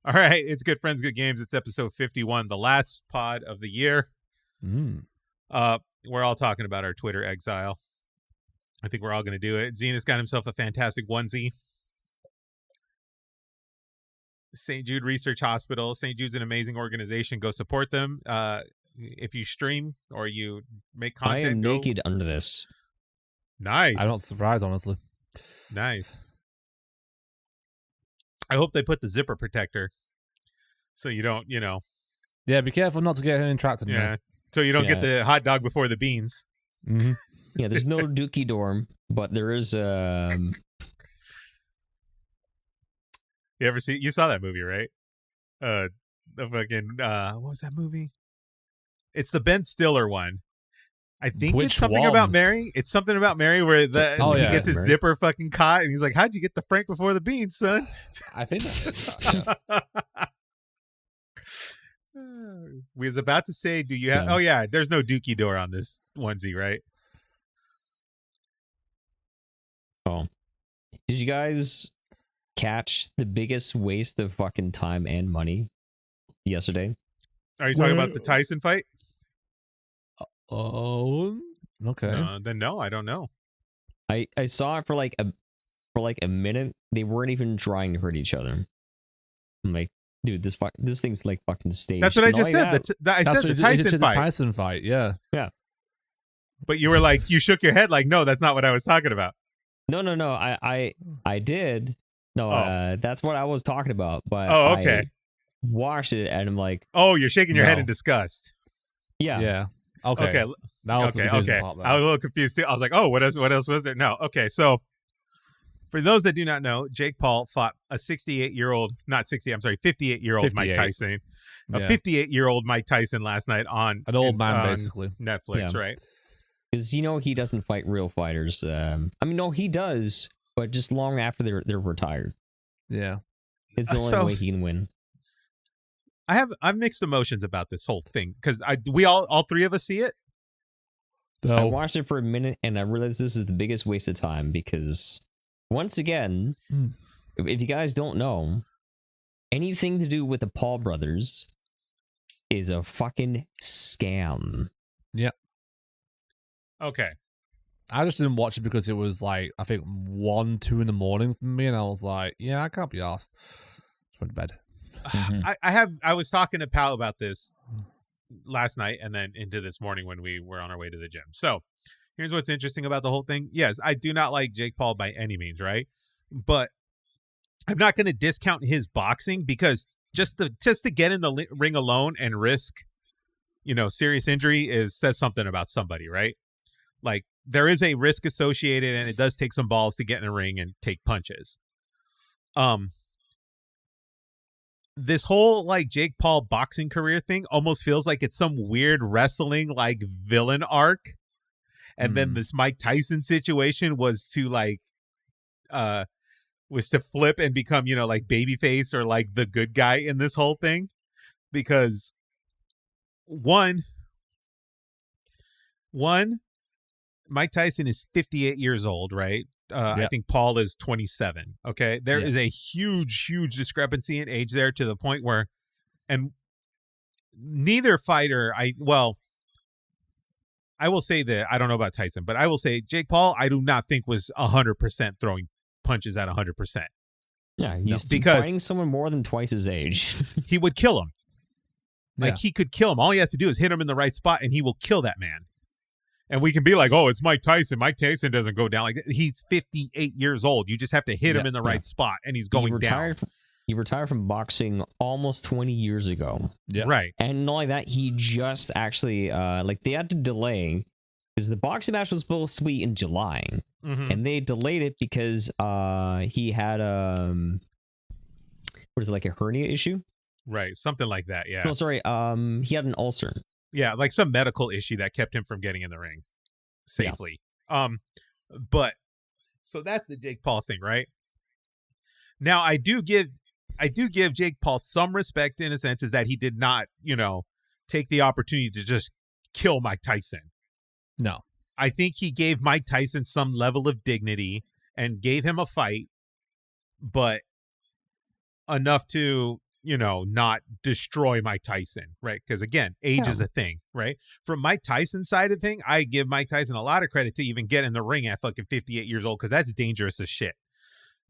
All right, it's Good Friends, Good Games. It's episode 51, the last pod of the year. We're all talking about our Twitter exile. I think we're all going to do it. Zenith's got himself a fantastic onesie. St. Jude Research Hospital. St. Jude's an amazing organization. Go support them. If you stream or you make content, I am naked under this. Nice. I'm not surprised, honestly. Nice. I hope they put the zipper protector so you don't, Yeah, be careful not to get entrapped in yeah, there. so you don't get the hot dog before the beans. Mm-hmm. Yeah, there's no Dookie dorm, but there is You saw that movie, right? The fucking what was that movie? It's the Ben Stiller one. I think Which it's something one? about Mary. It's something about Mary where he gets his Mary. zipper fucking caught and he's like, "How'd you get the Frank before the beans, son?" I think that is that, yeah. We was about to say, do you have? Yeah. Oh yeah, there's no Dookie door on this onesie, right? Oh. Did you guys catch the biggest waste of fucking time and money yesterday? Are you talking about the Tyson fight? Oh, okay. Then no, I don't know. I saw it for like a minute. They weren't even trying to hurt each other. I'm like, dude, this thing's like fucking staged. That's what I And just not said. only that- I said the Tyson fight. The Tyson fight, yeah. But you were like, you shook your head like, no, that's not what I was talking about. No. I did. No, that's what I was talking about. But Oh, okay. I watched it and I'm like, Oh, you're shaking your head No. in disgust. yeah. Yeah. Okay. Okay. That was the confusing part, though. I was a little confused too. I was like, oh, what else was there? No. Okay. So for those that do not know, Jake Paul fought a 58-year-old Mike 58. Tyson. A Yeah. 58-year-old Mike Tyson last night on An old man, basically. Netflix, Yeah. right? Because he doesn't fight real fighters. No, he does, but just long after they're retired. Yeah. It's the only way he can win. I have mixed emotions about this whole thing because we all three of us see it. I No. watched it for a minute and I realized this is the biggest waste of time because once again, if you guys don't know, anything to do with the Paul brothers is a fucking scam. Okay. I just didn't watch it because it was like, I think 1, 2 in the morning for me, and I was like, yeah, I can't be asked. Just went to bed. I was talking to Pal about this last night and then into this morning when we were on our way to the gym. So here's what's interesting about the whole thing. Yes, I do not like Jake Paul by any means, right? But I'm not going to discount his boxing because just to get in the ring alone and risk, serious injury says something about somebody, right? Like there is a risk associated and it does take some balls to get in a ring and take punches. This whole like Jake Paul boxing career thing almost feels like it's some weird wrestling like villain arc. And then this Mike Tyson situation was to flip and become, like babyface or like the good guy in this whole thing. Because one, Mike Tyson is 58 years old, right? I think Paul is 27. Okay. There is a huge, huge discrepancy in age there to the point where, and neither fighter, I will say that I don't know about Tyson, but I will say Jake Paul, I do not think was 100% throwing punches at 100%. Yeah, he's because fighting someone more than twice his age. He would kill him. Like he could kill him. All he has to do is hit him in the right spot and he will kill that man. And we can be like, oh, it's Mike Tyson. Mike Tyson doesn't go down like that. He's 58 years old. You just have to hit him in the right spot, and he's going down. He retired from boxing almost 20 years ago. Yeah. Right. And not only that, he just actually, they had to delay because the boxing match was supposed to be in July. And they delayed it because he had, like a hernia issue? Right. Something like that, yeah. No, sorry. He had an ulcer. Yeah, like some medical issue that kept him from getting in the ring safely. Yeah. But so that's the Jake Paul thing, right? Now I do give Jake Paul some respect in a sense is that he did not, take the opportunity to just kill Mike Tyson. No. I think he gave Mike Tyson some level of dignity and gave him a fight, but enough to not destroy Mike Tyson, right? Because again, age is a thing, right? From Mike Tyson's side of the thing, I give Mike Tyson a lot of credit to even get in the ring at fucking 58 years old, because that's dangerous as shit,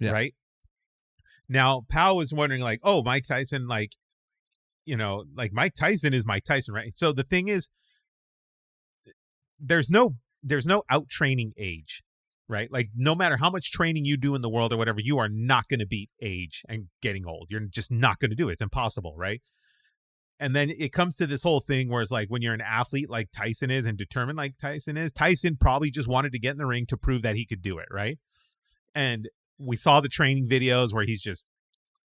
right? Now, Powell was wondering, like, oh, Mike Tyson, like, Mike Tyson is Mike Tyson, right? So the thing is, there's no out training age, right? Like, no matter how much training you do in the world or whatever, you are not going to beat age and getting old. You're just not going to do it. It's impossible, right? And then it comes to this whole thing where it's like, when you're an athlete like Tyson is and determined like Tyson is, Tyson probably just wanted to get in the ring to prove that he could do it, right? And we saw the training videos where he's just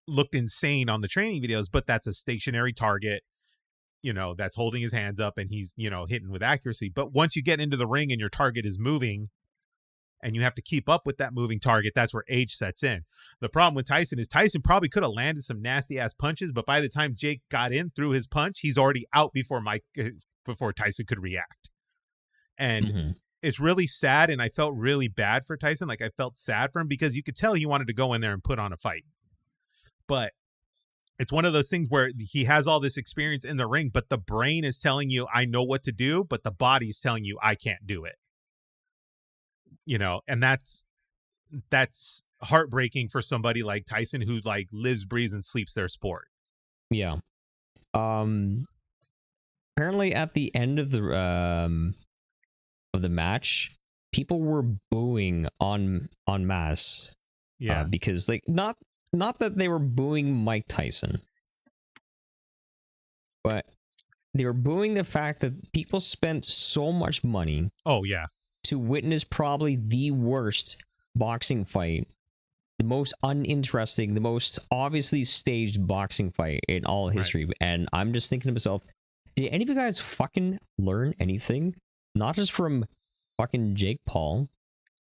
looked insane on the training videos, but that's a stationary target, that's holding his hands up and he's, hitting with accuracy. But once you get into the ring and your target is moving and you have to keep up with that moving target, that's where age sets in. The problem with Tyson is Tyson probably could have landed some nasty ass punches, but by the time Jake got in through his punch, he's already out before Tyson could react. And it's really sad. And I felt really bad for Tyson. Like, I felt sad for him because you could tell he wanted to go in there and put on a fight. But it's one of those things where he has all this experience in the ring, but the brain is telling you, I know what to do, but the body's telling you, I can't do it. And that's heartbreaking for somebody like Tyson, who like lives, breathes, and sleeps their sport. Yeah. Apparently at the end of the match, people were booing en masse. Yeah. Because like not that they were booing Mike Tyson, but they were booing the fact that people spent so much money. Oh yeah. To witness probably the worst boxing fight, the most uninteresting, the most obviously staged boxing fight in all history. Right. And I'm just thinking to myself, did any of you guys fucking learn anything? Not just from fucking Jake Paul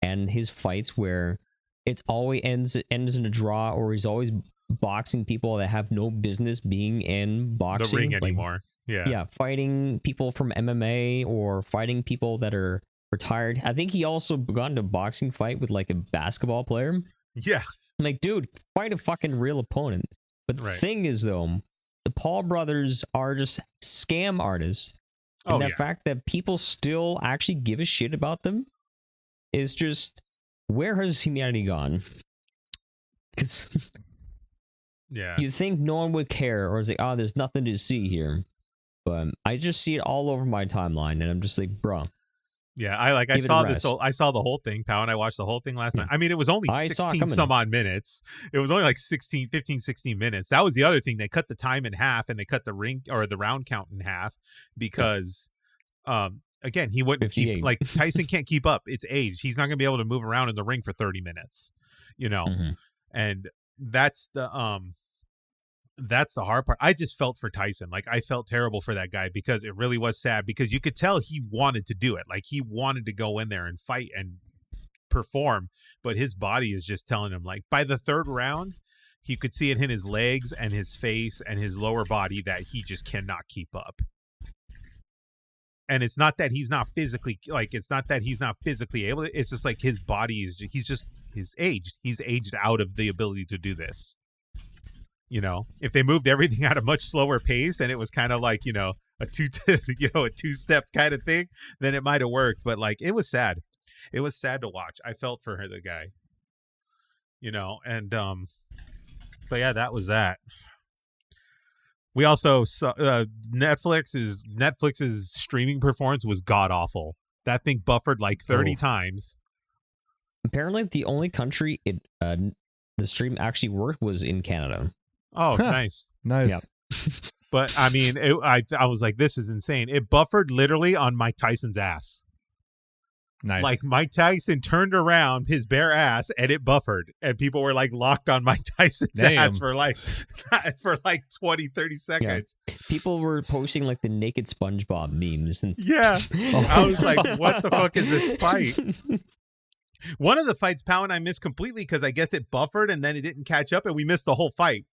and his fights where it's always ends in a draw, or he's always boxing people that have no business being in boxing. The ring anymore. Yeah, fighting people from MMA or fighting people that are retired. I think he also got into a boxing fight with like a basketball player. Yeah. I'm like, dude, fight a fucking real opponent. But the thing is, though, the Paul brothers are just scam artists. And the fact that people still actually give a shit about them is just, where has humanity gone? Because you think no one would care, or is like, oh, there's nothing to see here. But I just see it all over my timeline, and I'm just like, bro. Yeah, I saw the whole thing, Pow, and I watched the whole thing last night. I mean, it was only 16 some odd minutes. It was only like 16 minutes. That was the other thing. They cut the time in half, and they cut the round count in half because again, he wouldn't 58. keep, like, Tyson can't keep up. It's age. He's not going to be able to move around in the ring for 30 minutes, and that's the hard part. I just felt for Tyson. Like, I felt terrible for that guy because it really was sad, because you could tell he wanted to do it. Like, he wanted to go in there and fight and perform, but his body is just telling him, like, by the third round, he could see it in his legs and his face and his lower body that he just cannot keep up. And it's not that he's not physically able to, it's just like his body is, he's aged out of the ability to do this. If they moved everything at a much slower pace and it was kind of like, a two-step kind of thing, then it might have worked. But like, it was sad. It was sad to watch. I felt for the guy, and, but yeah, that was that. We also saw Netflix's streaming performance was god awful. That thing buffered like 30 times. Apparently the only country the stream actually worked was in Canada. Oh, nice. Nice. Yep. But I mean, I was like, this is insane. It buffered literally on Mike Tyson's ass. Nice. Like, Mike Tyson turned around his bare ass and it buffered, and people were like locked on Mike Tyson's ass for like 20, 30 seconds. Yeah. People were posting like the naked SpongeBob memes. And yeah. I was like, what the fuck is this fight? One of the fights, Pow and I missed completely because I guess it buffered and then it didn't catch up and we missed the whole fight.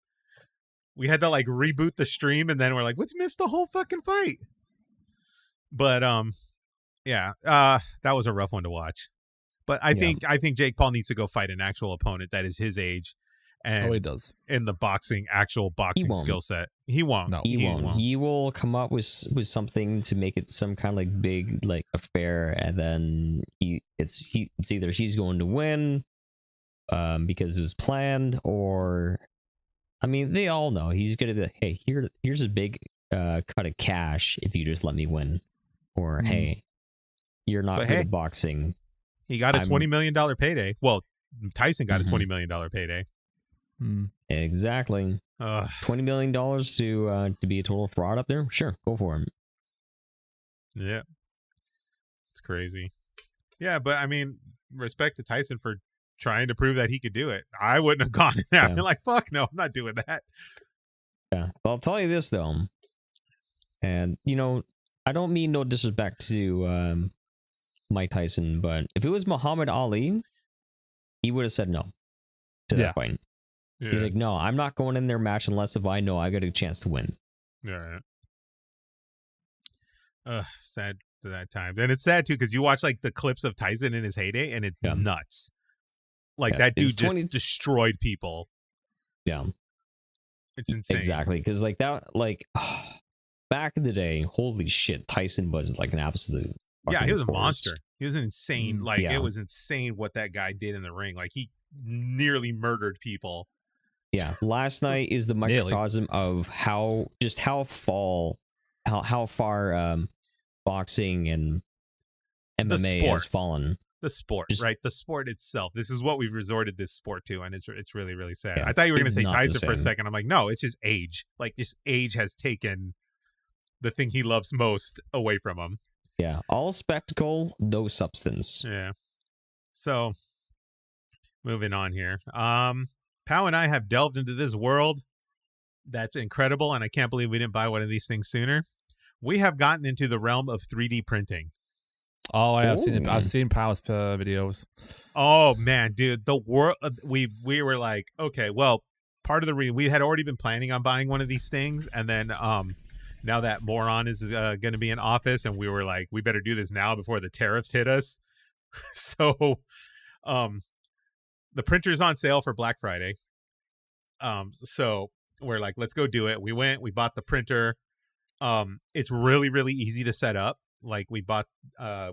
We had to like reboot the stream and then we're like, let's miss the whole fucking fight. But yeah, that was a rough one to watch. But I think Jake Paul needs to go fight an actual opponent that is his age and he does. in the actual boxing skill set. He won't. No. He won't. He will come up with something to make it some kind of like big like affair, and then it's either he's going to win because it was planned, or I mean they all know he's gonna be like, hey, here's a big cut of cash if you just let me win, or hey, you're not good at boxing. He got a $20 million payday. Well, Tyson got a $20 million payday. Exactly. $20 million to be a total fraud up there. Sure, go for him. Yeah, it's crazy. Yeah, but I mean, respect to Tyson for trying to prove that he could do it. I wouldn't have gone in there. I'd be like, fuck no, I'm not doing that. Yeah, but I'll tell you this though, and you know, I don't mean no disrespect to Mike Tyson, but if it was Muhammad Ali, he would have said no to that fight. Yeah. He's like, no, I'm not going in their match unless if I know I got a chance to win. Yeah. Sad to that time. And it's sad too because you watch like the clips of Tyson in his heyday and it's nuts. Like that dude just destroyed people. Yeah. It's insane. Exactly. Because like that, like back in the day, holy shit, Tyson was like an absolute. Yeah, he was a monster. He was insane. Like it was insane what that guy did in the ring. Like he nearly murdered people. Yeah, last night is the microcosm of how far boxing and MMA has fallen. The sport, right? The sport itself. This is what we've resorted this sport to, and it's really, really sad. Yeah, I thought you were going to say Tyson for a second. I'm like, no, it's just age. Like just age has taken the thing he loves most away from him. Yeah, all spectacle, no substance. Yeah. So, moving on here. Pow and I have delved into this world that's incredible, and I can't believe we didn't buy one of these things sooner. We have gotten into the realm of 3D printing. Oh, I've seen it. I've seen Pow's videos. Oh man, dude, the world. We were like, okay, well, part of the reason we had already been planning on buying one of these things, and then now that moron is going to be in office, and we were like, we better do this now before the tariffs hit us. So, the printer's on sale for Black Friday. So we're like, let's go do it. We bought the printer. It's really, really easy to set up. Like we bought a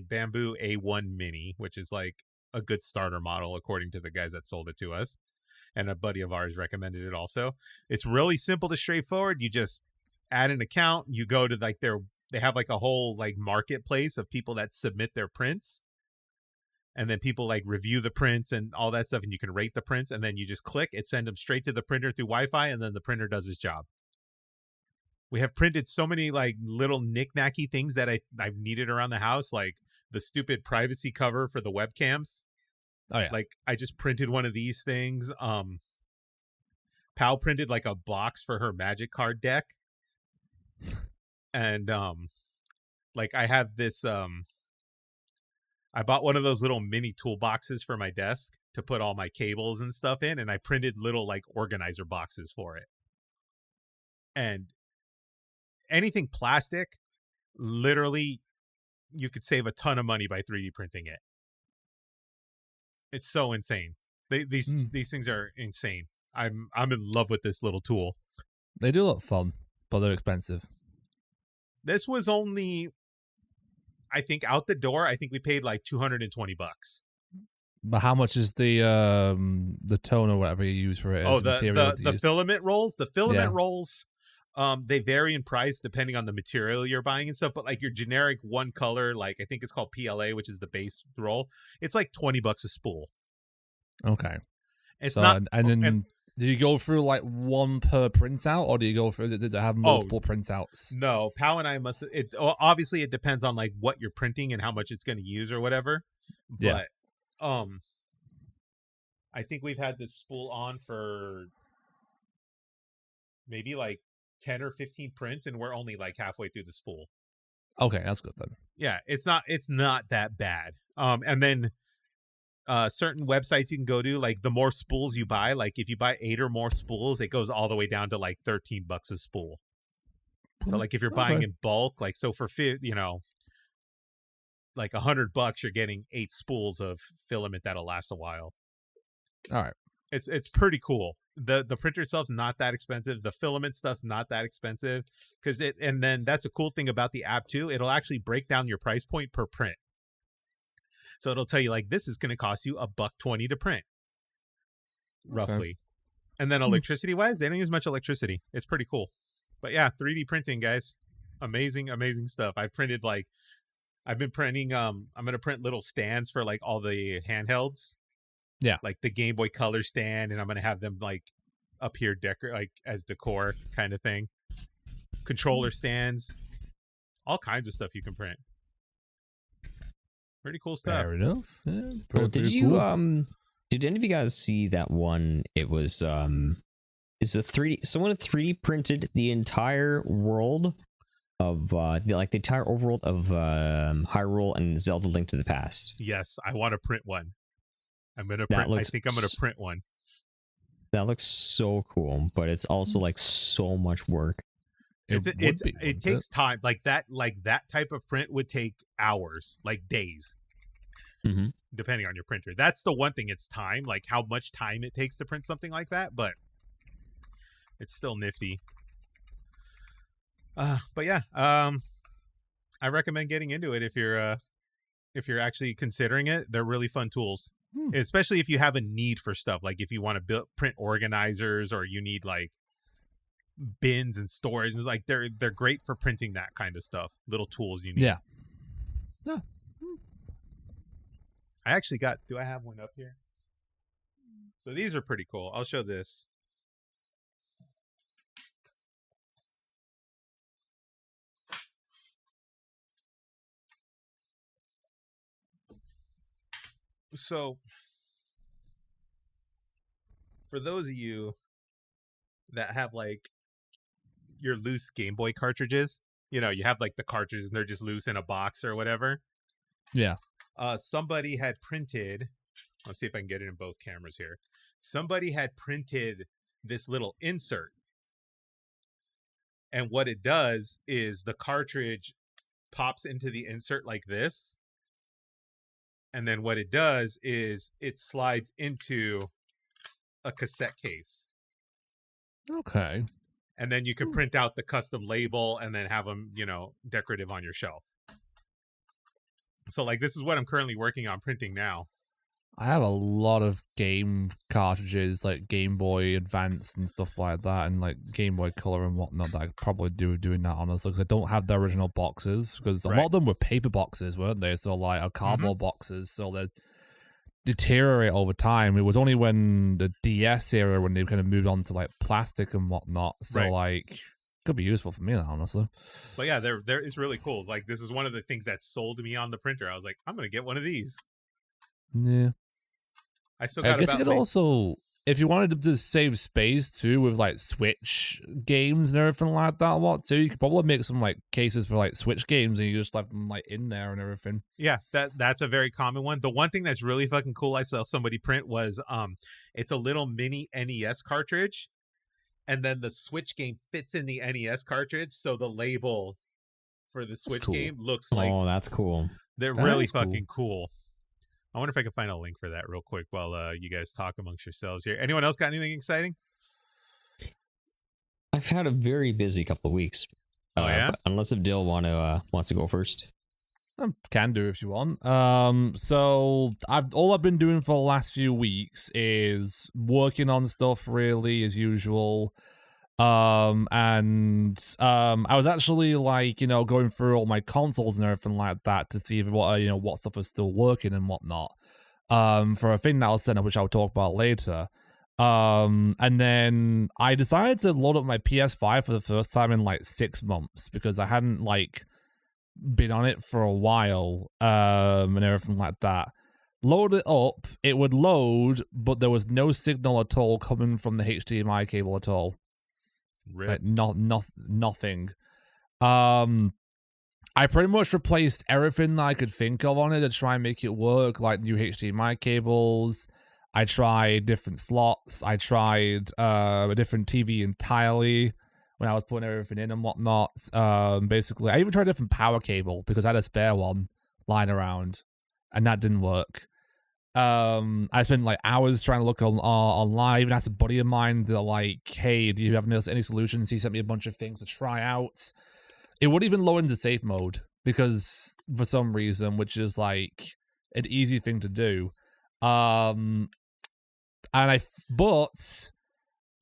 Bamboo A1 Mini, which is like a good starter model according to the guys that sold it to us. And a buddy of ours recommended it also. It's really simple to straightforward. You just add an account. You go to like they have like a whole like marketplace of people that submit their prints. And then people like review the prints and all that stuff, and you can rate the prints, and then you just click it, send them straight to the printer through Wi-Fi, and then the printer does its job. We have printed so many like little knick-knacky things that I've needed around the house, like the stupid privacy cover for the webcams. Oh yeah. Like I just printed one of these things. Pal printed like a box for her Magic card deck. And like I have this I bought one of those little mini toolboxes for my desk to put all my cables and stuff in, and I printed little like organizer boxes for it. And anything plastic, literally, you could save a ton of money by 3D printing it. It's so insane. These things are insane. I'm in love with this little tool. They do look fun, but they're expensive. This was only, I think, out the door. I think we paid like $220. But how much is the tone or whatever you use for it? Oh, the filament rolls. The filament rolls, they vary in price depending on the material you're buying and stuff. But like your generic one color, like I think it's called PLA, which is the base roll. It's like $20 a spool. Okay, it's not. And then do you go through like one per printout, or do you go through to have multiple printouts? No, Pal and I must. Obviously it depends on like what you're printing and how much it's going to use or whatever. But I think we've had this spool on for maybe like 10 or 15 prints, and we're only like halfway through the spool. Okay, that's good then. Yeah, it's not that bad. And then certain websites you can go to, like the more spools you buy, like if you buy 8 or more spools, it goes all the way down to like $13 a spool. So like if you're buying in bulk, like so for like $100, you're getting 8 spools of filament that'll last a while. All right. It's pretty cool. The printer itself's not that expensive. The filament stuff's not that expensive and then that's a cool thing about the app too. It'll actually break down your price point per print. So it'll tell you like this is going to cost you $1.20 to print, roughly. Okay. And then electricity wise, they don't use much electricity. It's pretty cool. But yeah, 3D printing, guys, amazing stuff. I've been printing. I'm gonna print little stands for like all the handhelds. Yeah, like the Game Boy Color stand, and I'm gonna have them like up here like as decor kind of thing. Controller stands, all kinds of stuff you can print. Pretty cool stuff. Fair enough. Yeah, well, did you cool. Did any of you guys see that one? It was is a 3D. Someone 3D printed the entire world of the entire overworld of Hyrule and Zelda: Link to the Past. Yes, I want to print one. I think I'm gonna print one. That looks so cool, but it's also like so much work. It takes time. Like that type of print would take hours, like days, depending on your printer. That's the one thing. It's time, like how much time it takes to print something like that, but it's still nifty. But yeah, I recommend getting into it if you're actually considering it. They're really fun tools, especially if you have a need for stuff. Like if you want to print organizers, or you need like bins and storage, like they're great for printing that kind of stuff. Little tools you need. Yeah. I actually do I have one up here? So these are pretty cool. I'll show this. So for those of you that have like your loose Game Boy cartridges, you have like the cartridges and they're just loose in a box or whatever. Yeah. Somebody had printed, let's see if I can get it in both cameras here. Somebody had printed this little insert. And what it does is the cartridge pops into the insert like this. And then what it does is it slides into a cassette case. Okay. And then you can print out the custom label and then have them, decorative on your shelf. So like this is what I'm currently working on printing now. I have a lot of game cartridges, like Game Boy Advance and stuff like that, and like Game Boy Color and whatnot, that I could probably do doing that, honestly, because I don't have the original boxes, because a lot of them were paper boxes, weren't they? So like, cardboard boxes, so they deteriorate over time. It was only when the DS era, when they kind of moved on to like plastic and whatnot, so like, could be useful for me, honestly. But yeah, there is really cool. Like, this is one of the things that sold me on the printer. I was like, I'm gonna get one of these. Yeah. I still got. I guess you could also, if you wanted to just save space too, with like Switch games and everything like that, you could probably make some like cases for like Switch games, and you just left them like in there and everything. Yeah, that's a very common one. The one thing that's really fucking cool I saw somebody print was it's a little mini NES cartridge, and then the Switch game fits in the NES cartridge, so the label for the Switch game looks like. Oh, that's cool. They're really fucking cool. I wonder if I can find a link for that real quick while you guys talk amongst yourselves here. Anyone else got anything exciting? I've had a very busy couple of weeks. Oh yeah. Unless if Dill wants to go first. Can do if you want. So all I've been doing for the last few weeks is working on stuff, really, as usual. I was actually like, going through all my consoles and everything like that to see if what stuff is still working and whatnot. For a thing that I'll send up, which I'll talk about later. And then I decided to load up my PS5 for the first time in like 6 months, because I hadn't like been on it for a while, and everything like that. Load it up, it would load, but there was no signal at all coming from the HDMI cable at all. Like, nothing. I pretty much replaced everything that I could think of on it to try and make it work, like new HDMI cables. I tried different slots. I tried a different TV entirely when I was putting everything in and whatnot. Basically, I even tried a different power cable because I had a spare one lying around, and that didn't work. I spent like hours trying to look online. I even asked a buddy of mine to like, hey, do you have any solutions? He sent me a bunch of things to try out. It wouldn't even load into safe mode because for some reason, which is like an easy thing to do. But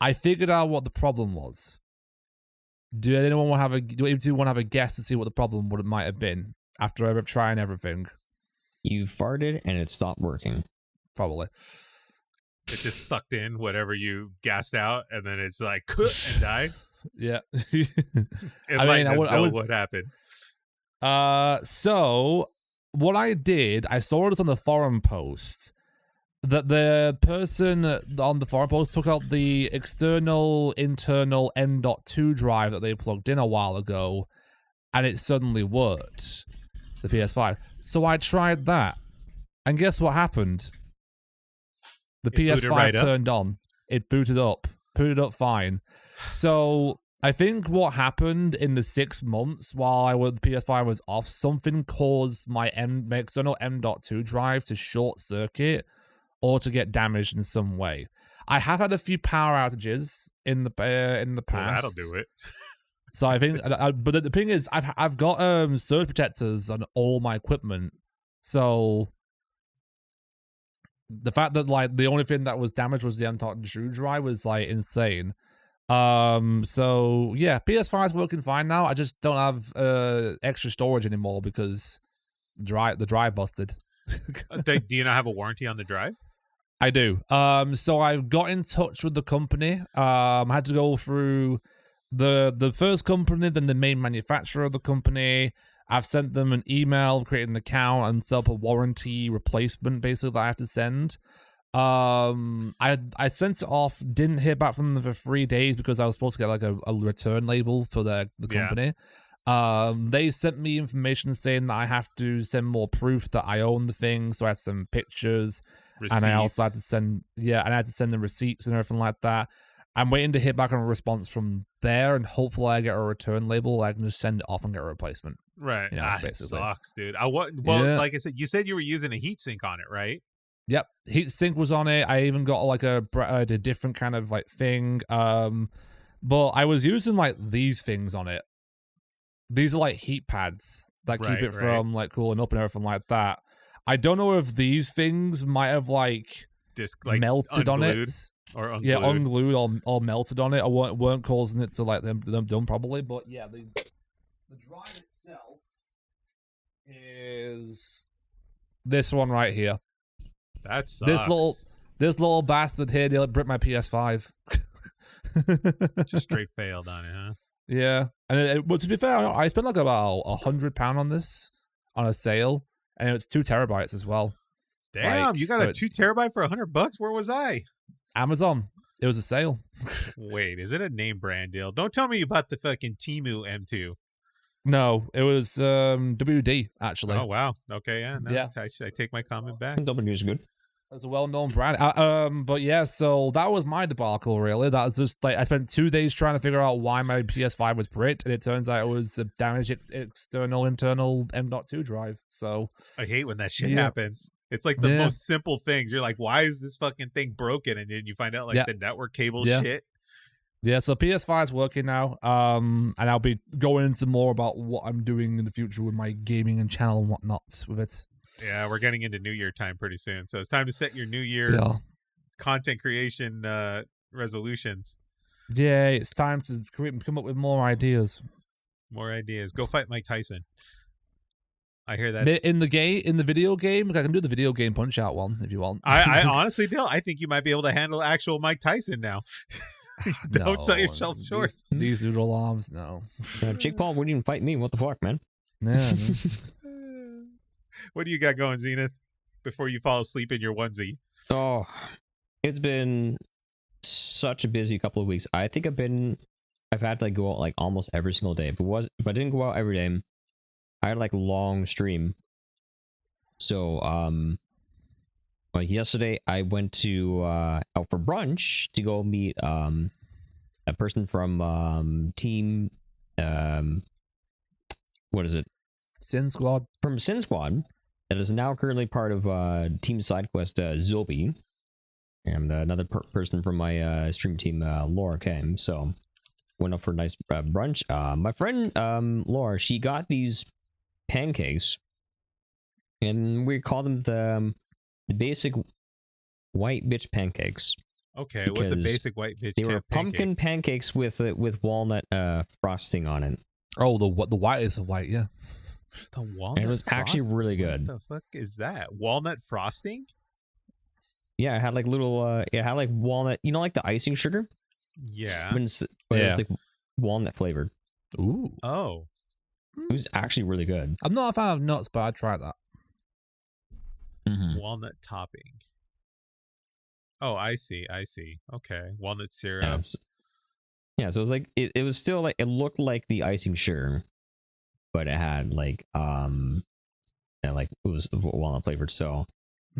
I figured out what the problem was. Do anyone want to have a guess to see what the problem might have been after trying everything? You farted and it stopped working. Probably. It just sucked in whatever you gassed out, and then it's like and died. Yeah. What happened. So what I did, I saw this on the forum post that the person on the forum post took out the internal M.2 drive that they plugged in a while ago, and it suddenly worked. The PS5. So I tried that, and guess what happened? The PS5 turned on. It booted up fine. So I think what happened in the 6 months while the PS5 was off, something caused my external M.2 drive to short circuit or to get damaged in some way. I have had a few power outages in the past. Well, that'll do it. So I think, but the thing is, I've got surge protectors on all my equipment. So the fact that like the only thing that was damaged was the M.2 drive was like insane. So yeah, PS5 is working fine now. I just don't have extra storage anymore because the drive busted. Do you not have a warranty on the drive? I do. So I've got in touch with the company. I had to go through the first company, then the main manufacturer of the company. I've sent them an email, created an account, and set up a warranty replacement basically that I have to send. I sent it off, didn't hear back from them for 3 days because I was supposed to get like a return label for the company. They sent me information saying that I have to send more proof that I own the thing, so I had to send pictures. Receipts. And I also had to send the receipts and everything like that. I'm waiting to hear back on a response from there, and hopefully I get a return label. I can just send it off and get a replacement. Right. It sucks, dude. Like I said, you said you were using a heatsink on it, right? Yep, heatsink was on it. I even got like a different kind of like thing. But I was using like these things on it. These are like heat pads that keep it from like cooling up and everything like that. I don't know if these things might have like melted on it. Or unglued. Yeah, unglued or melted on it, or weren't causing it to like them done probably. But yeah, the drive itself is this one right here. That sucks. This little bastard here, they ripped my PS5. Just straight failed on it, huh? Yeah, and well, to be fair, I spent like about £100 on this on a sale, and it's 2 terabytes as well. Damn, like, you got a 2 terabyte for $100? Where was I? Amazon. It was a sale. Wait, is it a name brand deal? Don't tell me you bought the fucking Temu M2. No, it was WD actually. Oh wow. Okay, yeah. No, yeah. I take my comment back. W is good. It's a well-known brand. But yeah, so that was my debacle. Really, that was just like I spent 2 days trying to figure out why my PS5 was bricked, and it turns out it was a damaged internal M.2 drive. So I hate when that shit happens. It's like the most simple things. You're like, why is this fucking thing broken? And then you find out like the network cable shit. Yeah, so PS5 is working now. And I'll be going into more about what I'm doing in the future with my gaming and channel and whatnot with it. Yeah, we're getting into New Year time pretty soon. So it's time to set your New Year content creation resolutions. Yeah, it's time to come up with more ideas. More ideas. Go fight Mike Tyson. I hear that in the video game. I can do the video game Punch Out one if you want. I honestly do. I think you might be able to handle actual Mike Tyson now. Don't sell yourself short. These noodle arms, no. Jake Paul wouldn't even fight me. What the fuck, man? Yeah. What do you got going, Zenith? Before you fall asleep in your onesie. Oh, it's been such a busy couple of weeks. I think I've had to like go out like almost every single day. If I didn't go out every day, I had like long stream. So like yesterday I went to out for brunch to go meet a person from team what is it? Sin Squad. From Sin Squad. that is now currently part of Team SideQuest Zobi, and another person from my stream team, Laura, came. So went up for a nice brunch. My friend Laura, she got these pancakes, and we call them the basic white bitch pancakes. Okay, what's a basic white bitch? They were pumpkin pancakes with walnut frosting on it. Oh, the whitest of white, yeah. The walnut. And it was actually really good. What the fuck is that? Walnut frosting? Yeah, it had like little. It had like walnut. You know, like the icing sugar. Yeah. But it was like walnut flavored. Ooh. Oh. It was actually really good. I'm not a fan of nuts, but I'd try that. Mm-hmm. Walnut topping. Oh, I see. Okay. Walnut syrup. Yeah, so it was like it was still like, it looked like the icing sugar, but it had like and like it was walnut flavored. So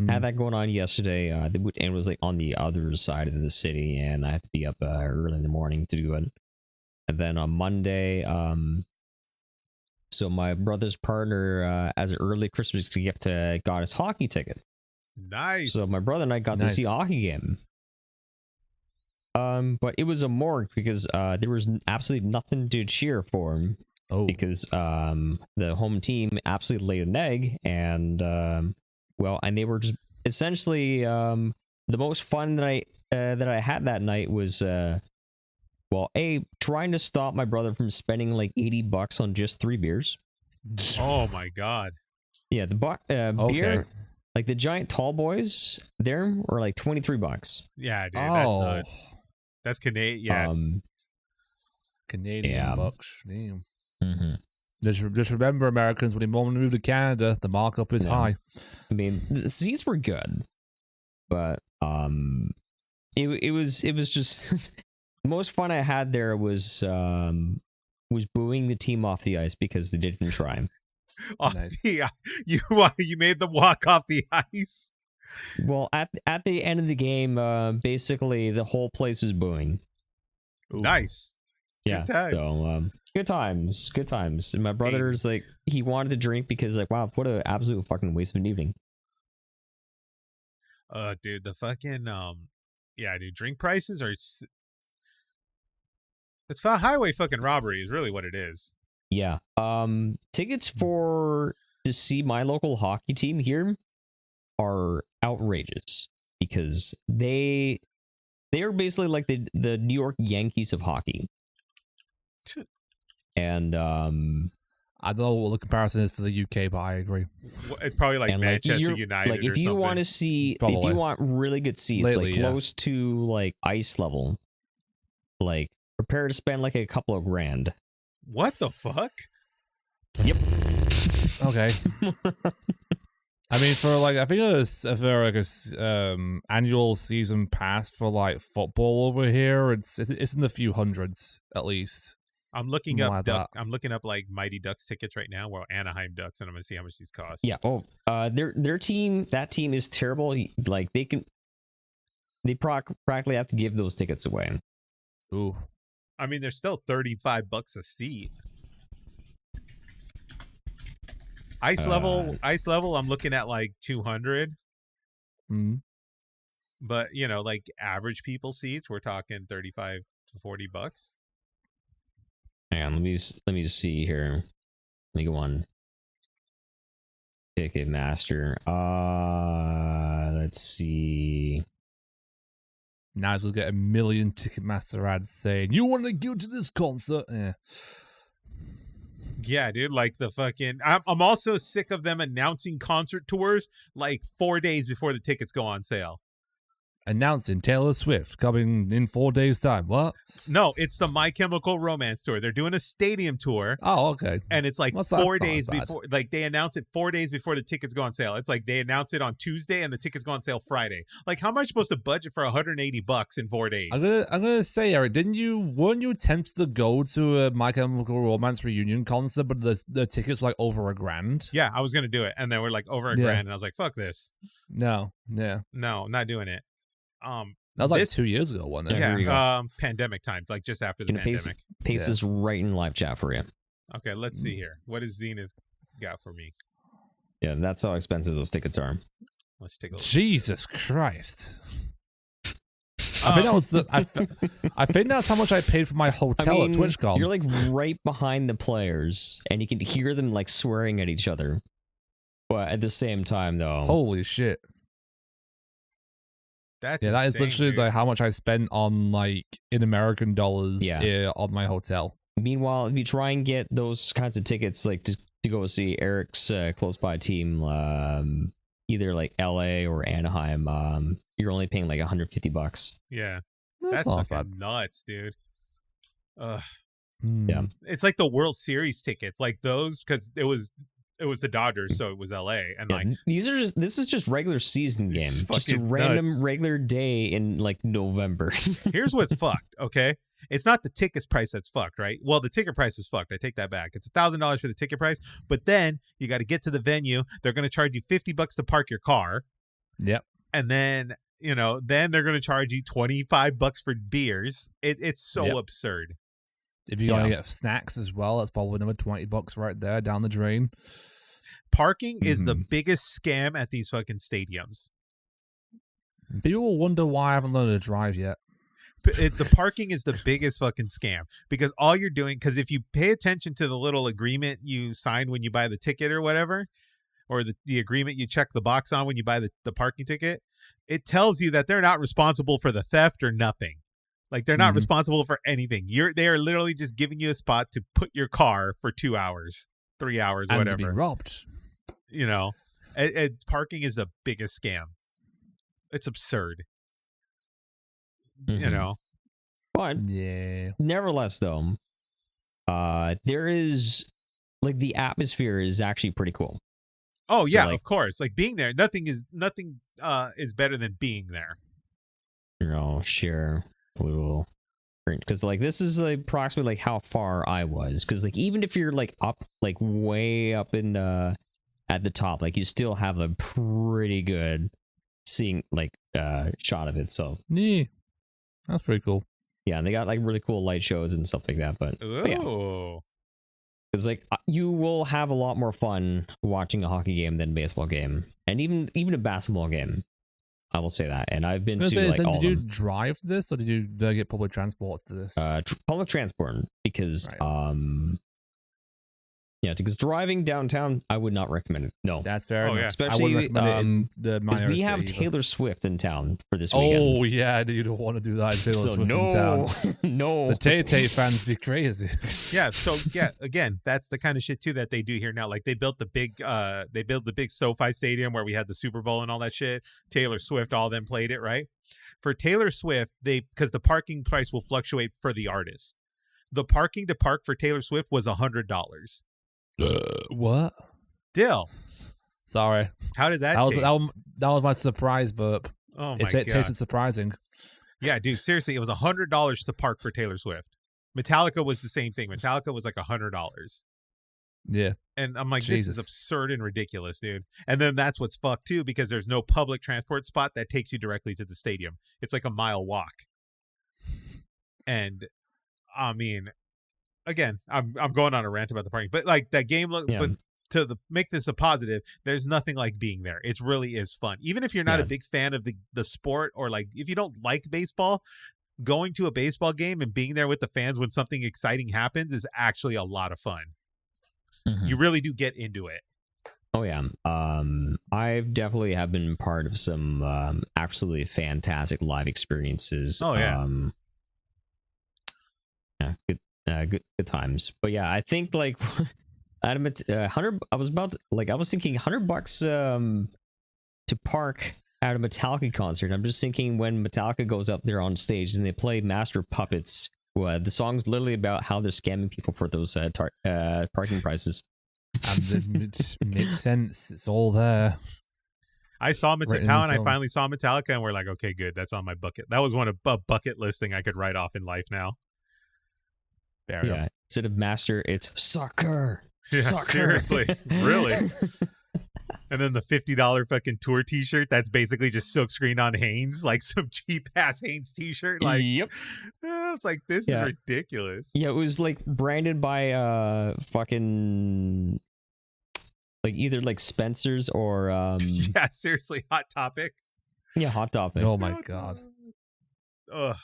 had that going on yesterday. And it was like on the other side of the city, and I had to be up early in the morning to do it. And then on Monday, so my brother's partner, as an early Christmas gift, got us hockey ticket. Nice. So my brother and I got to see a hockey game. But it was a morgue because there was absolutely nothing to cheer for. Oh, because the home team absolutely laid an egg, and and they were just essentially the most fun that I had that night was trying to stop my brother from spending like $80 on just 3 beers. Oh my god. Yeah, the beer, like the giant tall boys, there were like $23. Yeah, dude, that's nuts. That's Canadian. Yes, Canadian bucks. Damn. Mm-hmm. Just remember, Americans, when you want to move to Canada, the markup is high. I mean, the seats were good, but it was just the most fun I had there was booing the team off the ice because they didn't try. You made them walk off the ice. Well, at the end of the game, basically the whole place was booing. Ooh. Nice. Yeah. Good times. So good times. And my brother's like, he wanted to drink because like, wow, what an absolute fucking waste of an evening. Dude, the fucking dude, drink prices are. It's a highway fucking robbery is really what it is. Yeah. Tickets to see my local hockey team here are outrageous because they are basically like the New York Yankees of hockey. And I don't know what the comparison is for the UK, but I agree. It's probably like Manchester United. Like if you want to see, if you want really good seats, lately, like close to like ice level, like prepare to spend like a couple of grand. What the fuck? Yep. Okay. I mean, for like, I think it was for like a annual season pass for like football over here. It's in the few hundreds at least. I'm looking up I'm looking up like Mighty Ducks tickets right now. Well, Anaheim Ducks, and I'm gonna see how much these cost. Yeah. Oh, their team, that team is terrible. Like they practically have to give those tickets away. Ooh. I mean, they're still $35 a seat. Ice level. I'm looking at like 200. Mm-hmm. But like average people seats, we're talking $35 to $40. Hang on, let me see here. Let me go on Ticketmaster. Let's see. Now we'll get a million Ticketmaster ads saying, "You want to go to this concert?" Yeah, dude. Like the fucking. I'm also sick of them announcing concert tours like 4 days before the tickets go on sale. Announcing Taylor Swift coming in 4 days' time. What? No, it's the My Chemical Romance tour. They're doing a stadium tour. Oh, okay. And it's like 4 days before. Like they announce it 4 days before the tickets go on sale. It's like they announce it on Tuesday and the tickets go on sale Friday. Like, how am I supposed to budget for $180 in 4 days? I'm gonna say, Eric, weren't you attempts to go to a My Chemical Romance reunion concert, but the tickets were like over $1,000? Yeah, I was gonna do it, and they were like over $1,000, and I was like, "Fuck this." No, I'm not doing it. That was like 2 years ago, wasn't it? Yeah, pandemic times, like just after the pandemic. Pace is right in live chat for you. Okay, let's see here. What does Zenith got for me? Yeah, that's how expensive those tickets are. Let's take a look. Jesus Christ. I think that was I think that's how much I paid for my hotel at TwitchCon. You're like right behind the players, and you can hear them like swearing at each other. But at the same time, though, holy shit! That's that is insane, literally dude. like how much I spent on like in American dollars on my hotel. Meanwhile, if you try and get those kinds of tickets, like to go see Eric's close by team, either like LA or Anaheim, you're only paying like $150. Yeah, That's that's not fucking bad. nuts, dude. Yeah. It's like the World Series tickets, like those, because it was the Dodgers, so it was LA, and like this is just regular season game, It's just a fucking random nuts. regular day in like November. here's what's fucked. Okay, it's not the ticket price that's fucked, right? Well, the ticket price is fucked. I take that back. It's $1,000 for the ticket price, but then you got to get to the venue. They're going to charge you $50 to park your car. Yep. And then then they're going to charge you $25 for beers. It's so absurd. If you're gonna get snacks as well, that's probably another $20 right there down the drain. Parking is the biggest scam at these fucking stadiums. People will wonder why I haven't learned to drive yet. The parking is the biggest fucking scam, because all you're doing, because if you pay attention to the little agreement you signed when you buy the ticket or whatever, or the agreement you check the box on when you buy the parking ticket, it tells you that they're not responsible for the theft or nothing. Like, they're not responsible for anything. They are literally just giving you a spot to put your car for 2 hours, 3 hours, and whatever. to be robbed. Parking is the biggest scam. It's absurd. But yeah, nevertheless, though, there is like the atmosphere is actually pretty cool. Oh yeah, of course. Like, being there, nothing is better than being there. Share a little, because like this is like approximately like how far I was, because like even if you're like up, like way up in at the top, like you still have a pretty good seeing like shot of it. So yeah, that's pretty cool. Yeah, and they got like really cool light shows and stuff like that. But yeah, it's like you will have a lot more fun watching a hockey game than a baseball game, and even a basketball game. I will say that. And I've been to like all of them. Did you drive to this, or did you get public transport to this? Public transport, because because driving downtown, I would not recommend it. No, that's fair enough. Yeah. Especially I wouldn't recommend it in the minor we have city Taylor Swift in town for this weekend. Oh yeah, you don't want to do that. Taylor Swift in town. No, the Tay fans be crazy. Yeah, so yeah, again, that's the kind of shit too that they do here now. Like, they built the big SoFi Stadium where we had the Super Bowl and all that shit. Taylor Swift, all of them played it, right? For Taylor Swift, because the parking price will fluctuate for the artist. The parking to park for Taylor Swift was $100. What? Dill. Sorry. How did that taste? That was my surprise burp. Oh my god. It tasted surprising. Yeah, dude, seriously, it was $100 to park for Taylor Swift. Metallica was the same thing. Metallica was like $100. Yeah. And I'm like, this is absurd and ridiculous, dude. And then that's what's fucked too, because there's no public transport spot that takes you directly to the stadium. It's like a mile walk. And I mean, again, I'm going on a rant about the parking, but like that game, but make this a positive, there's nothing like being there. It really is fun. Even if you're not a big fan of the sport, or like if you don't like baseball, going to a baseball game and being there with the fans when something exciting happens is actually a lot of fun. You really do get into it. Oh yeah. I've definitely have been part of some absolutely fantastic live experiences. Oh yeah. Good times. But yeah, I think like I was thinking $100 to park at a Metallica concert. I'm just thinking when Metallica goes up there on stage and they play Master of Puppets, the song's literally about how they're scamming people for those parking prices. And it makes sense. It's all there. I saw Metallica. I finally saw Metallica, and we're like, okay, good. That's on my bucket. That was one of a bucket list thing I could write off in life now. Fair enough. Instead of Master, it's Sucker. Yeah, Sucker. Seriously, really. And then the $50 fucking tour T-shirt that's basically just silkscreen on Hanes, like some cheap ass Hanes T-shirt. Like, yep. It's like, this is ridiculous. Yeah, it was like branded by fucking like either like Spencer's or Yeah, seriously, Hot Topic. yeah, Hot Topic. Oh my god. Ugh.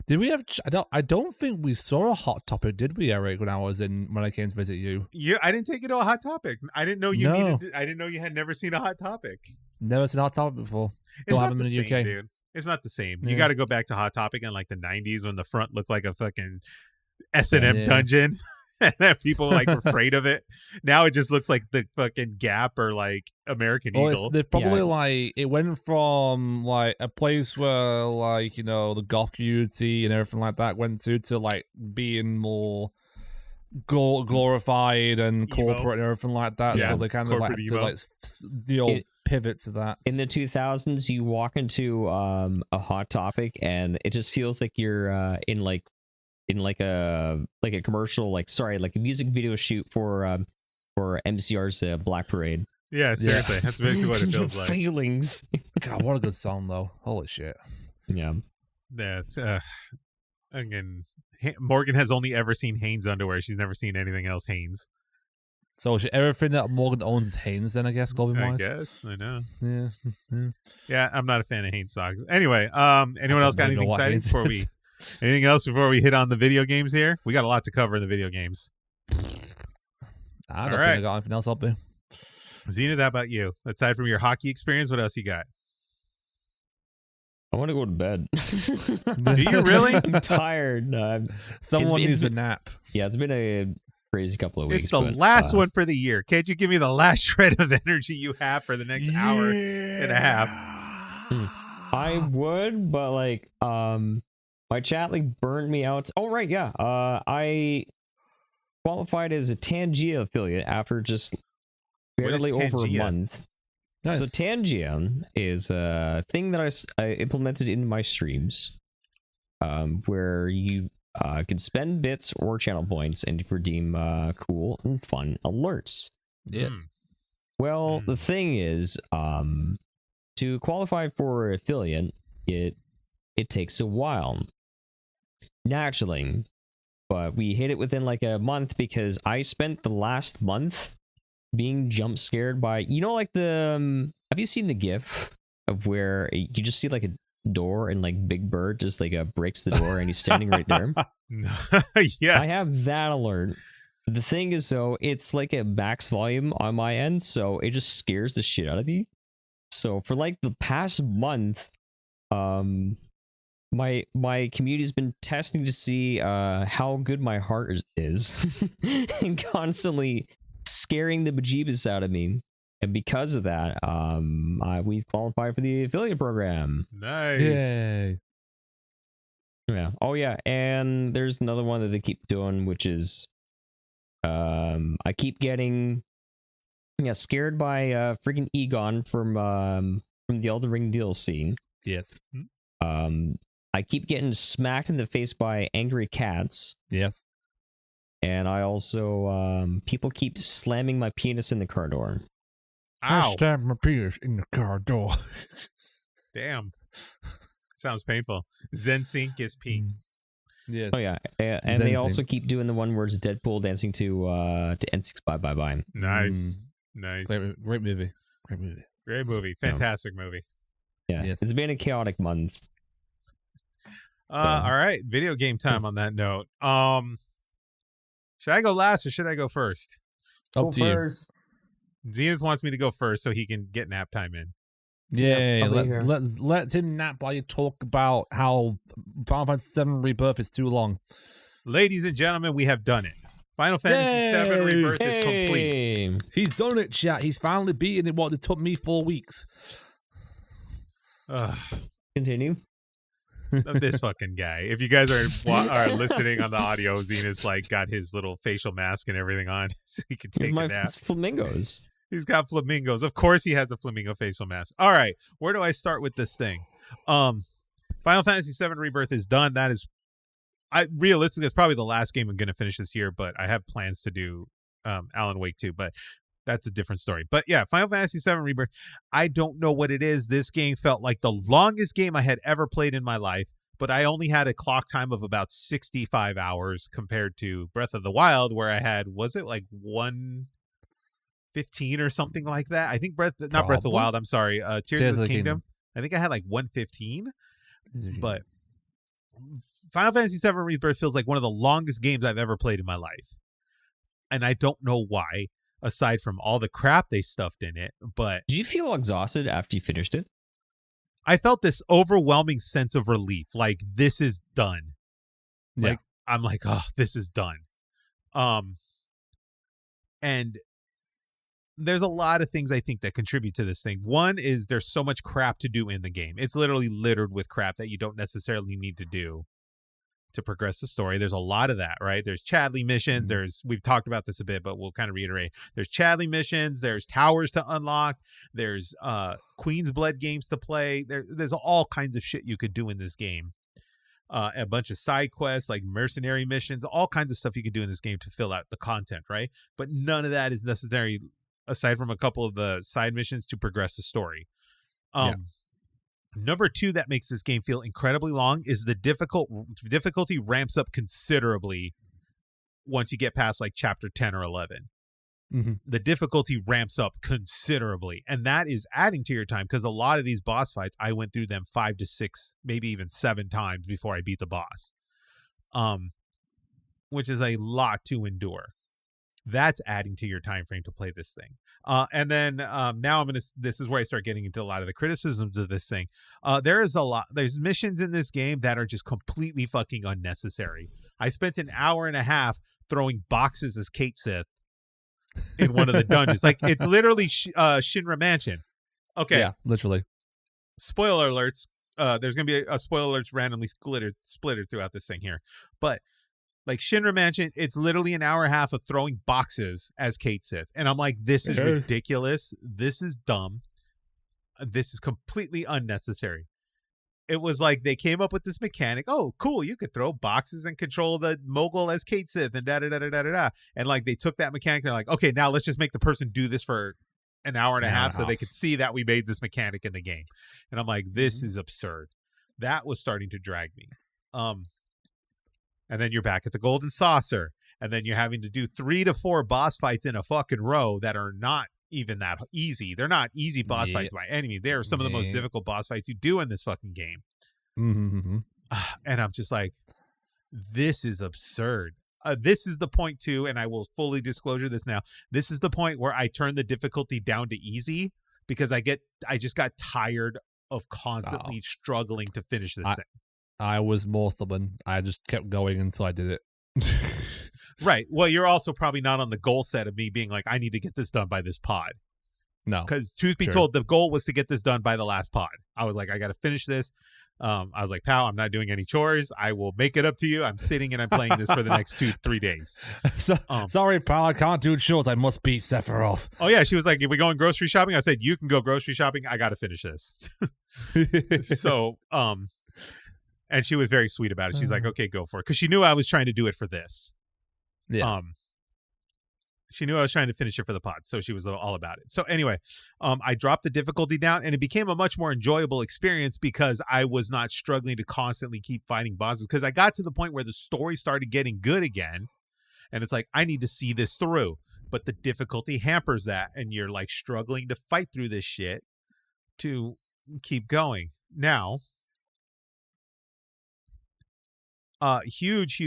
Did we have? I don't think we saw a Hot Topic, did we, Eric? When I came to visit you. Yeah, I didn't take you to a Hot Topic. I didn't know you No. needed. I didn't know you had never seen a Hot Topic. Never seen a Hot Topic before. It's Don't not have the them in the same, UK. dude. It's not the same. Yeah. You got to go back to Hot Topic in like the 90s when the front looked like a fucking S&M Yeah. dungeon. And then people like were afraid of it. Now it just looks like the fucking Gap or like American Eagle. They're probably Yeah. like, it went from like a place where like, you know, the goth community and everything like that went to like being more glorified and Emo. corporate and everything like that. Yeah, So they kind of like corporate to emo. like pivot to that. In the 2000s, you walk into a Hot Topic, and it just feels like you're in a commercial, like a music video shoot for MCR's Black Parade. Yeah, seriously. That's basically what it feels like. Feelings. God, what a good song though. Holy shit. Yeah. That's again. Morgan has only ever seen Hanes underwear. She's never seen anything else Hanes. So everything that Morgan owns is Hanes then, I guess, clothing I wise. guess. I know. Yeah. Yeah, I'm not a fan of Hanes socks. Anyway, anyone else got don't anything know what exciting Hanes before we is. anything else before we hit on the video games here? We got a lot to cover in the video games. I don't All think right. I got anything else up there. Zenith, how about you? Aside from your hockey experience, what else you got? I want to go to bed. Do you really? I'm tired. Someone it's needs a been- nap. Yeah, it's been a crazy couple of weeks. It's the but, last one for the year. Can't you give me the last shred of energy you have for the next hour and a half? I would, but like, my chat like burned me out. Oh right, yeah. I qualified as a Tangia affiliate after just What is barely over a Tangia? month. Nice. So Tangia is a thing that I implemented in my streams, where you can spend bits or channel points and redeem cool and fun alerts. Yes. Well, the thing is, to qualify for affiliate, it takes a while. Naturally, but we hit it within like a month because I spent the last month being jump scared by, you know, like the have you seen the GIF of where you just see like a door and like Big Bird just like breaks the door and he's standing right there? Yes. I have that alert. The thing is, though, it's like a max volume on my end, so it just scares the shit out of me. So for like the past month, my community's been testing to see how good my heart is and constantly scaring the bejeebus out of me. And because of that, we've qualified for the affiliate program. Nice. Yay. Yeah. Oh yeah, and there's another one that they keep doing, which is I keep getting scared by freaking Egon from the Elden Ring DLC. Yes. I keep getting smacked in the face by angry cats, Yes. and I also people keep slamming my penis in the car door. Ow. I stabbed my penis in the car door. Damn. Sounds painful. Zen Sync is pink. Yes. Oh yeah, and Zen they Sim. also keep doing the one where it's Deadpool dancing to N6 Bye Bye Bye. Nice. Nice. Great movie. Great movie. Great movie. Fantastic movie. Yeah, Yes. it's been a chaotic month. All right. Video game time on that note. Should I go last or should I go first? Up to you. Zenith wants me to go first so he can get nap time in. Yeah, I'll be here. let's him nap while you talk about how Final Fantasy VII Rebirth is too long. Ladies and gentlemen, we have done it. Final Fantasy VII Yay! Rebirth is complete. Hey! He's done it, chat. He's finally beaten it. What it took me 4 weeks. Ugh, Continue. this fucking guy. If you guys are listening on the audio, Zenith's like got his little facial mask and everything on so he can take a nap. It's flamingos. He's got flamingos. Of course he has a flamingo facial mask. All right. Where do I start with this thing? Final Fantasy VII Rebirth is done. That is realistically it's probably the last game I'm gonna finish this year, but I have plans to do Alan Wake 2, but that's a different story. But yeah, Final Fantasy VII Rebirth. I don't know what it is. This game felt like the longest game I had ever played in my life, but I only had a clock time of about 65 hours compared to Breath of the Wild, where I had, was it like 150 115 or something like that. I think Breath of the Wild. I'm sorry. Tears of the Kingdom. I think I had like 115. But Final Fantasy VII Rebirth feels like one of the longest games I've ever played in my life, and I don't know why. Aside from all the crap they stuffed in it, but did you feel exhausted after you finished it? I felt this overwhelming sense of relief, like this is done. Yeah. Like I'm like, oh, this is done. And there's a lot of things I think that contribute to this thing. One is there's so much crap to do in the game. It's literally littered with crap that you don't necessarily need to do to progress the story. There's a lot of that, right? There's Chadley missions. We've talked about this a bit, but we'll kind of reiterate. There's Chadley missions. There's towers to unlock. There's Queen's Blood games to play. There's all kinds of shit you could do in this game. A bunch of side quests, like mercenary missions, all kinds of stuff you can do in this game to fill out the content, right? But none of that is necessary aside from a couple of the side missions to progress the story. Number two that makes this game feel incredibly long is the difficulty ramps up considerably once you get past like chapter 10 or 11. Mm-hmm. The difficulty ramps up considerably, and that is adding to your time because a lot of these boss fights, I went through them 5 to 6, maybe even 7 times before I beat the boss, which is a lot to endure. That's adding to your time frame to play this thing. And then now this is where I start getting into a lot of the criticisms of this thing. There's missions in this game that are just completely fucking unnecessary. I spent an hour and a half throwing boxes as Kate Sith in one of the dungeons. Like it's literally Shinra Mansion. Okay. Yeah, literally. Spoiler alerts. There's going to be a spoiler alerts randomly splittered throughout this thing here. But like Shinra Mansion, it's literally an hour and a half of throwing boxes as Kate Sith. And I'm like, this is ridiculous. This is dumb. This is completely unnecessary. It was like they came up with this mechanic. Oh, cool. You could throw boxes and control the mogul as Kate Sith and da-da-da-da-da-da. And like they took that mechanic. They're like, okay, now let's just make the person do this for an hour and a half so they could see that we made this mechanic in the game. And I'm like, this is absurd. That was starting to drag me. And then you're back at the Golden Saucer. And then you're having to do 3 to 4 boss fights in a fucking row that are not even that easy. They're not easy boss fights by any means. They are some of the most difficult boss fights you do in this fucking game. Mm-hmm. And I'm just like, this is absurd. This is the point too, and I will fully disclosure this now. This is the point where I turn the difficulty down to easy because I just got tired of constantly struggling to finish this thing. I was more stubborn. I just kept going until I did it. Right. Well, you're also probably not on the goal set of me being like, I need to get this done by this pod. No. Because truth be told, the goal was to get this done by the last pod. I was like, I got to finish this. I was like, pal, I'm not doing any chores. I will make it up to you. I'm sitting and I'm playing this for the next 2-3 days. Sorry, pal, I can't do chores. I must beat Sephiroth. Oh, yeah. She was like, if we going grocery shopping, I said, you can go grocery shopping. I got to finish this. So, and she was very sweet about it. She's like, okay, go for it. Because she knew I was trying to do it for this. Yeah. She knew I was trying to finish it for the pod, so she was all about it. So anyway, I dropped the difficulty down, and it became a much more enjoyable experience because I was not struggling to constantly keep fighting bosses. Because I got to the point where the story started getting good again, and it's like, I need to see this through. But the difficulty hampers that, and you're like struggling to fight through this shit to keep going. Now, huge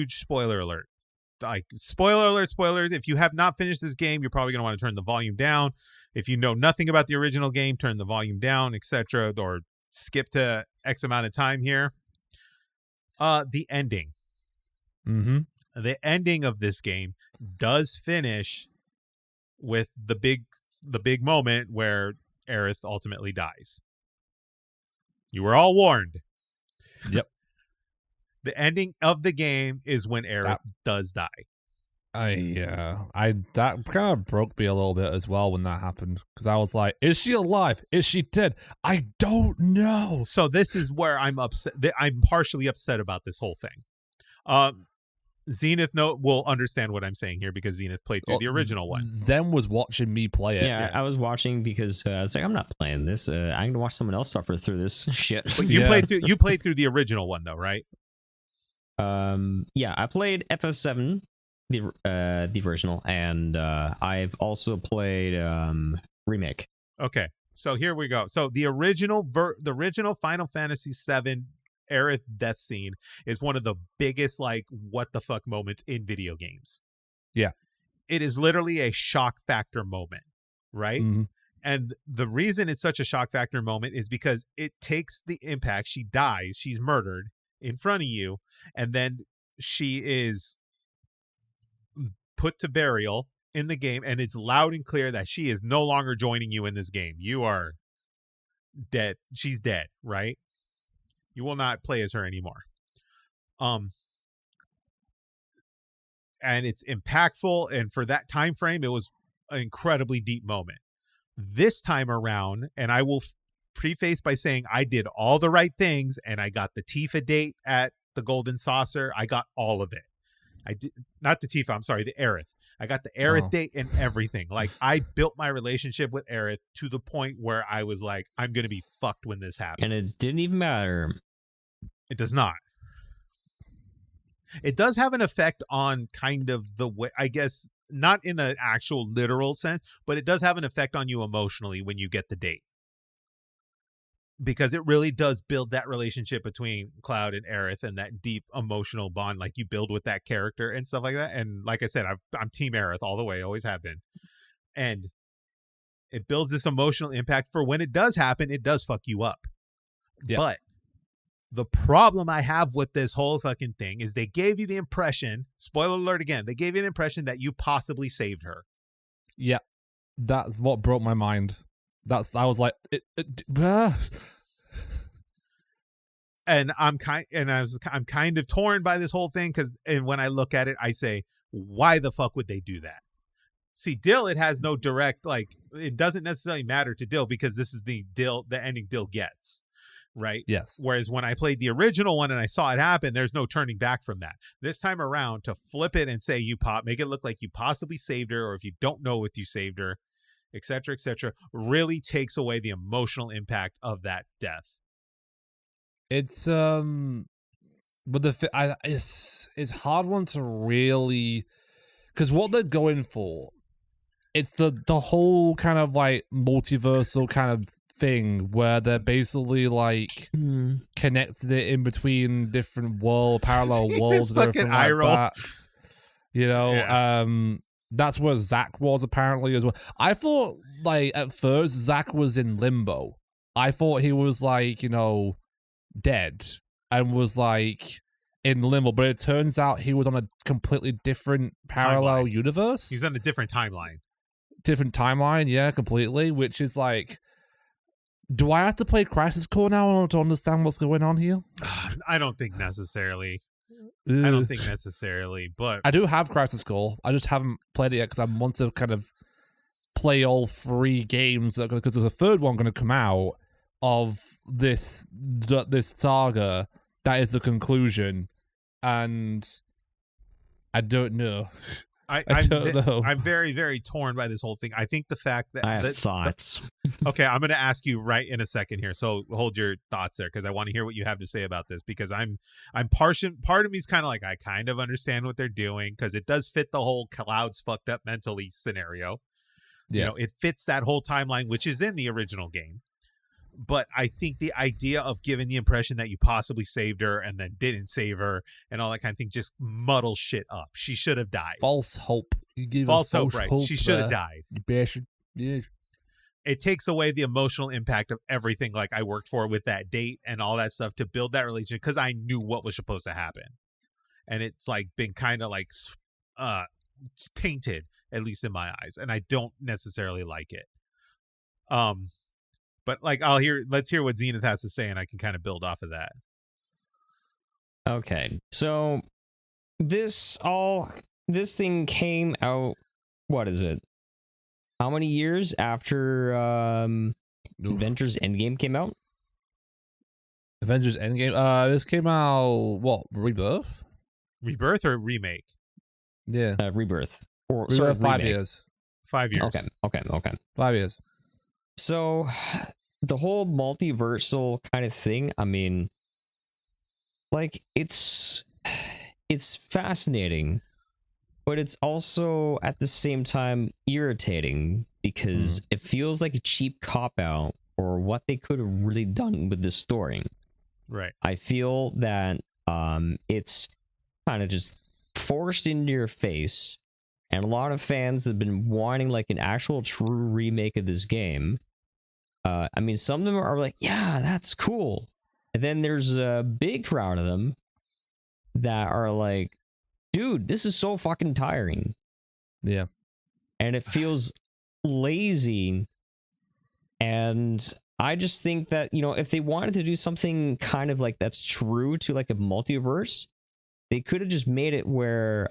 spoiler alert. Like spoilers. If you have not finished this game, you're probably going to want to turn the volume down. If you know nothing about the original game, turn the volume down, etc., or skip to X amount of time here. The ending. Mm-hmm. The ending of this game does finish with the big moment where Aerith ultimately dies. You were all warned. Yep. The ending of the game is when Erik does die. That kind of broke me a little bit as well when that happened because I was like, is she alive? Is she dead? I don't know. So this is where I'm upset. I'm partially upset about this whole thing. Zenith will understand what I'm saying here because Zenith played through the original one. Zen was watching me play it. Yeah, yes. I was watching because I was like, I'm not playing this. I'm gonna watch someone else suffer through this shit. But you played through the original one though, right? Yeah, I played FF7 the original, and I've also played Remake. Okay, so here we go. So the original Final Fantasy VII Aerith death scene is one of the biggest like what the fuck moments in video games. Yeah. It is literally a shock factor moment, right? Mm-hmm. And the reason it's such a shock factor moment is because it takes the impact. She dies, she's murdered in front of you, and then she is put to burial in the game, and it's loud and clear that she is no longer joining you in this game. You are dead. She's dead, right? You will not play as her anymore. And it's impactful, and for that time frame, it was an incredibly deep moment. This time around, and I will preface by saying I did all the right things, and I got the Tifa date at the Golden Saucer. I got all of it. I did not the Tifa. I'm sorry, the Aerith. I got the Aerith date and everything. Like, I built my relationship with Aerith to the point where I was like, I'm gonna be fucked when this happens. And it didn't even matter. It does not. It does have an effect on kind of the way, I guess, not in the actual literal sense, but it does have an effect on you emotionally when you get the date. Because it really does build that relationship between Cloud and Aerith and that deep emotional bond like you build with that character and stuff like that. And like I said, I'm Team Aerith all the way, always have been. And it builds this emotional impact for when it does happen, it does fuck you up. Yeah. But the problem I have with this whole fucking thing is they gave you the impression, spoiler alert again, they gave you the impression that you possibly saved her. Yeah. That's what broke my mind. I was like, and I'm kind of torn by this whole thing and when I look at it, I say, why the fuck would they do that? See, Dill, it has no direct, like, it doesn't necessarily matter to Dill because this is the ending Dill gets. Right? Yes. Whereas when I played the original one and I saw it happen, there's no turning back from that. This time around, to flip it and say make it look like you possibly saved her, or if you don't know if you saved her, etc., really takes away the emotional impact of that death. It's but it's hard one to really, because what they're going for, it's the whole kind of like multiversal kind of thing where they're basically like connected it in between different parallel worlds and everything like that. You know, yeah. That's where Zack was apparently as well. I thought like at first Zack was in limbo. I thought he was like, you know, dead and was like in limbo, but it turns out he was on a completely different parallel universe. He's on a different timeline. Yeah, completely, which is like, do I have to play Crisis Core now to understand what's going on here? I don't think necessarily. But I do have Crisis Core. I just haven't played it yet because I want to kind of play all 3 games because there's a third one going to come out of this saga that is the conclusion, and I don't know. I don't know. I'm very, very torn by this whole thing. I think the fact that I have thoughts. Okay, I'm going to ask you right in a second here. So hold your thoughts there because I want to hear what you have to say about this because I'm part of me is kind of like I kind of understand what they're doing because it does fit the whole Cloud's fucked up mentally scenario. Yes. You know, it fits that whole timeline which is in the original game. But I think the idea of giving the impression that you possibly saved her and then didn't save her and all that kind of thing just muddles shit up. She should have died. False hope. You give false hope, right? She should have died. You bastard. Yeah. It takes away the emotional impact of everything like I worked for with that date and all that stuff to build that relationship because I knew what was supposed to happen. And it's like been kind of like tainted, at least in my eyes. And I don't necessarily like it. But like let's hear what Zenith has to say and I can kind of build off of that. Okay. So this thing came out, what is it? How many years after Avengers Endgame came out? Avengers Endgame? This came out, what, Rebirth? Rebirth or Remake? Yeah. Rebirth. Or Rebirth, sorry, 5 remake. years. 5 years. Okay. 5 years. So the whole multiversal kind of thing, I mean, like it's fascinating but it's also at the same time irritating because it feels like a cheap cop out for what they could have really done with this story. Right. I feel that it's kind of just forced into your face, and a lot of fans have been wanting like an actual true remake of this game. I mean, some of them are like, yeah, that's cool. And then there's a big crowd of them that are like, dude, this is so fucking tiring. Yeah. And it feels lazy. And I just think that, you know, if they wanted to do something kind of like that's true to like a multiverse, they could have just made it where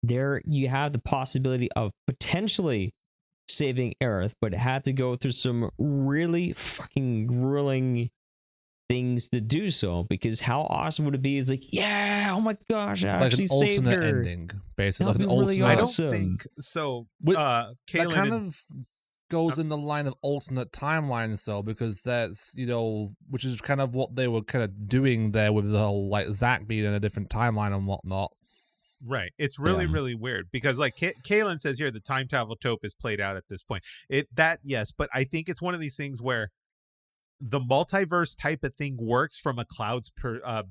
there you have the possibility of potentially saving Aerith, but it had to go through some really fucking grueling things to do so, because how awesome would it be is like, yeah, oh my gosh, I Like actually an saved alternate her. ending, basically. That'd Like an be really alternate. I don't awesome. think so. That Kaylin kind and- of goes in the line of alternate timelines, though, because that's, you know, which is kind of what they were kind of doing there with the whole like Zack being in a different timeline and whatnot. Right. It's really, Yeah. really weird because like Kaylin says here, the time travel trope is played out at this point. Yes, but I think it's one of these things where the multiverse type of thing works from a Cloud's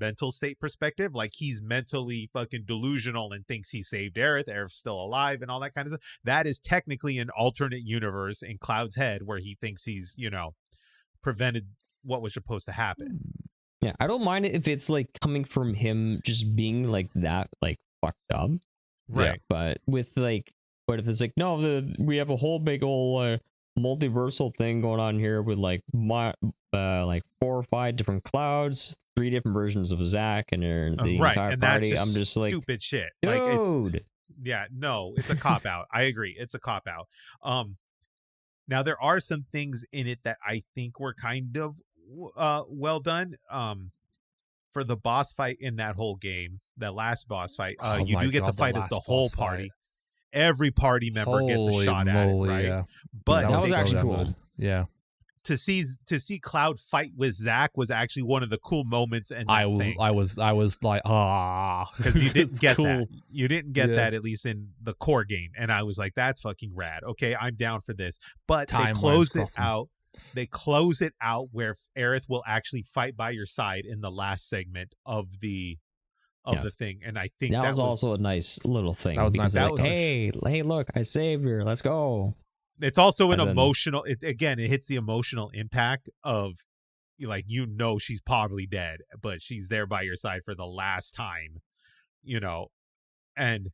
mental state perspective. Like he's mentally fucking delusional and thinks he saved Aerith. Aerith's still alive and all that kind of stuff. That is technically an alternate universe in Cloud's head where he thinks he's, you know, prevented what was supposed to happen. Yeah, I don't mind it if it's like coming from him just being like that, like fucked up. Right. But with like, but if it's like, no, we have a whole big old multiversal thing going on here with like like 4 or 5 different Clouds, 3 different versions of Zack, and the Right. entire And party. that's I'm just like, stupid shit. dude. Like yeah, no, it's a cop out. I agree. It's a cop out. Now there are some things in it that I think were kind of well done. For the boss fight in that whole game, that last boss fight, you do get to fight as the whole party. Every party member gets a shot at it, right? Yeah. But that was so actually damn cool. good. Yeah. to see Cloud fight with Zack was actually one of the cool moments. And I was like, because you didn't get cool. that. You didn't get Yeah. that at least in the core game, and I was like, that's fucking rad. Okay, I'm down for this. But they Timelines close it crossing. out. They close it out where Aerith will actually fight by your side in the last segment of the thing, and I think that was also a nice little thing. That was because nice. they're That like, hey, look, I saved her. Let's go. It's also an And then- emotional. It hits the emotional impact of, like, you know, she's probably dead, but she's there by your side for the last time, you know, and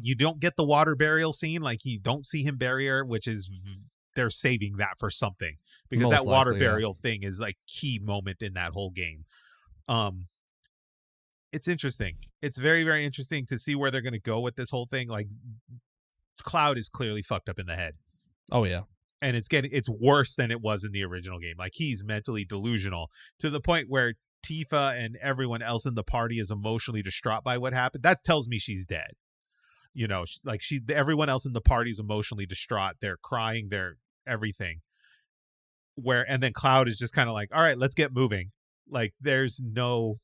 you don't get the water burial scene. Like, you don't see him bury her, which is they're saving that for something, because Most that water likely, yeah. burial thing is like key moment in that whole game. It's interesting. It's very, very interesting to see where they're going to go with this whole thing. Like, Cloud is clearly fucked up in the head, Oh yeah. and it's worse than it was in the original game. Like, he's mentally delusional to the point where Tifa and everyone else in the party is emotionally distraught by what happened. That tells me she's dead. You know, everyone else in the party is emotionally distraught. They're crying, they're everything. And then Cloud is just kind of like, all right, let's get moving. Like, there's no.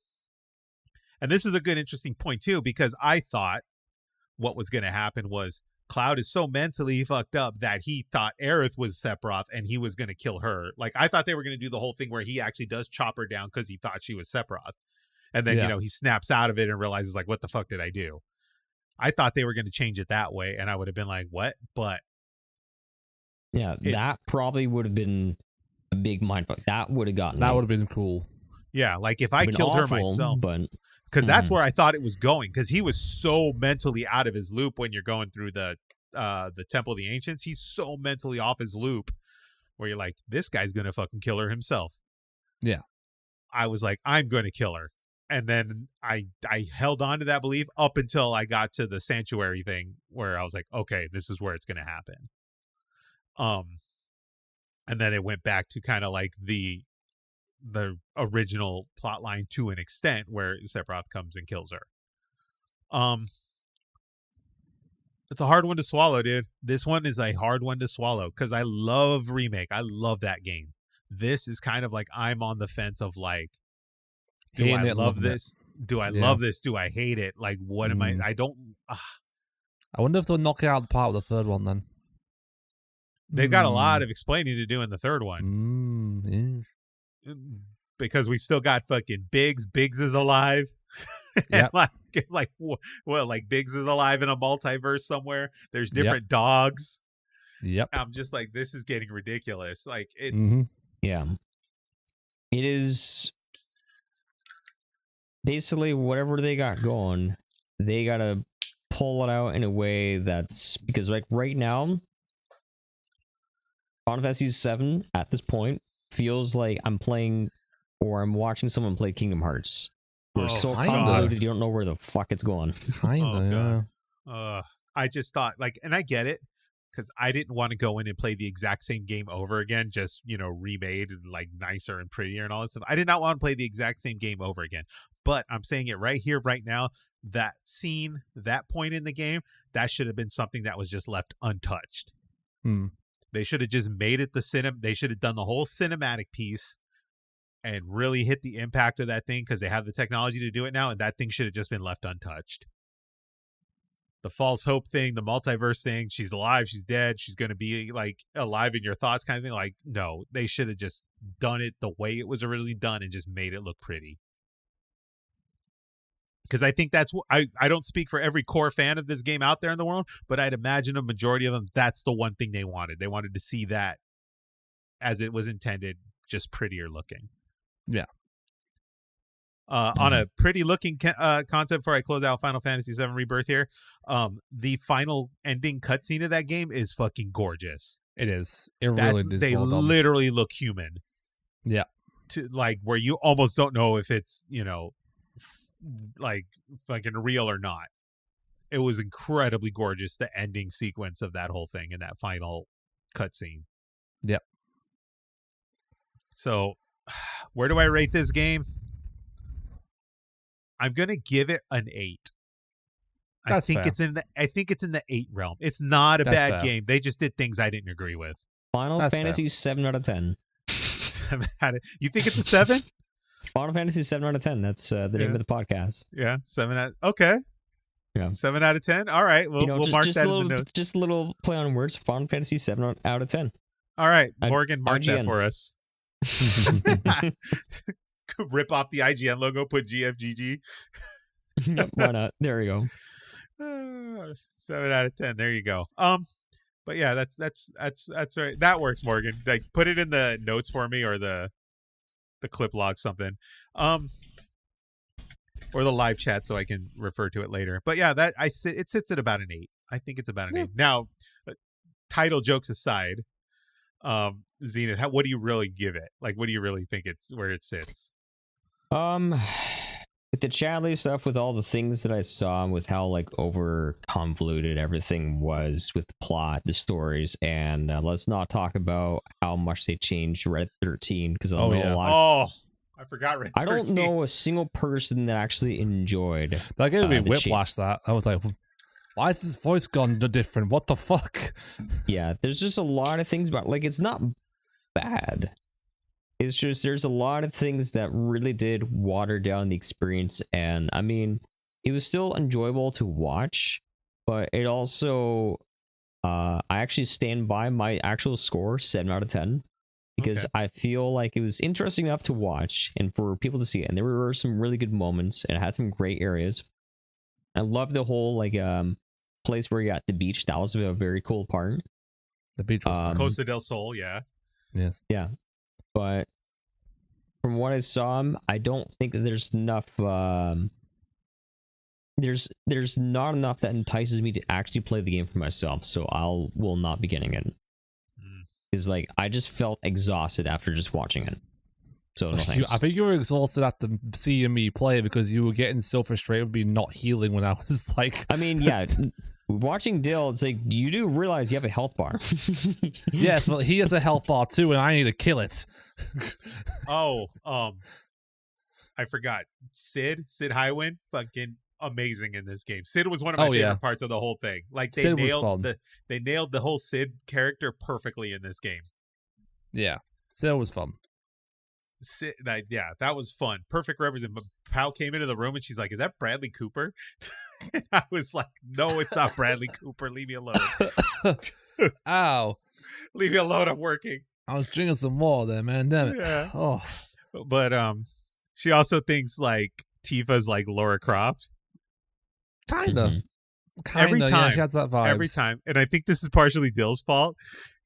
And this is a good, interesting point too, because I thought what was going to happen was Cloud is so mentally fucked up that he thought Aerith was Sephiroth and he was going to kill her. Like, I thought they were going to do the whole thing where he actually does chop her down because he thought she was Sephiroth. And then, you know, he snaps out of it and realizes, like, what the fuck did I do? I thought they were going to change it that way, and I would have been like, what? But yeah, that probably would have been a big mindfuck. That would have gotten That me. would have been cool. yeah, like, if I Been killed her awful, myself, but because that's where I thought it was going, because he was so mentally out of his loop when you're going through the Temple of the Ancients. He's so mentally off his loop where you're like, this guy's gonna fucking kill her himself. Yeah. I was like, I'm gonna kill her, and then I held on to that belief up until I got to the sanctuary thing where I was like, okay, this is where it's gonna happen. And then it went back to kind of like the original plot line to an extent, where Sephiroth comes and kills her. It's a hard one to swallow, dude. This one is a hard one to swallow because I love Remake. I love that game. This is kind of like, I'm on the fence of like, do Hating I it, love loving it. this? do I love this? Do I hate it? Like, what am I don't. I wonder if they'll knock it out of the park with the third one then. They've got a lot of explaining to do in the third one. Yeah. Because we've still got fucking Biggs. Biggs is alive. Yep. like Biggs is alive in a multiverse somewhere. There's different dogs. Yep. I'm just like, this is getting ridiculous. Like, it's yeah. It is basically whatever they got going, they gotta pull it out in a way that's, because like right now, Final Fantasy VII at this point feels like I'm playing or I'm watching someone play Kingdom Hearts. We're so convoluted, you don't know where the fuck it's going. I just thought, like, and I get it, because I didn't want to go in and play the exact same game over again, just, remade and like nicer and prettier and all that stuff. I did not want to play the exact same game over again. But I'm saying it right here, right now, that scene, that point in the game, that should have been something that was just left untouched. They should have just made it they should have done the whole cinematic piece and really hit the impact of that thing, because they have the technology to do it now, and that thing should have just been left untouched. The false hope thing, the multiverse thing, she's alive, she's dead, she's going to be like alive in your thoughts kind of thing. Like, no, they should have just done it the way it was originally done and just made it look pretty. Because I think that's what I don't speak for every core fan of this game out there in the world, but I'd imagine a majority of them, that's the one thing they wanted. They wanted to see that as it was intended, just prettier looking. Yeah. On a pretty looking concept before I close out Final Fantasy VII Rebirth here, the final ending cutscene of that game is fucking gorgeous. It is. It really is. They literally look human. Yeah. To like where you almost don't know if it's, like fucking real or not. It was incredibly gorgeous, the ending sequence of that whole thing and that final cutscene. Yep. So, where do I rate this game? I'm gonna give it an 8. I think it's in the 8 realm. It's not a bad game. They just did things I didn't agree with. Final Fantasy 7 out of 10. 7 out of, you think it's a 7? Final Fantasy 7 out of 10. That's the name of the podcast. Yeah, 7 out. Okay. Yeah. 7 out of 10. All right, we'll mark that in the notes. Just a little play on words. Final Fantasy 7 out of 10. All right, Morgan, mark IGN. that for us. Rip off the IGN logo, put GFGG. Why not? There we go. 7 out of 10. There you go. But yeah, that's right. That works, Morgan. Like, put it in the notes for me, or the clip log, something, or the live chat, so I can refer to it later. But yeah, it sits at about an 8. I think it's about an 8. Now, title jokes aside, Zenith, what do you really give it? Like, what do you really think it's where it sits? With the Chadley stuff, with all the things that I saw, and with how like over convoluted everything was with the plot, the stories, and let's not talk about how much they changed Red 13, because I forgot Red 13. I don't know a single person that actually enjoyed that. Gave me whiplash. That I was like, why is his voice gone different? What the fuck? Yeah, there's just a lot of things about, like, it's not bad. It's just there's a lot of things that really did water down the experience, and I mean, it was still enjoyable to watch, but it also, I actually stand by my actual score, 7 out of 10, because I feel like it was interesting enough to watch and for people to see it, and there were some really good moments, and it had some great areas. I love the whole like place where you're at the beach. That was a very cool part. The beach was nice. Costa del Sol, yeah. Yes. Yeah. But from what I saw, I don't think that there's enough. There's not enough that entices me to actually play the game for myself. So will not be getting it. Because like I just felt exhausted after just watching it. So no thanks. I think you were exhausted after seeing me play because you were getting so frustrated with me not healing when I was like. I mean, yeah. Watching Dill, it's like, you do realize you have a health bar. Yes, but he has a health bar too, and I need to kill it. I forgot. Sid Highwind, fucking amazing in this game. Sid was one of my favorite parts of the whole thing. Like they nailed the whole Sid character perfectly in this game. Yeah, Sid was fun. that was fun. Perfect represent. But Pal came into the room and she's like, "Is that Bradley Cooper?" And I was like, "No, it's not Bradley Cooper. Leave me alone. Ow. Leave me alone. I'm working." I was drinking some more there, man. Damn it. Yeah. Oh. But she also thinks like Tifa's like Laura Croft. Kinda. Mhm. Every Yeah, time. she has that vibe. Every time. And I think this is partially Dill's fault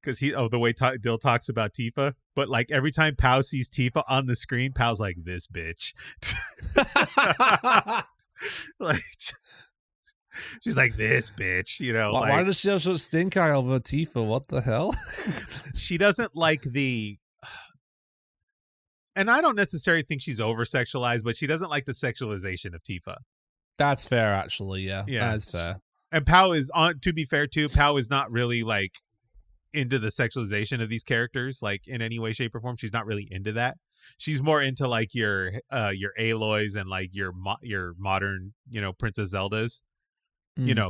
because the way Dill talks about Tifa. But like every time Pow sees Tifa on the screen, Pow's like, "This bitch." Like, she's like, "This bitch," you know. Why does she have such stink eye over Tifa? What the hell? She doesn't like and I don't necessarily think she's over sexualized, but she doesn't like the sexualization of Tifa. That's fair, actually. Yeah, that's fair. And Pow is to be fair too, Pow is not really like into the sexualization of these characters, like in any way, shape, or form. She's not really into that. She's more into like your Aloys and like your modern, Princess Zeldas,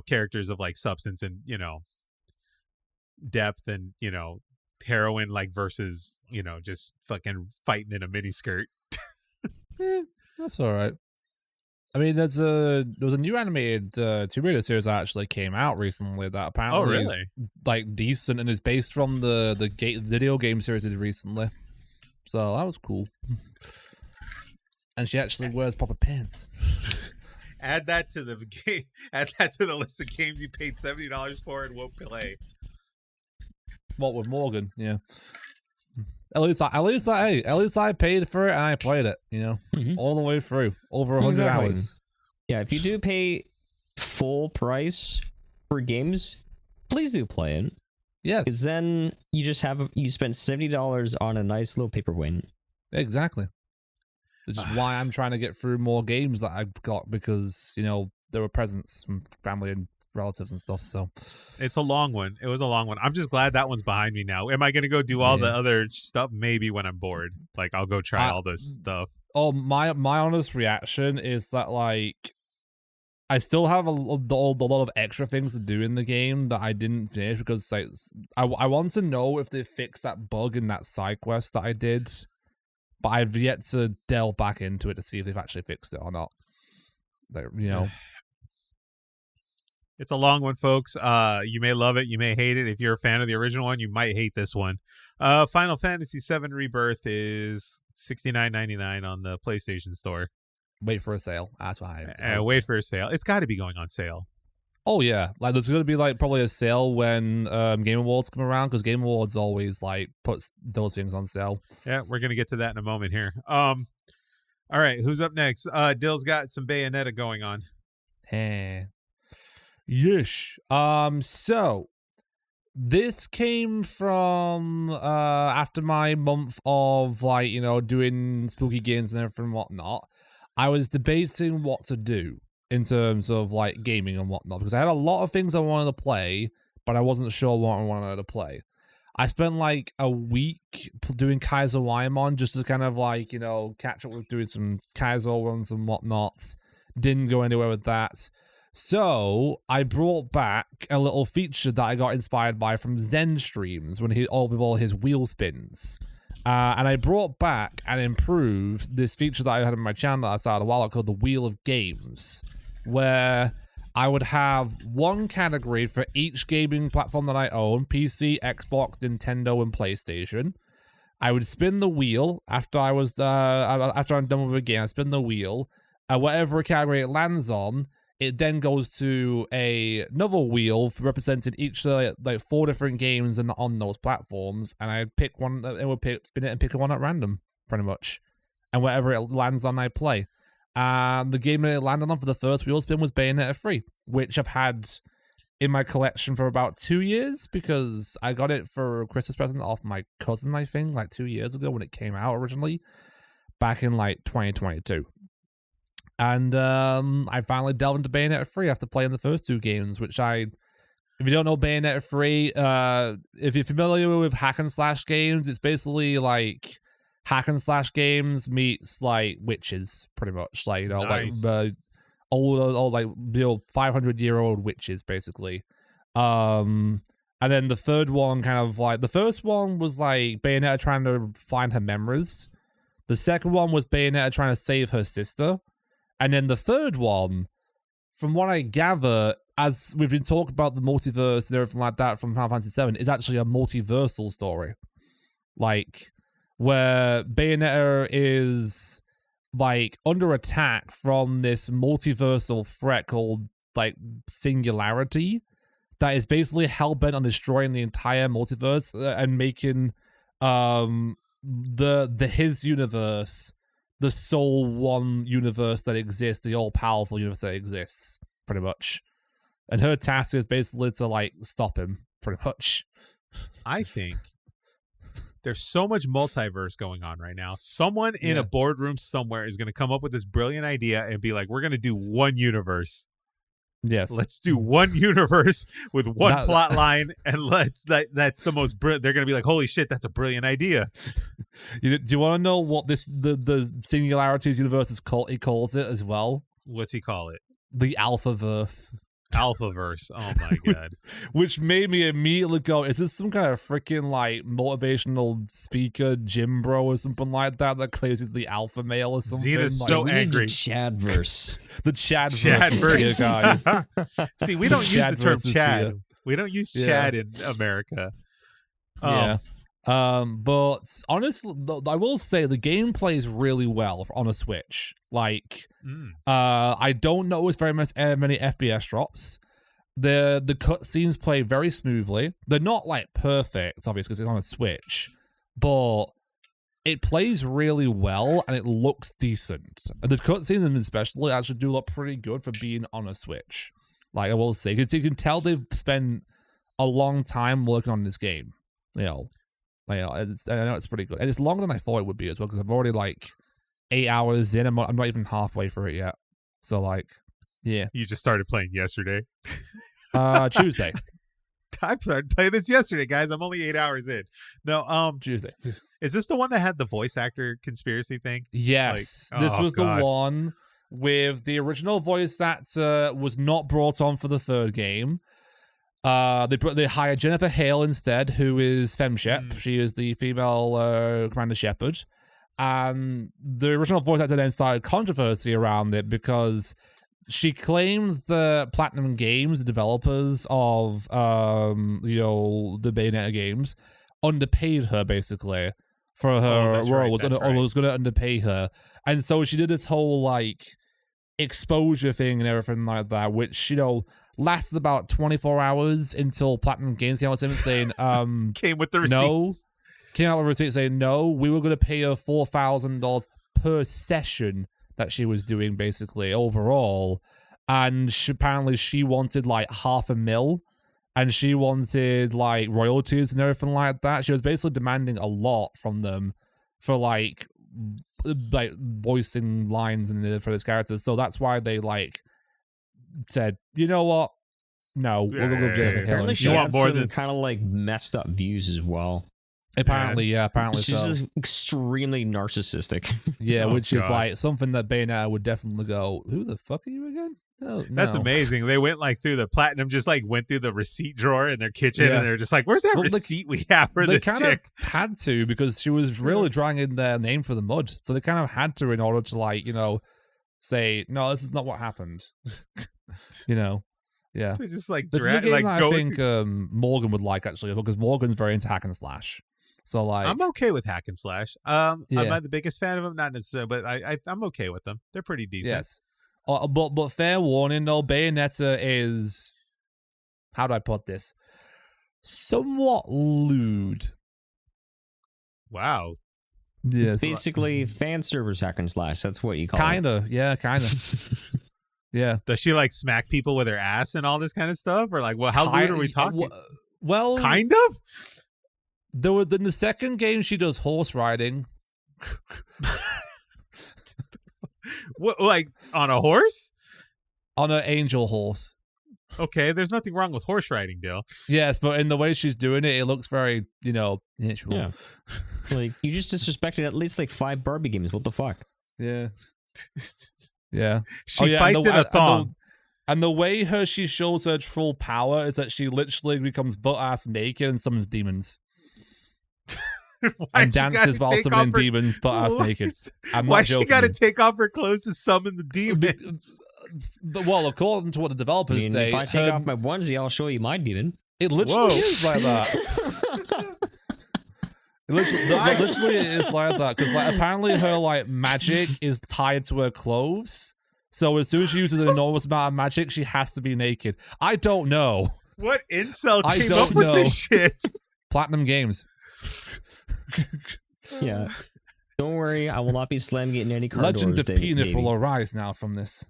characters of like substance and, depth and, heroine like versus, just fucking fighting in a miniskirt. That's all right. I mean, there was a new animated Tomb Raider series that actually came out recently that apparently is like decent and is based from the video game series they did recently. So that was cool. And she actually wears proper pants. Add that to the game. Add that to the list of games you paid $70 for and won't play. What with Morgan? Yeah. At least I paid for it and I played it. All the way through, over 100 hours. Yeah, if you do pay full price for games, please do play it. Yes, because then you just you spent $70 on a nice little paperweight. Exactly. Which is why I'm trying to get through more games that I've got because there were presents from family and relatives and stuff. So it's a long one. It was a long one. I'm just glad that one's behind me now. Am I going to go do all the other stuff? Maybe when I'm bored. Like I'll go try all this stuff. Oh, my honest reaction is that like I still have a lot of extra things to do in the game that I didn't finish because like I want to know if they fixed that bug in that side quest that I did, but I've yet to delve back into it to see if they've actually fixed it or not. Like, It's a long one, folks. You may love it, you may hate it. If you're a fan of the original one, you might hate this one. Final Fantasy VII Rebirth is $69.99 on the PlayStation Store. Wait for a sale. That's why. Wait for a sale. It's got to be going on sale. Oh yeah, like there's gonna be like probably a sale when Game Awards come around because Game Awards always like puts those things on sale. Yeah, we're gonna get to that in a moment here. All right, who's up next? Dill's got some Bayonetta going on. Hey. Yes. So this came from after my month of like, doing spooky games and everything and whatnot. I was debating what to do in terms of like gaming and whatnot because I had a lot of things I wanted to play, but I wasn't sure what I wanted to play. I spent like a week doing Kaiser Wyomon just to kind of like, catch up with doing some Kaiser runs and whatnot. Didn't go anywhere with that. So I brought back a little feature that I got inspired by from Zen streams when with all his wheel spins. And I brought back and improved this feature that I had on my channel that I started a while ago called the Wheel of Games, where I would have one category for each gaming platform that I own: PC, Xbox, Nintendo, and PlayStation. I would spin the wheel after I'm done with a game. I spin the wheel, and whatever category it lands on, it then goes to another wheel representing each like 4 different games on those platforms, and I pick one. It would spin it and pick one at random, pretty much, and whatever it lands on, I play. And the game that it landed on for the first wheel spin was Bayonetta 3, which I've had in my collection for about 2 years because I got it for a Christmas present off my cousin, I think, like 2 years ago when it came out originally, back in like 2022. And I finally delved into Bayonetta 3 after playing the first 2 games, which if you don't know Bayonetta 3, if you're familiar with hack and slash games, it's basically like hack and slash games meets like witches, pretty much. Like, Nice. like old, like 500-year-old witches, basically. And then the third one kind of like, the first one was like Bayonetta trying to find her memories. The second one was Bayonetta trying to save her sister. And then the third one, from what I gather, as we've been talking about the multiverse and everything like that from Final Fantasy VII, is actually a multiversal story. Like, where Bayonetta is, like, under attack from this multiversal threat called, like, Singularity that is basically hell-bent on destroying the entire multiverse and making his universe the sole one universe that exists, the all-powerful universe that exists, pretty much. And her task is basically to, like, stop him, pretty much. I think there's so much multiverse going on right now. Someone in a boardroom somewhere is going to come up with this brilliant idea and be like, we're going to do one universe. Yes. Let's do one universe with one plot line, and that's the most brilliant. They're going to be like, holy shit, that's a brilliant idea. Do you want to know what the Singularities universe is called? He calls it as well. What's he call it? The Alphaverse. Alphaverse. Oh my god. Which made me immediately go, is this some kind of freaking like motivational speaker gym bro or something like that claims he's the alpha male or something? Zenith's like, so angry. Chadverse. The Chadverse, guys. See, we don't use the term Chad. Here. We don't use Chad in America. Yeah. But honestly, I will say the game plays really well on a Switch. Like, I don't notice very many FPS drops. The cutscenes play very smoothly. They're not like perfect, obviously, because it's on a Switch, but it plays really well and it looks decent. And the cutscenes, especially, actually do look pretty good for being on a Switch. Like, I will say, you can tell they've spent a long time working on this game. You know. I know it's pretty good, and it's longer than I thought it would be as well, because I'm already like 8 hours in. I'm not even halfway through it yet. So like, yeah. You just started playing yesterday. Tuesday. I started playing this yesterday, guys. I'm only 8 hours in. No, Tuesday. Is this the one that had the voice actor conspiracy thing? Yes, like, this was the one with the original voice actor was not brought on for the third game. They hired Jennifer Hale instead, who is FemShep. She is the female Commander Shepard. And the original voice actor then started controversy around it because she claimed that Platinum Games, the developers of the Bayonetta games, underpaid her basically for her role. Was going to underpay her, and so she did this whole like exposure thing and everything like that, which lasted about 24 hours until Platinum Games came out saying came with the receipts. Came out with a receipt saying no, we were going to pay her $4,000 per session that she was doing basically overall, and apparently she wanted like $500,000 and she wanted like royalties and everything like that. She was basically demanding a lot from them for like voicing lines and for those characters. So that's why they like said, you know what? No, we're gonna go Jennifer Hill. Apparently, she had some kind of like messed up views as well. Apparently, apparently she's so. just extremely narcissistic. Yeah, which is like something that Bayonetta would definitely go, who the fuck are you again? Oh, That's amazing. They went like through the Platinum, just like went through the receipt drawer in their kitchen, and they're just like, "Where's that receipt we have for this chick?" They kind of had to, because she was really dragging their name for the mud, so they kind of had to in order to like say, "No, this is not what happened." Yeah. They just like drag. Like I think Morgan would like actually, because Morgan's very into hack and slash. So like, I'm okay with hack and slash. I'm not the biggest fan of them, not necessarily, but I'm okay with them. They're pretty decent. Yes. But fair warning though, Bayonetta is, how do I put this? Somewhat lewd. Wow. Yes. It's basically fan servers hack and slash. That's what you call it. Kinda. Yeah. Does she like smack people with her ass and all this kind of stuff, or like, well, how lewd are we talking? Well, kind of. In the second game, she does horse riding. What, like on a horse? On an angel horse. Okay, there's nothing wrong with horse riding, Dill. Yes, but in the way she's doing it, it looks very, natural. Yeah. Like, you just disrespected at least like 5 Barbie games. What the fuck? Yeah. Yeah. She fights in a thong. And the way she shows her full power is that she literally becomes butt-ass naked and summons demons. and dances while summoning demons, but ass naked. I'm Why not joking. she got to take off her clothes to summon the demons? But, well, according to what the developers say, if I take off my onesie, I'll show you my demon. It literally is like that. It literally is like that because like apparently her like magic is tied to her clothes. So as soon as she uses an enormous amount of magic, she has to be naked. I don't know. What incel I came don't up with know. this shit? Platinum Games. Yeah. Don't worry, I will not be slamming it in any car Legend doors, of Peanut will arise now from this.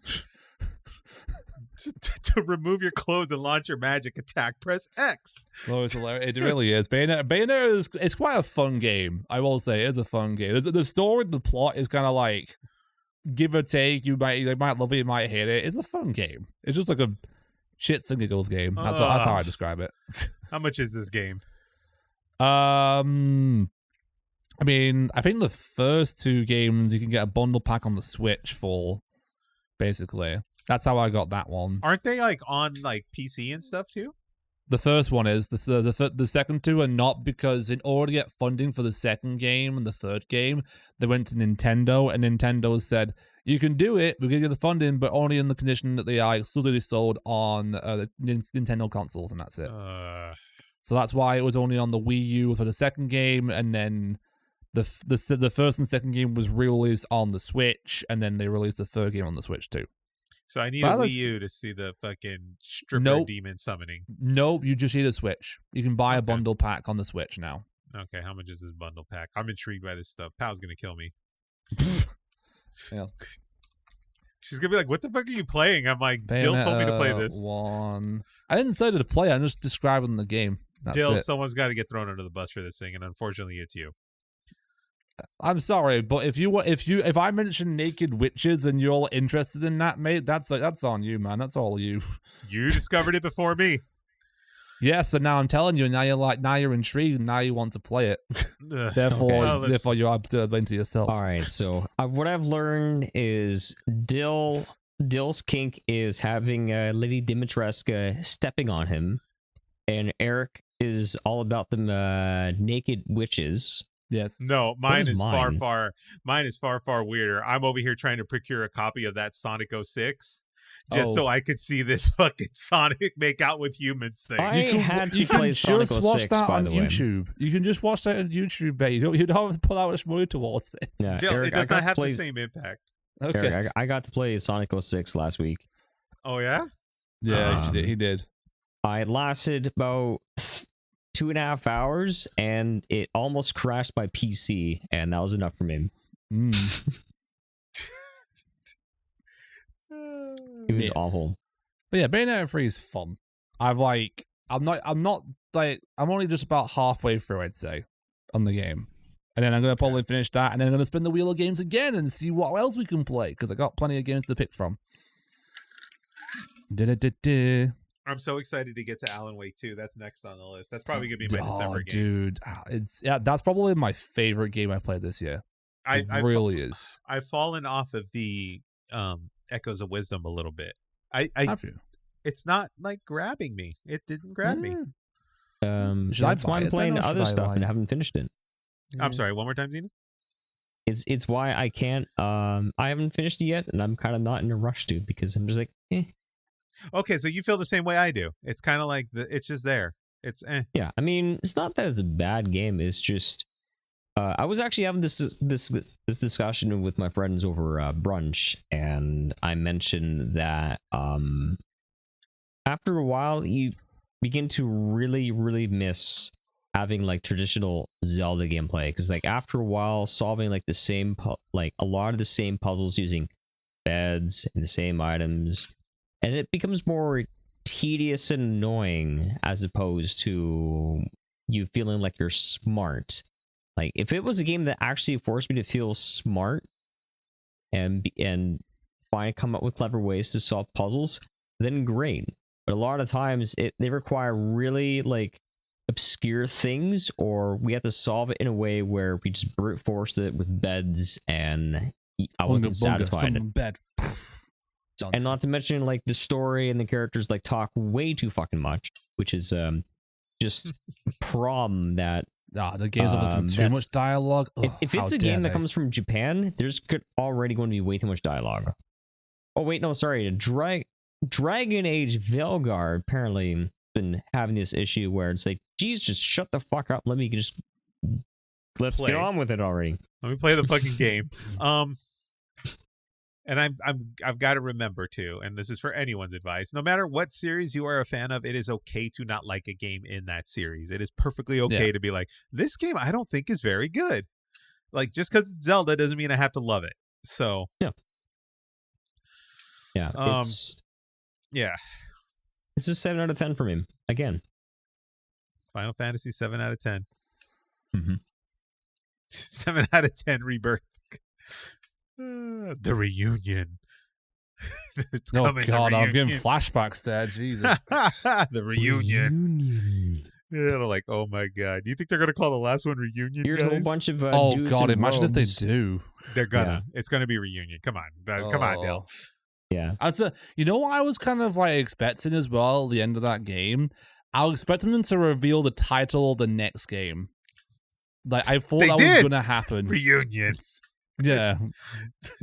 To remove your clothes and launch your magic attack, press X. Oh, it's hilarious. It really is. Bayonetta is it's quite a fun game. I will say it's a fun game. The story, the plot is kind of like give or take. You might love it, you might hate it. It's a fun game. It's just like a shits and giggles game. That's how I describe it. How much is this game? I mean, I think the first two games you can get a bundle pack on the Switch for, basically. That's how I got that one. Aren't they like on like PC and stuff too? The first one is. The second two are not because in order to get funding for the second game and the third game, they went to Nintendo and Nintendo said, you can do it, we'll give you the funding, but only in the condition that they are exclusively sold on the Nintendo consoles, and that's it. So that's why it was only on the Wii U for the second game, and then the first and second game was released on the Switch, and then they released the third game on the Switch too. So I need a Wii U to see the fucking stripper demon summoning. Nope, you just need a Switch. You can buy a bundle pack on the Switch now. Okay, how much is this bundle pack? I'm intrigued by this stuff. Pal's gonna kill me. Yeah. She's gonna be like, "What the fuck are you playing?" I'm like, "Dill told me to play this." One. I didn't say to play. I'm just describing the game. That's Dill, it. someone's got to get thrown under the bus for this thing, and unfortunately, it's you. I'm sorry, but if I mention naked witches and you're all interested in that, mate, that's on you, man. That's all you. You discovered it before me. Yes, and now I'm telling you, now you're intrigued, and now you want to play it. Therefore, you are into yourself. All right, so what I've learned is Dill's kink is having Lady Dimitrescu stepping on him, and Erik is all about them naked witches. Yes. No, mine is far weirder. I'm over here trying to procure a copy of that Sonic 06 just so I could see this fucking Sonic make out with humans thing. I had to play Sonic 06, watch that by on the way. YouTube. You can just watch that on YouTube, mate. You don't have to put that much money towards it. Yeah, Dill, Erik, it does not have the same impact. Okay. Erik, I got to play Sonic 06 last week. Oh, yeah? Yeah, he did. I lasted about 2.5 hours, and it almost crashed my PC, and that was enough for me. It was awful. But yeah, Bayonetta 3 is fun. I'm only just about halfway through, I'd say, on the game. And then I'm going to probably finish that, and then I'm going to spin the wheel of games again and see what else we can play, because I got plenty of games to pick from. I'm so excited to get to Alan Wake 2. That's next on the list. That's probably going to be my December game. Dude. That's probably my favorite game I played this year. It really is. I've fallen off of the Echoes of Wisdom a little bit. Have you? It's not like grabbing me. It didn't grab me. That's why I'm playing other stuff and haven't finished it. I'm sorry, one more time, Zenith? It's why I can't I haven't finished it yet, and I'm kind of not in a rush to, because I'm just like, Okay, so you feel the same way I do. It's kind of like it's just there. It's Yeah, I mean, it's not that it's a bad game. It's just I was actually having this discussion with my friends over brunch, and I mentioned that after a while you begin to really miss having like traditional Zelda gameplay, because like after a while solving like the same a lot of the same puzzles using beds and the same items, and it becomes more tedious and annoying as opposed to you feeling like you're smart. Like if it was a game that actually forced me to feel smart and come up with clever ways to solve puzzles, then great. But a lot of times they require really like obscure things, or we have to solve it in a way where we just brute forced it with beds, and I wasn't satisfied. Bed. And not to mention like the story and the characters like talk way too fucking much, which is just a problem that The games with too much dialogue. If it's a game that comes from Japan, there's already going to be way too much dialogue. Oh wait, no, sorry. Dragon Age Velgar apparently been having this issue where it's like, geez, just shut the fuck up. Let's get on with it already. Let me play the fucking game. And I've got to remember too, and this is for anyone's advice, no matter what series you are a fan of, it is okay to not like a game in that series. It is perfectly okay to be like, this game I don't think is very good. Like, just because it's Zelda doesn't mean I have to love it. So it's a 7 out of 10 for me again. Final Fantasy 7 out of 10. Mm-hmm. 7 out of 10 Rebirth. The reunion. It's coming. God, I'm getting flashbacks there. Jesus. The reunion. Yeah, like, oh my God. Do you think they're gonna call the last one Reunion? Here's guys? a whole bunch of oh God, imagine robes. if they do. They're gonna. It's gonna be Reunion. Come on, come on, Dale. Yeah. You know what I was kind of like expecting as well. At the end of that game, I was expecting them to reveal the title of the next game. Like I thought that was gonna happen. Reunion. Yeah.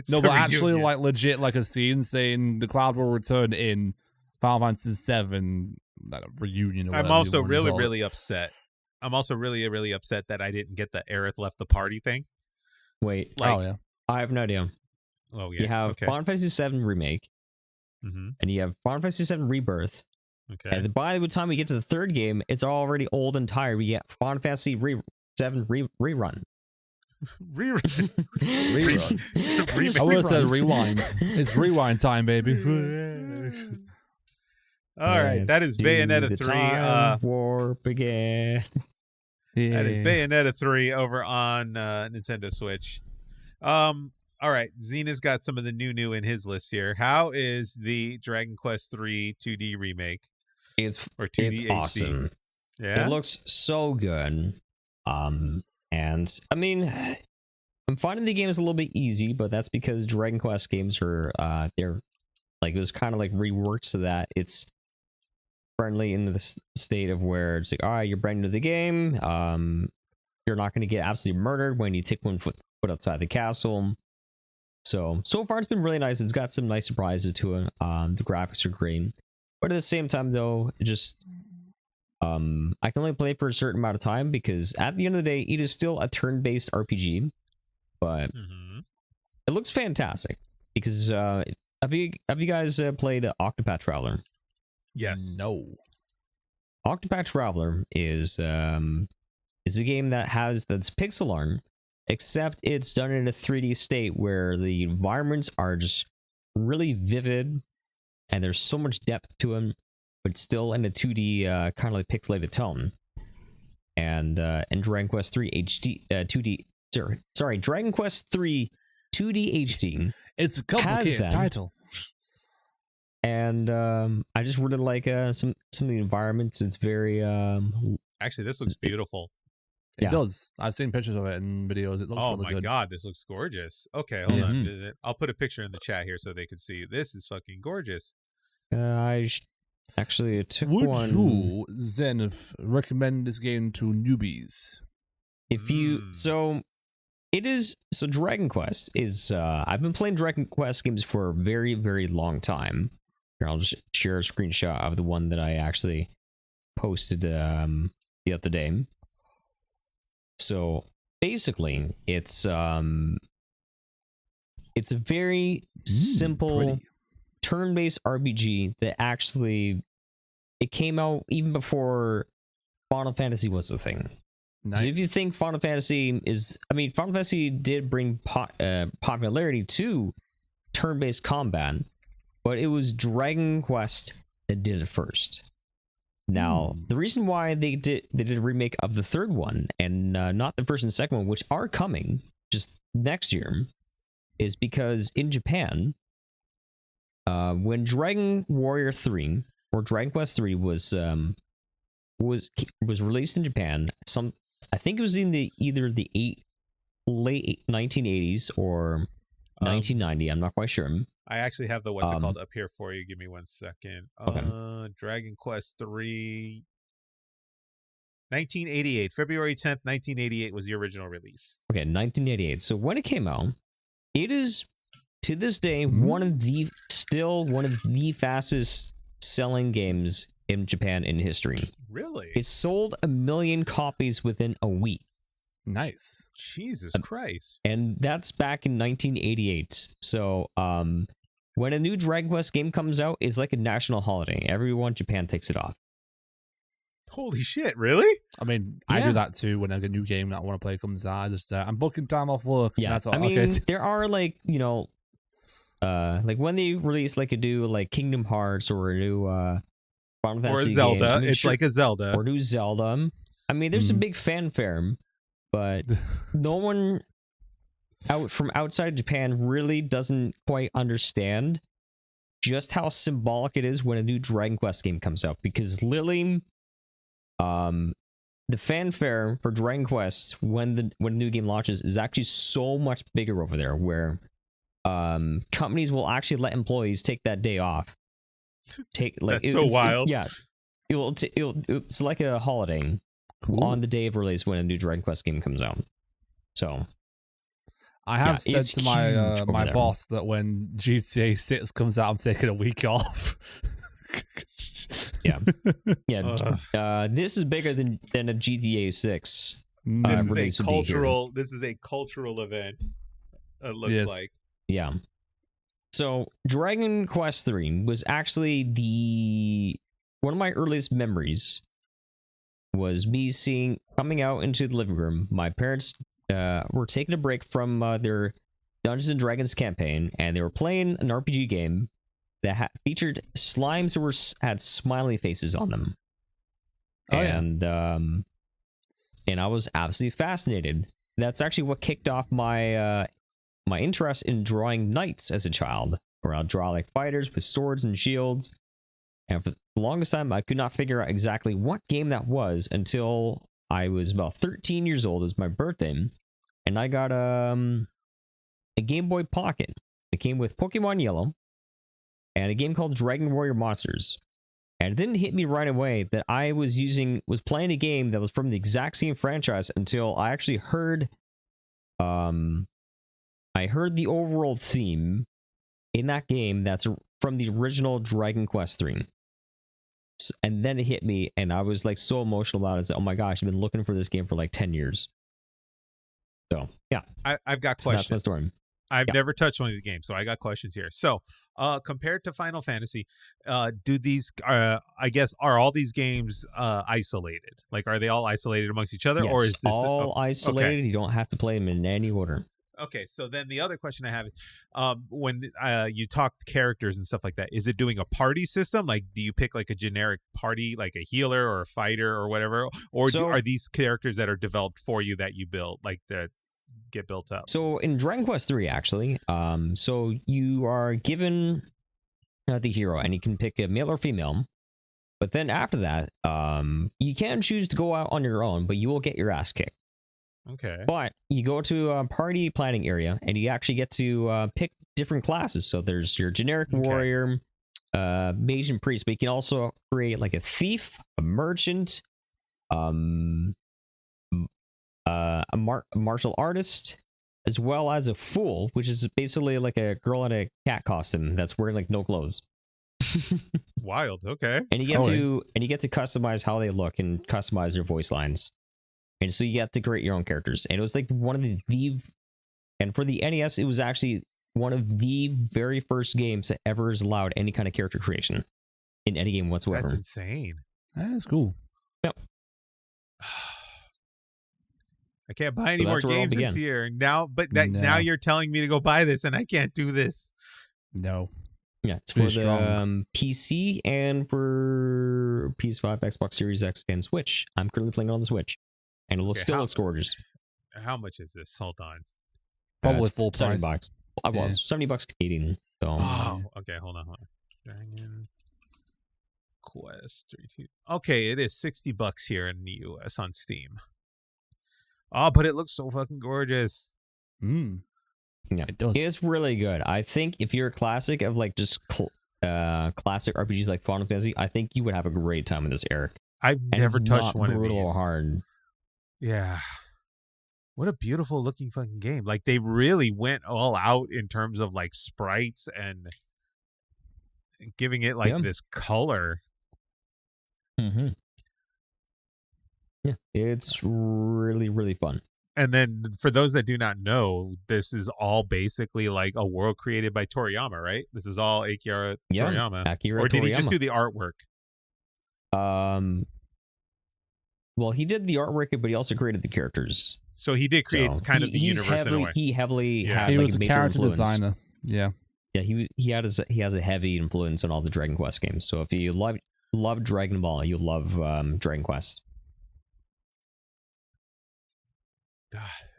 No, but actually, like legit, like a scene saying the cloud will return in Final Fantasy VII Reunion. Or I'm also really upset. I'm also really upset that I didn't get the Aerith left the party thing. Wait. I have no idea. Oh yeah. You have Final Fantasy VII Remake, and you have Final Fantasy VII Rebirth. Okay. And by the time we get to the third game, it's already old and tired. We get Final Fantasy VII Rerun. Rerun. I would have said rewind. It's rewind time, baby. All right, that is Bayonetta 3. Warp again. That is Bayonetta 3 over on Nintendo Switch. All right, Zenith's got some of the new in his list here. How is the Dragon Quest 3 2D remake? It's 2D HD? Awesome. Yeah, it looks so good. And I mean, I'm finding the game is a little bit easy, but that's because Dragon Quest games are they're like, it was kind of like reworked so that it's friendly in the state of where it's like, all right, you're brand new to the game. You're not going to get absolutely murdered when you take one foot outside the castle. So far it's been really nice. It's got some nice surprises to it. The graphics are great, but at the same time though, it just I can only play it for a certain amount of time because at the end of the day, it is still a turn-based RPG, but it looks fantastic because have you guys played Octopath Traveler? Yes. No. Octopath Traveler is a game that's pixel art, except it's done in a 3D state where the environments are just really vivid and there's so much depth to them, but still in a 2D kind of like pixelated tone. And Dragon Quest 3 HD 2D Dragon Quest 3 2D HD. It's a complicated title. And I just really like some of the environments. It's very actually, this looks beautiful. It does. I've seen pictures of it in videos. It looks really good. Oh my God, this looks gorgeous. Okay, hold on. I'll put a picture in the chat here so they can see. This is fucking gorgeous. Actually, it took Would you, Zenith, recommend this game to newbies? If you Dragon Quest is I've been playing Dragon Quest games for a very, very long time. Here, I'll just share a screenshot of the one that I actually posted the other day. So basically, it's a very simple turn-based RPG that actually it came out even before Final Fantasy was a thing. Nice. So if you think Final Fantasy Final Fantasy did bring popularity to turn-based combat, but it was Dragon Quest that did it first. Now, the reason why they did a remake of the third one and not the first and second one, which are coming just next year, is because in Japan, when Dragon Warrior 3 or Dragon Quest 3 was released in Japan, I think it was in either the late 1980s or 1990. I'm not quite sure. I actually have the what's it called up here for you. Give me 1 second. Okay. Dragon Quest 3. 1988, February 10th, 1988 was the original release. Okay, 1988. So when it came out, it is to this day one of the fastest selling games in Japan in history. Really? It sold 1 million copies within a week. Nice. Jesus Christ. And that's back in 1988. So when a new Dragon Quest game comes out, it's like a national holiday. Everyone in Japan takes it off. Holy shit, really? I mean, I Yeah. do that too when a new game that I want to play comes out. I just, I'm booking time off work. Yeah, That's all. I mean, Okay. there are like, you know, like when they release like a new like Kingdom Hearts or a new Final Or a Fantasy Zelda. game, I mean, It's sure, like a Zelda. or new Zelda. I mean, there's a big fanfare, but no one from outside of Japan really doesn't quite understand just how symbolic it is when a new Dragon Quest game comes out, because literally the fanfare for Dragon Quest when a new game launches is actually so much bigger over there, where companies will actually let employees take that day off. That's so wild. Yeah, it's like a holiday on the day of release when a new Dragon Quest game comes out. So I have yeah, said it's to my huge over my there. boss that when GTA 6 comes out, I'm taking a week off. Yeah. This is bigger than a GTA 6. This release would be here. this is a cultural event. It looks Yes. like. Yeah. So Dragon Quest 3 was actually one of my earliest memories was me coming out into the living room. My parents were taking a break from their Dungeons and Dragons campaign, and they were playing an RPG game that featured slimes that had smiley faces on them. Oh, and I was absolutely fascinated. That's actually what kicked off my my interest in drawing knights as a child, where I'll draw like fighters with swords and shields. And for the longest time, I could not figure out exactly what game that was until I was about 13 years old. It was my birthday, and I got a Game Boy Pocket. It came with Pokemon Yellow and a game called Dragon Warrior Monsters. And it didn't hit me right away that I was playing a game that was from the exact same franchise until I actually heard the overall theme in that game that's from the original Dragon Quest 3. And then it hit me, and I was like so emotional about it. I said, oh my gosh, I've been looking for this game for like 10 years. So, yeah. I've got So questions. that's my story. I've never touched one of the games, so I got questions here. So, compared to Final Fantasy, do these, I guess, are all these games isolated? Like, are they all isolated amongst each other, Yes, or is this all isolated? Okay. You don't have to play them in any order. Okay, so then the other question I have is, when you talk characters and stuff like that, is it doing a party system? Like, do you pick like a generic party, like a healer or a fighter or whatever, or are these characters that are developed for you that you build, like that get built up? So in Dragon Quest 3, actually, so you are given the hero, and you can pick a male or female. But then after that, you can choose to go out on your own, but you will get your ass kicked. Okay. But you go to a party planning area, and you actually get to pick different classes. So there's your generic warrior, mage, and priest. But you can also create like a thief, a merchant, a martial artist, as well as a fool, which is basically like a girl in a cat costume that's wearing like no clothes. Wild. Okay. And you get to customize how they look and customize their voice lines. And so you get to create your own characters. And it was like one of and for the NES, it was actually one of the very first games that ever has allowed any kind of character creation in any game whatsoever. That's insane. That's cool. Yep. I can't buy any more that's where it all games this began. year now, now you're telling me to go buy this, and I can't do this. No. Yeah, it's Pretty for the PC and for PS5, Xbox Series X, and Switch. I'm currently playing it on the Switch, and it still looks gorgeous. How much is this? Hold on. Probably It's full price. $70. Well, Yeah. it's $70 Canadian. So Oh, okay. Hold on. Dragon Quest 3. Okay, it is $60 here in the US on Steam. Oh, but it looks so fucking gorgeous. yeah, It does. it's really good. I think if you're a classic of like just classic RPGs like Final Fantasy, I think you would have a great time with this, Eric. I've And never it's touched not one of brutal or these. hard. Yeah. What a beautiful looking fucking game. Like they really went all out in terms of like sprites and giving it like this color. Mm-hmm. Yeah, it's really, really fun. And then for those that do not know, this is all basically like a world created by Toriyama, right? This is all Akira Toriyama. Akira or did he Toriyama. just do the artwork? Well, he did the artwork, but he also created the characters. So he did create kind of the universe in a way. He heavily had He like was a major character influence. designer. Yeah. Yeah, he has a heavy influence on all the Dragon Quest games. So if you love Dragon Ball, you'll love Dragon Quest.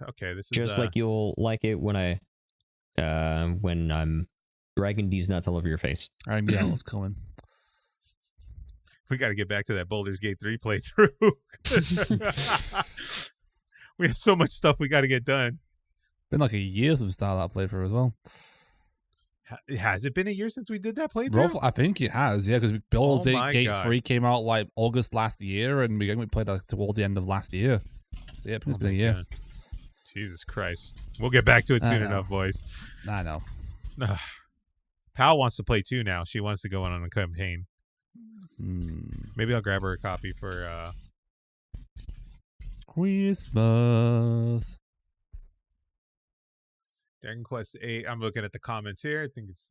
Okay, this is just like you'll like it when I'm dragging these nuts all over your face. I knew that was coming. We got to get back to that Baldur's Gate 3 playthrough. We have so much stuff we got to get done. Been like a year since we started that playthrough as well. Has it been a year since we did that playthrough? I think it has, yeah, because Baldur's Gate 3 came out like August last year, and we played like towards the end of last year. So yeah, I think it's been a year. God. Jesus Christ. We'll get back to it soon enough, boys. I know. Pal wants to play too now. She wants to go on a campaign. Maybe I'll grab her a copy for Christmas. Dragon Quest 8. I'm looking at the comments here. I think it's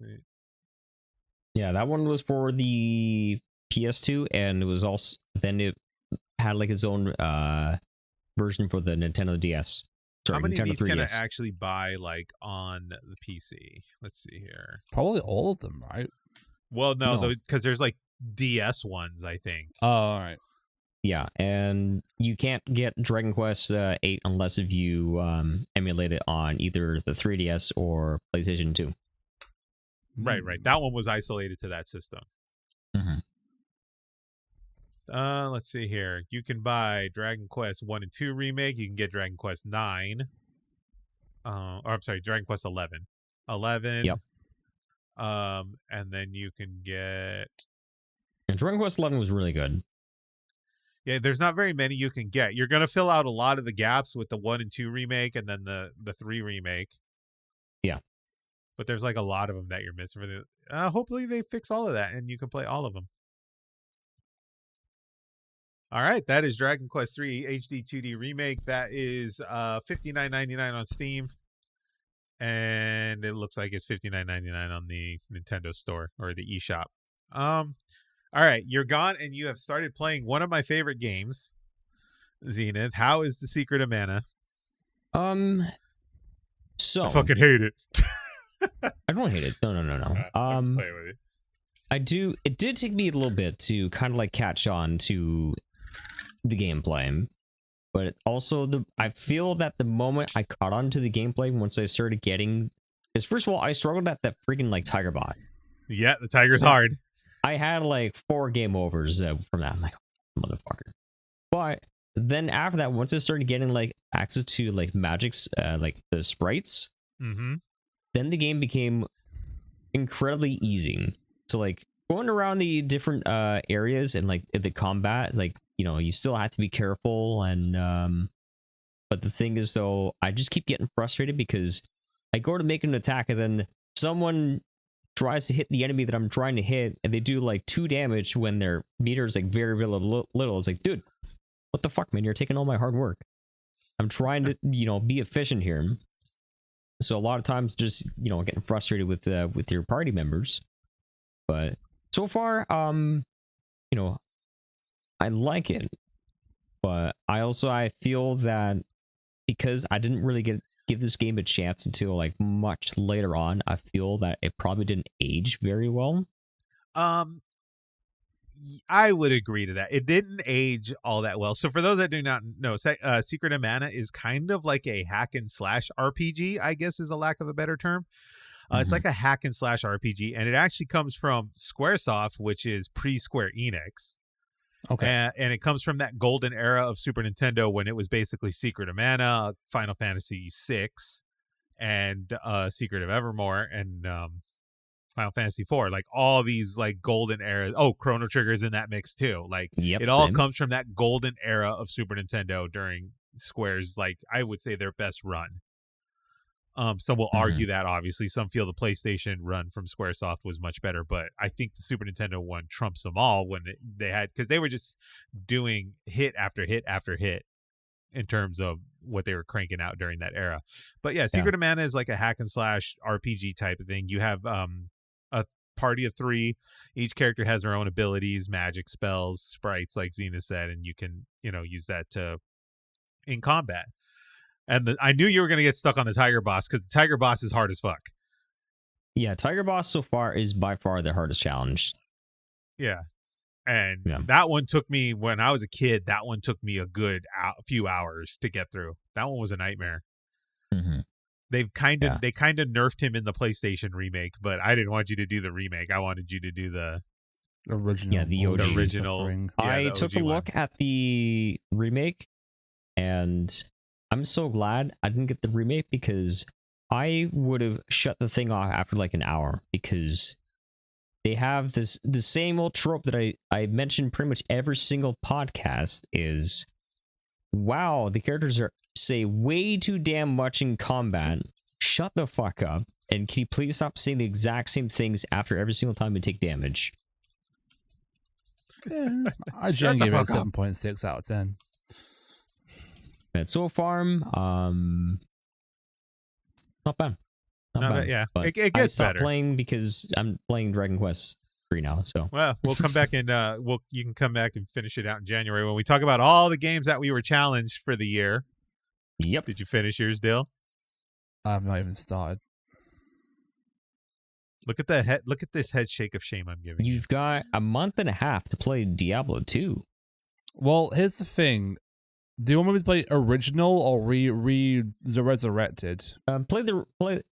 Yeah, that one was for the PS2, and it was also then it had like its own version for the Nintendo DS. Sorry, how many Nintendo of these 3DS. can I actually buy like on the PC? Let's see here. Probably all of them, right? Well, no, because there's like DS ones, I think. Oh, all right. Yeah, and you can't get Dragon Quest 8 unless if you emulate it on either the 3DS or PlayStation 2. Right. That one was isolated to that system. Mm-hmm. Let's see here. You can buy Dragon Quest 1 and 2 remake. You can get Dragon Quest 9. Dragon Quest 11. 11. Yep. And then you can get. And Dragon Quest 11 was really good. Yeah, there's not very many you can get. You're gonna fill out a lot of the gaps with the 1 and 2 remake, and then the 3 remake. Yeah. But there's like a lot of them that you're missing. For the hopefully they fix all of that, and you can play all of them. All right, that is Dragon Quest 3 HD 2D remake. That is $59.99 on Steam, and it looks like it's $59.99 on the Nintendo Store or the eShop. All right, you're gone, and you have started playing one of my favorite games, Zenith. How is The Secret of Mana? So I fucking hate it. I don't hate it. No. I'm just playing with it. I do. It did take me a little bit to kind of like catch on to the gameplay, but also I feel that the moment I caught on to the gameplay, once I started getting, is first of all I struggled at that freaking like tiger bot. Yeah, the tiger's hard. I had like 4 game overs from that. I'm like, motherfucker. But then after that, once I started getting like access to like magics, like the sprites, then the game became incredibly easy. So like going around the different areas and like the combat, like, you know, you still have to be careful. And but the thing is, though, I just keep getting frustrated because I go to make an attack and then someone tries to hit the enemy that I'm trying to hit, and they do like 2 damage when their meter is like very, very little. It's like, dude, what the fuck, man? You're taking all my hard work. I'm trying to, you know, be efficient here. So a lot of times, just, you know, getting frustrated with your party members. But so far, you know, I like it. But I feel that because I didn't really give this game a chance until like much later on, I feel that it probably didn't age very well. I would agree to that. It didn't age all that well. So for those that do not know, Secret of Mana is kind of like a hack and slash RPG, I guess is a lack of a better term. It's like a hack and slash RPG, and it actually comes from Squaresoft, which is pre-Square Enix. Okay. And it comes from that golden era of Super Nintendo when it was basically Secret of Mana, Final Fantasy VI, and Secret of Evermore, and Final Fantasy IV. Like all these like golden era. Oh, Chrono Trigger's in that mix too. Like Yep, it all same. comes from that golden era of Super Nintendo during Square's, like, I would say, their best run. Some will argue that obviously some feel the PlayStation run from Squaresoft was much better, but I think the Super Nintendo one trumps them all when they had, because they were just doing hit after hit after hit in terms of what they were cranking out during that era. But yeah, Secret of Mana is like a hack and slash RPG type of thing. You have a party of 3. Each character has their own abilities, magic, spells, sprites, like Zenith said, and you can, use that to in combat. And I knew you were going to get stuck on the Tiger Boss, because the Tiger Boss is hard as fuck. Yeah, Tiger Boss so far is by far the hardest challenge. Yeah. And that one took me, when I was a kid, that one took me a good few hours to get through. That one was a nightmare. Mm-hmm. They kind of nerfed him in the PlayStation remake, but I didn't want you to do the remake. I wanted you to do the original. Yeah, the OG. original. I took a look at the remake, and I'm so glad I didn't get the remake, because I would have shut the thing off after like an hour, because they have the same old trope that I mentioned pretty much every single podcast is, wow, the characters say way too damn much in combat. Shut the fuck up. And can you please stop saying the exact same things after every single time you take damage? Yeah, I generally give it a 7.6 out of 10. And so far, not bad. Not bad. Yeah, But it I gets stopped better. playing because I'm playing Dragon Quest 3 now. So Well, we'll come back and you can come back and finish it out in January when we talk about all the games that we were challenged for the year. yep. Did you finish yours, Dill? I've not even started. Look at the head. Look at this head shake of shame I'm giving you. You've got a month and a half to play Diablo 2. Well, here's the thing. Do you want me to play original or resurrected?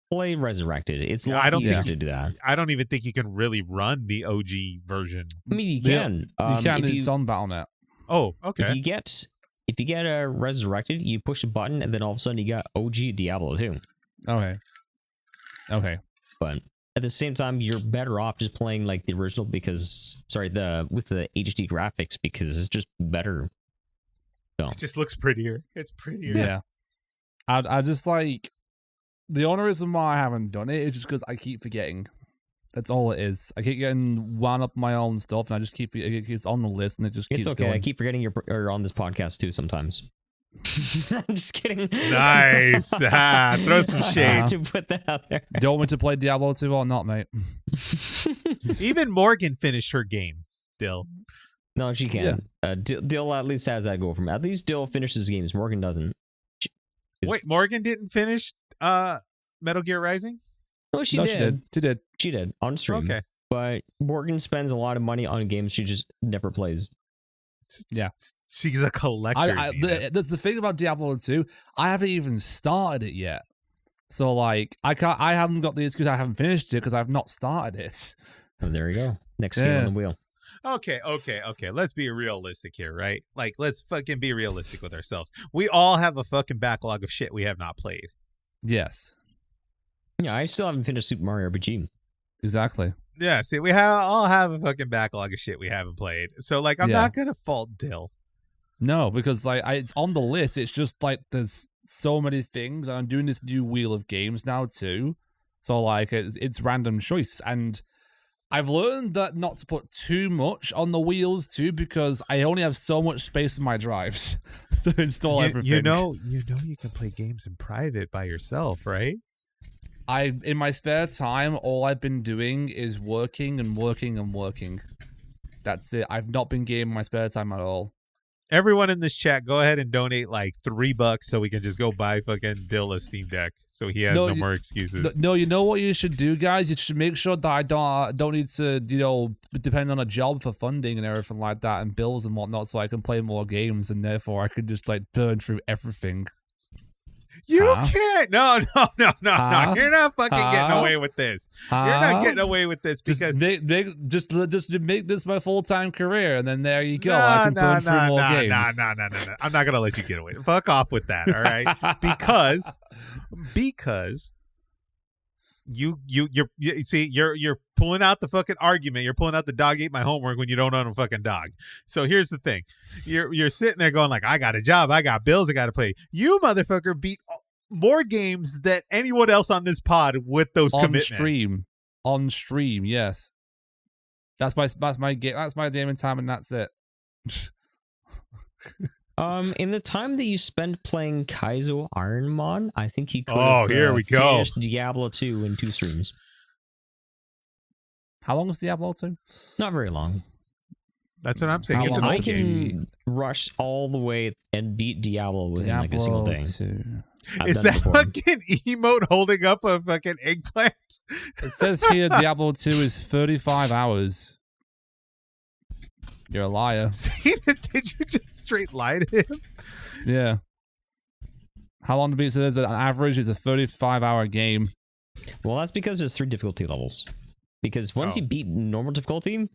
Play Resurrected. It's a Yeah, lot I don't easier think to do that. I don't even think you can really run the OG version. I mean, you Yeah, can. You can. If It's on Battle.net. Oh, okay. If you get a Resurrected, you push a button, and then all of a sudden you got OG Diablo 2. Okay. But at the same time, you're better off just playing like the original with the HD graphics, because it's just better. So It just looks prettier. It's prettier. Yeah. I just like, the only reason why I haven't done it is just because I keep forgetting. That's all it is. I keep getting wound up my own stuff, and I just keep it's on the list, and it just keeps it's okay. going. I keep forgetting you're on this podcast too sometimes. I'm just kidding. Nice. Throw some I shade. had to put that out there. Do you want me to play Diablo 2 or not, mate? Even Morgan finished her game, Dill. No, she can. Dill at least has that goal from. At least Dill finishes games. Morgan doesn't. Wait, Morgan didn't finish Metal Gear Rising? No, she did. She did. On stream. Okay. But Morgan spends a lot of money on games she just never plays. Yeah. She's a collector. That's the thing about Diablo 2. I haven't even started it yet. So like I haven't got the excuse I haven't finished it because I've not started it. Oh, there you go. Next game on the wheel. Okay. Let's be realistic here, right? Like, let's fucking be realistic with ourselves. We all have a fucking backlog of shit we have not played. Yes. Yeah, I still haven't finished Super Mario RPG. Exactly. Yeah, see, we all have a fucking backlog of shit we haven't played. So, like, I'm not gonna fault Dill. No, because like it's on the list. It's just like there's so many things, and I'm doing this new wheel of games now too. So like it's random choice, and I've learned that not to put too much on the wheels too, because I only have so much space in my drives to install everything. You know, you can play games in private by yourself, right? In my spare time, all I've been doing is working and working and working. That's it. I've not been gaming my spare time at all. Everyone in this chat, go ahead and donate like $3 so we can just go buy fucking Dill a Steam Deck, so he has no more excuses. No, you know what you should do, guys? You should make sure that I don't need to, depend on a job for funding and everything like that, and bills and whatnot, so I can play more games, and therefore I can just like burn through everything. You can't. No. You're not fucking getting away with this. You're not getting away with this because just make this my full-time career, and then there you go. I can burn through more games. No. I'm not gonna let you get away. Fuck off with that. All right, because you're pulling out the fucking argument. You're pulling out the dog ate my homework when you don't own a fucking dog. So here's the thing: you're sitting there going like, I got a job, I got bills, I got to pay. You motherfucker beat more games than anyone else on this pod with those commitments. On stream, yes. That's my gaming time, and that's it. In the time that you spent playing Kaizo Ironmon, I think you could here we go. finished Diablo 2 in 2 streams. How long was Diablo 2? Not very long. That's what I'm saying. It's an I old game. can rush all the way and beat Diablo within like a single day. 2. Is that fucking emote holding up a fucking eggplant? It says here Diablo 2 is 35 hours. You're a liar. Zenith, did you just straight lie to him? Yeah. How long to beat? So there's an average. It's a 35-hour game. Well, that's because there's 3 difficulty levels. Because once you beat normal difficulty,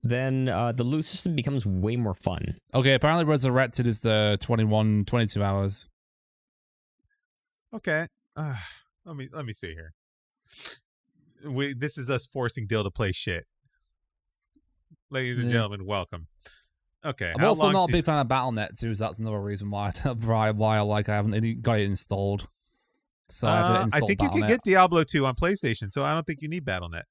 then the loot system becomes way more fun. Okay, apparently Resurrected is the 22 hours. Okay. Let me see here. This is us forcing Dill to play shit. Ladies and gentlemen, welcome. Okay. I'm also not a big fan of Battle.net too, so that's another reason why I haven't got it installed. So I think you can get Diablo 2 on PlayStation, so I don't think you need Battle.net.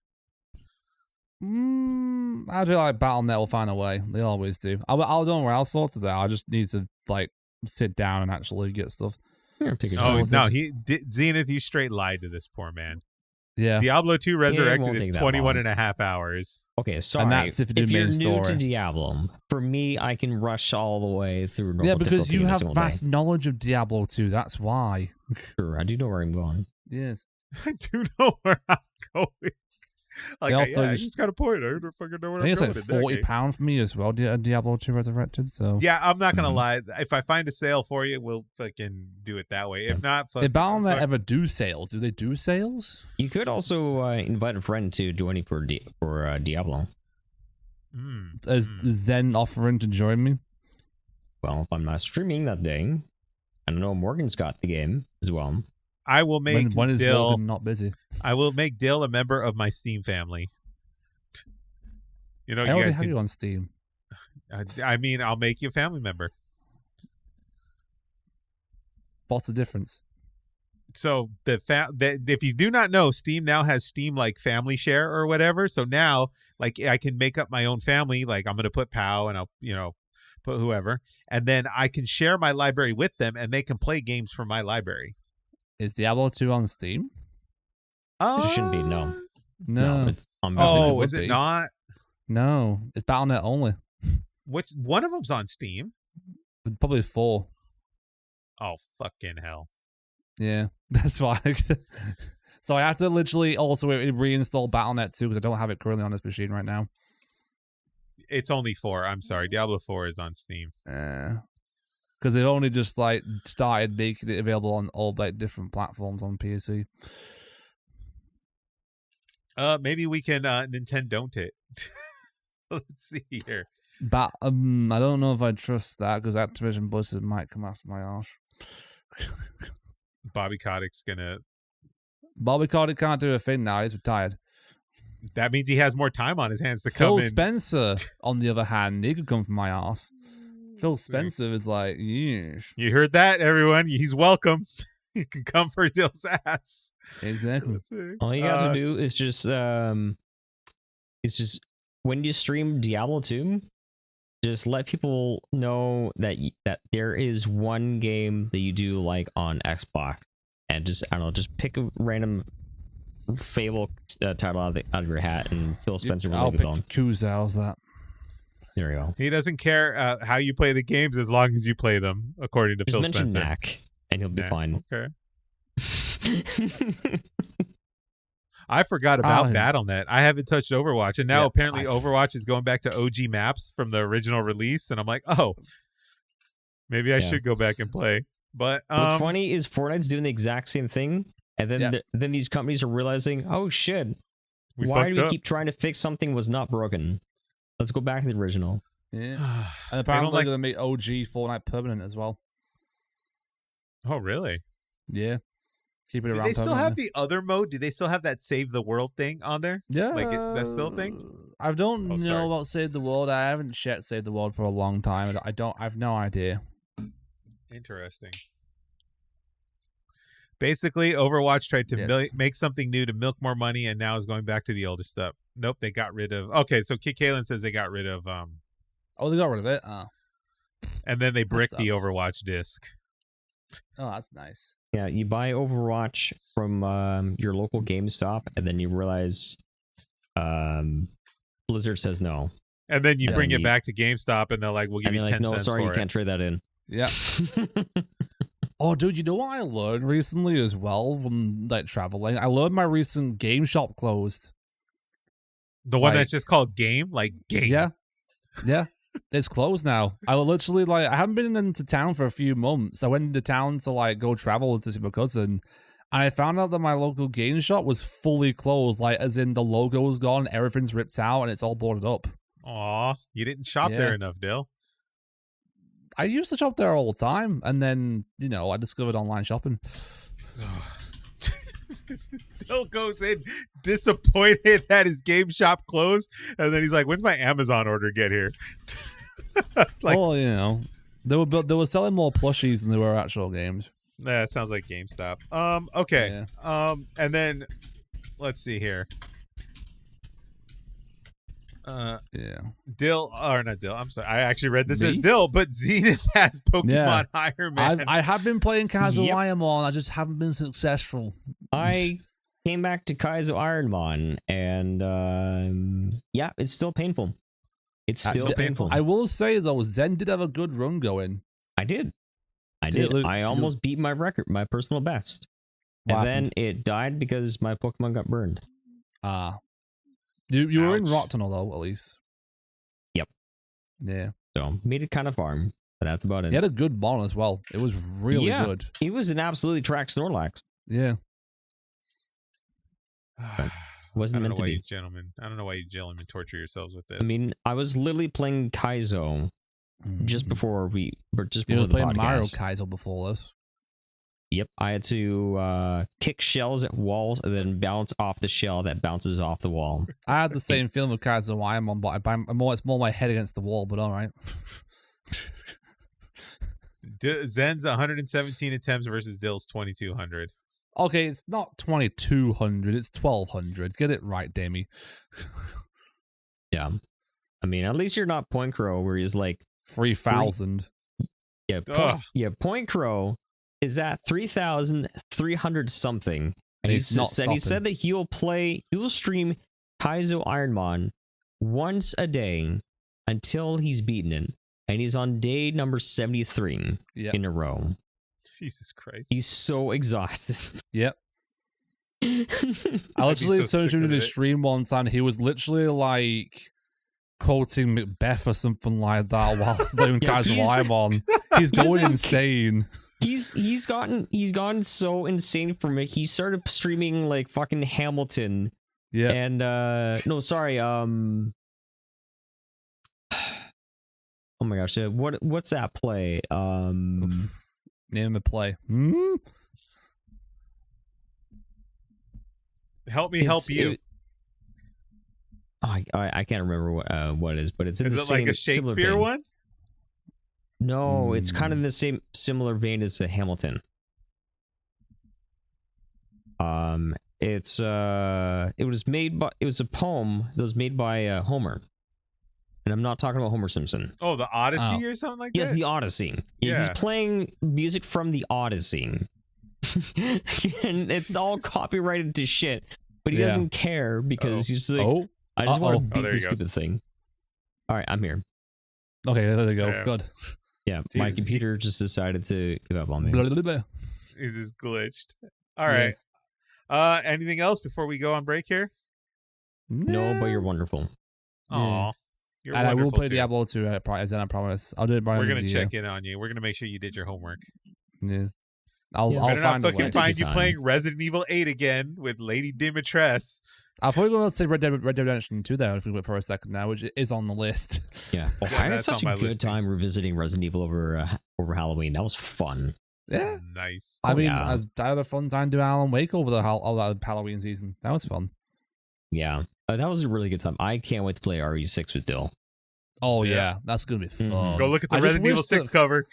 I feel like Battle.net will find a way. They always do. I'll don't worry. I'll sort it out. I just need to like sit down and actually get stuff. Zenith, you straight lied to this poor man. Yeah. Diablo 2 Resurrected is 21 and a half hours. Okay, sorry. And that's if you're new to Diablo. For me, I can rush all the way through normal because you have vast day. knowledge of Diablo 2. That's why. Sure, I do know where I'm going. Yes. I do know where I'm going. Like, also just got a point. I don't fucking know where I'm going. I think it's like £40 for me as well, Diablo 2 Resurrected. So yeah, I'm not gonna lie. If I find a sale for you, we'll fucking do it that way. If not, did Battle.net ever do sales? Do they do sales? You could also invite a friend to join you for Diablo. Is Zen offering to join me? Well, if I'm not streaming that day, I know Morgan's got the game as well. I will make when is Dill Morgan not busy. I will make Dill a member of my Steam family. You know, I already have you on Steam. I mean, I'll make you a family member. What's the difference? So if you do not know, Steam now has Steam like family share or whatever. So now, like, I can make up my own family. Like, I'm gonna put Pow and I'll put whoever, and then I can share my library with them, and they can play games from my library. Is Diablo 2 on Steam? It shouldn't be. No, it's on. Oh, is it not? No, it's Battle.net only. Which one of them's on Steam? Probably 4. Oh, fucking hell! Yeah, that's why. So I have to literally also reinstall Battle.net 2 because I don't have it currently on this machine right now. It's only 4. I'm sorry, Diablo 4 is on Steam. Because they've only just like started making it available on all like different platforms on PC. Maybe we can Nintendo it. Let's see here. But I don't know if I trust that because Activision Blizzard might come after my arse. Bobby Kotick's gonna. Bobby Kotick can't do a thing now. He's retired. That means he has more time on his hands to come in. Phil Spencer, on the other hand, he could come from my arse. Phil Spencer is like, yeesh. You heard that, everyone? He's welcome. He can come for Dill's ass. Exactly. All you got to do is just, when you stream Diablo 2, just let people know that there is one game that you do like on Xbox, and just I don't know, just pick a random Fable title out of your hat, and Phil Spencer will I'll leave it pick on. How's that? There we go. He doesn't care how you play the games as long as you play them, according to Phil Mention Spencer. Knack, and he'll be fine. Okay. I forgot about Battle.net. I haven't touched Overwatch, and now apparently Overwatch is going back to OG maps from the original release, and I'm like, oh, maybe I should go back and play. But what's funny is Fortnite's doing the exact same thing, and then these companies are realizing, oh shit, why do we keep trying to fix something was not broken? Let's go back to the original. Yeah, and apparently they're going to make OG Fortnite permanent as well. Oh, really? Yeah. Keep it Do around. they still have permanently. the other mode? Do they still have that save the world thing on there? Yeah, Like that's still a thing? I don't Oh, know sorry. about Save the World. I haven't checked Save the World for a long time. I have no idea. Interesting. Basically, Overwatch tried to Yes. make something new to milk more money, and now is going back to the older stuff. Nope, they got rid of. Okay, so Kalen says they got rid of. Oh, they got rid of it. Oh, And then they bricked the sucks. Overwatch disc. oh, that's nice. Yeah, you buy Overwatch from your local GameStop, and then you realize Blizzard says no. And then you Yeah, bring and it back to GameStop, and they're like, "We'll give And you they're 10 like, no, cents sorry, for you it." can't trade that in. Yeah. Oh, dude, you know what I learned recently as well from like traveling? I learned my recent game shop closed. The one Like- that's just called Game, like Game. Yeah. Yeah. It's closed now. I literally I haven't been into town for a few months. I went into town to like go travel to see my cousin. And I found out that my local game shop was fully closed, like as in the logo's gone, everything's ripped out, and it's all boarded up. Aw, you didn't shop Yeah. there enough, Dill. I used to shop there all the time, and then, I discovered online shopping. Dill goes in disappointed that his game shop closed, and then he's like, "When's my Amazon order get here?" Like, Well, they were selling more plushies than they were actual games. nah, it sounds like GameStop. Okay. And then let's see here. Yeah. Dill, or not Dill, I'm sorry. I actually read this Me? as Dill, but Zenith has Pokemon Yeah. Iron Man. I have been playing Kaizo Yep. Ironmon, I just haven't been successful. I came back to Kaizo Ironmon, and yeah, it's still painful. It's That's still still painful. painful. I will say though, Zen did have a good run going. I did. I Did it did. look- I did it- almost beat my record, my personal best. What And happened? then it died because my Pokemon got burned. You were in Ouch. Rock Tunnel though, at least. Yep. Yeah. So made it kind of far, but that's about it. He had a good bond as well. It was really Yeah. good. He was an absolutely track Snorlax. Yeah. Wasn't I don't meant know to why be. you gentlemen. I don't know why you gentlemen torture yourselves with this. I mean, I was literally playing Kaizo just before You the were playing podcast. Mario Kaizo before this. Yep, I had to kick shells at walls and then bounce off the shell that bounces off the wall. I had the same feeling with Kaizo Ironmon, but it's more my head against the wall, but alright. Zen's 117 attempts versus Dill's 2200. Okay, it's not 2200, it's 1200. Get it right, Demi. Yeah, I mean, at least you're not Point Crow, where he's like, 3000. yeah, Ugh. Point Crow is at 3,300 something, and He's not he stopping. said that he'll stream Kaizo Ironmon once a day until he's beaten it, and he's on day number 73 Yep. in a row. Jesus Christ. He's so exhausted. Yep. I I'd literally be so turned sick him of into it. stream one time. He was literally like quoting Macbeth or something like that whilst doing Yeah, Kaizo he's- Ironmon. He's going okay. insane. He's gotten so insane from it. He started streaming like fucking Hamilton Yeah. and no, sorry, oh my gosh, what's that play? Name a play. Help me help you. I can't remember what it is, but it's in Is the it same like a similar Shakespeare vein. one? No, it's kind of in the same similar vein as the Hamilton. It was a poem that was made by Homer, and I'm not talking about Homer Simpson. Oh, the Odyssey Oh. or something like Yes, that? the Odyssey. Yeah. He's playing music from the Odyssey, and it's all copyrighted to shit. But he Yeah. doesn't care because he's just like, Oh. I just want Uh-oh. to Oh, beat there this he goes. stupid thing. All right, I'm here. Okay, there you go. Yeah. Good. Yeah, my Jesus. computer just decided to give up on me. Blah, blah, blah. He's just glitched. All right. Yes. Anything else before we go on break here? No, but you're wonderful. Aw. You're And I will wonderful, play too. Diablo 2 at Zen, I promise. I'll do it by the We're end going of to the check in on you. We're going to make sure you did your homework. year. Yeah. I'll Yeah. Better not find a fucking way. Take find your you time. playing Resident Evil 8 again with Lady Dimitrescu. I thought we were going to say Red Dead Redemption 2 there if we went for a second now, which is on the list. Yeah, Yeah, I had that's such on a my good list, too. time revisiting Resident Evil over Halloween. That was fun. Yeah. Nice. I mean, yeah. I had a fun time doing Alan Wake over the Halloween season. That was fun. Yeah. That was a really good time. I can't wait to play RE6 with Dill. Oh Yeah. yeah, that's gonna be fun. Mhm. Go look at the I just Resident Evil wish 6 that- cover.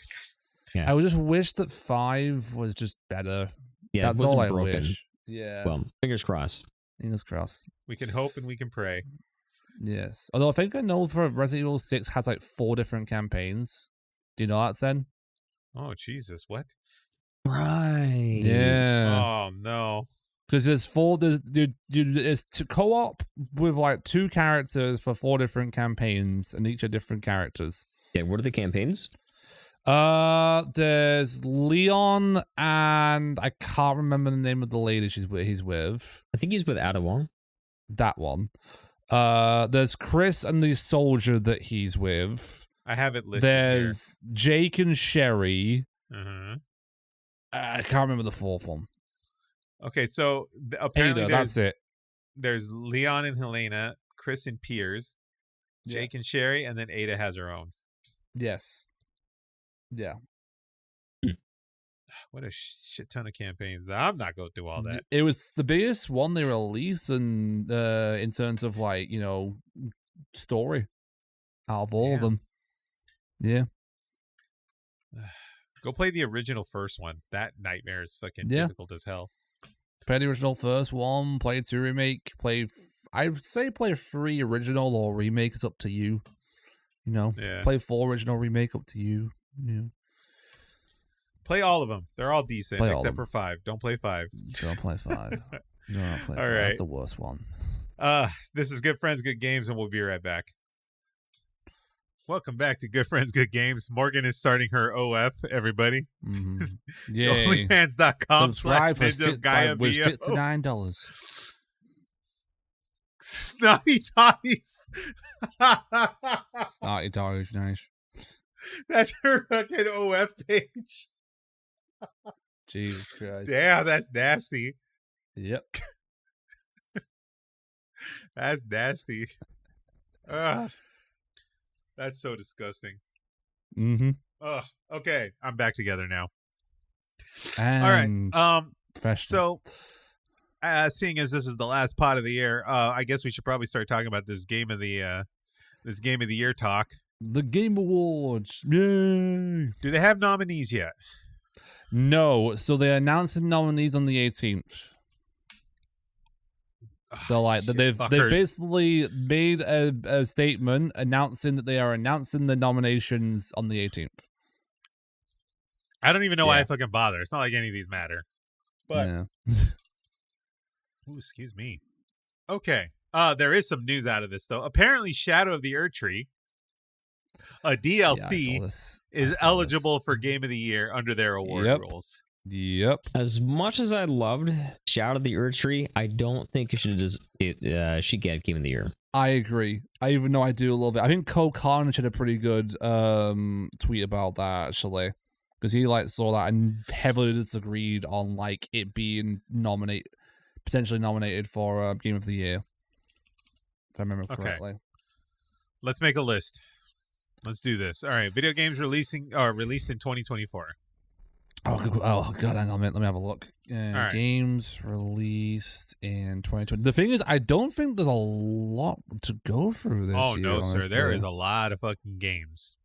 Yeah. I just wish that 5 was just better. Yeah, That's it wasn't all I broken. wish. Yeah. Well, fingers crossed. Fingers crossed. We can hope and we can pray. Yes. Although I think I know for Resident Evil 6 has like 4 different campaigns. Do you know that, Sen? Oh, Jesus. What? Right. Yeah. Oh, no. Because there's 4. It's to co-op with like 2 characters for 4 different campaigns, and each are different characters. Yeah, what are the campaigns? There's Leon, and I can't remember the name of the lady he's with. I think he's with Ada Wong. That one. There's Chris and the soldier that he's with. I have it listed There's Jake and Sherry. here. Uh-huh. I can't remember the 4th one. Okay, so apparently Ada, that's it. there's Leon and Helena, Chris and Piers, Jake and Sherry, and then Ada has her own. Yes. Yeah. What a shit ton of campaigns. I'm not going through all that. It was the biggest one they released, and in terms of like, you know, story out of all of them. Yeah. Go play the original first one. That nightmare is fucking difficult as hell. Play the original first one, play 2 remake, I would say play 3 original or remake, is up to you. You know, play 4 original, remake, up to you. Yeah. Play all of them. They're all decent, Play all except of for 5. Don't play 5. Don't play 5. Don't play 5. All That's right. the worst one. This is Good Friends, Good Games, and we'll be right back. Welcome back to Good Friends, Good Games. Morgan is starting her OF, everybody. Mm-hmm. Yay. Onlyfans.com Subscribe for /$69. $69. Snotty Toddies. Snotty Toddies, nice. That's her fucking OF page. Jesus Christ. Yeah, that's nasty. Yep. That's nasty. That's so disgusting. Mm-hmm. Okay, I'm back together now. And all right. professional. So, seeing as this is the last pod of the year, I guess we should probably start talking about this game of the year talk. The Game Awards. Yay. Do they have nominees yet? No. So they're announcing nominees on the 18th. So like they've basically made a statement announcing that they are announcing the nominations on the 18th. I don't even know why I fucking bother. It's not like any of these matter. But ooh, excuse me. Okay. There is some news out of this though. Apparently Shadow of the Erdtree, a DLC, is eligible for Game of the Year under their award rules. Yep. As much as I loved Shadow of the Erdtree, I don't think it should should get Game of the Year. I agree. Even though I do love it. I think Cole Carnage had a pretty good tweet about that actually. Because he like saw that and heavily disagreed on like it being potentially nominated for Game of the Year. If I remember correctly. Let's make a list. Let's do this. All right, video games released in 2024. Oh god, hang on a minute. Let me have a look. right. Games released in 2020. The thing is, I don't think there's a lot to go through this year. No, honestly. sir. There is a lot of fucking games.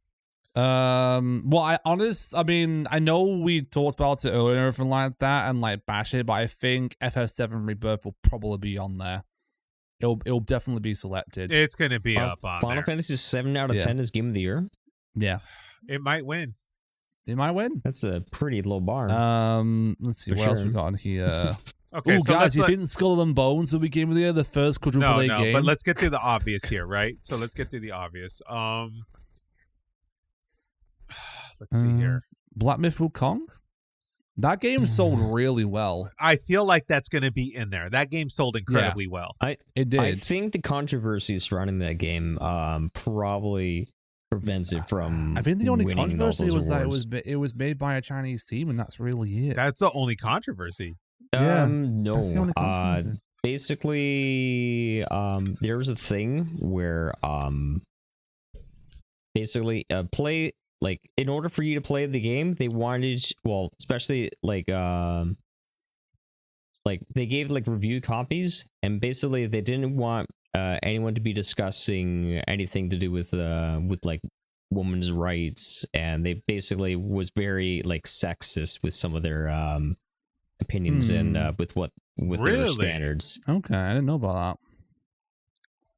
Well, I mean, I know we talked about it earlier and everything like that, and like bash it, but I think FF7 Rebirth will probably be on there. It'll definitely be selected. It's gonna be up on Final there. Fantasy 7 out of 10 is Game of the Year. Yeah, it might win. It might win. That's a pretty low bar. Let's see what else we got on here. Okay, oh, so guys, you think Skull and Bones will be Game of the Year, the first quadruple A game? But let's get through the obvious here, right? So let's get through the obvious. Let's see here. Black Myth Wukong? That game sold really well. I feel like that's going to be in there. That game sold incredibly well. It did. I think the controversy surrounding that game probably prevents it from. I think the only winning controversy all those was that awards. it was made by a Chinese team, and that's really it. That's the only controversy. No. That's the only controversy. Basically, there was a thing where basically like in order for you to play the game, they wanted, well, especially like they gave like review copies, and basically they didn't want anyone to be discussing anything to do with like women's rights, and they basically was very like sexist with some of their opinions and with their Really? standards. Okay, I didn't know about that.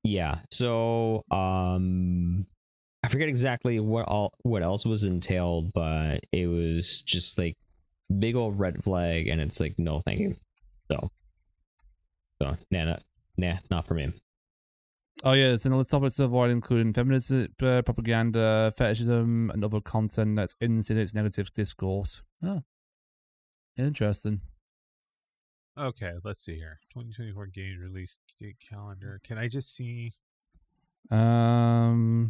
Yeah, so I forget exactly what else was entailed, but it was just like big old red flag, and it's like no thank you. So nah, not for me. Oh yeah, it's another topics to avoid, including feminist propaganda, fetishism, and other content that's insinuates negative discourse. Oh, interesting. Okay, let's see here. 2024 game release date calendar. Can I just see? Maybe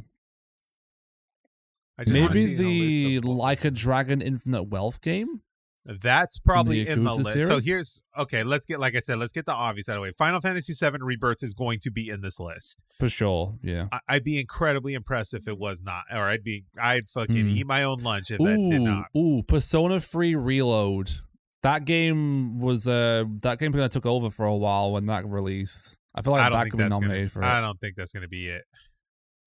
the Like a Dragon Infinite Wealth game. That's probably in the Yakuza list. So series? here's let's get, like I said, let's get the obvious out of the way. Final Fantasy VII Rebirth is going to be in this list For sure, yeah. I'd be incredibly impressed if it was not, or I'd fucking eat my own lunch if that did not. Persona 3 Reload. That game was that game kind of took over for a while when that released. I feel like that could be nominated for it. I don't think that's going to be it.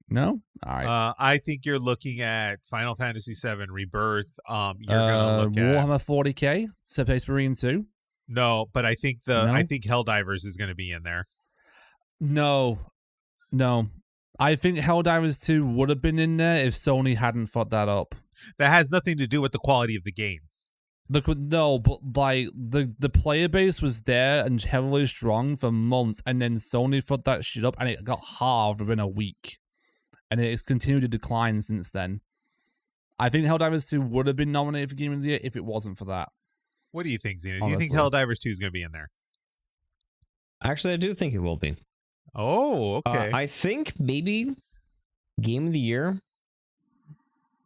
No? All right. I think you're looking at Final Fantasy VII Rebirth. You're gonna look at Warhammer 40k, Space Marine 2. No, but I think Helldivers is going to be in there. No. I think Helldivers 2 would have been in there if Sony hadn't fucked that up. That has nothing to do with the quality of the game. No, but like the player base was there and heavily strong for months, and then Sony fucked that shit up, and it got halved within a week, and it's continued to decline since then. I think Helldivers 2 would have been nominated for Game of the Year if it wasn't for that. What do you think, Zenith? Do you think Helldivers 2 is going to be in there? Actually, I do think it will be. Oh, okay. I think maybe Game of the Year.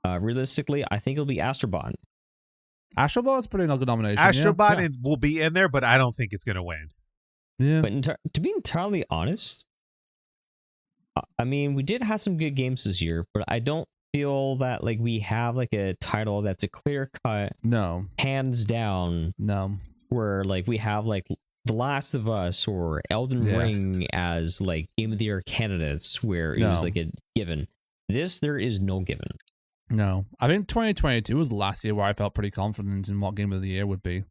Realistically, I think it'll be Astrobot. Astrobot's pretty good nomination. Astrobot will be in there, but I don't think it's going to win. Yeah. But to be entirely honest, I mean, we did have some good games this year, but I don't feel that like we have like a title that's a clear cut, hands down, where like we have like The Last of Us or Elden Ring as like Game of the Year candidates, where it was like a given. There is no given. No, I think 2022 was the last year where I felt pretty confident in what Game of the Year would be.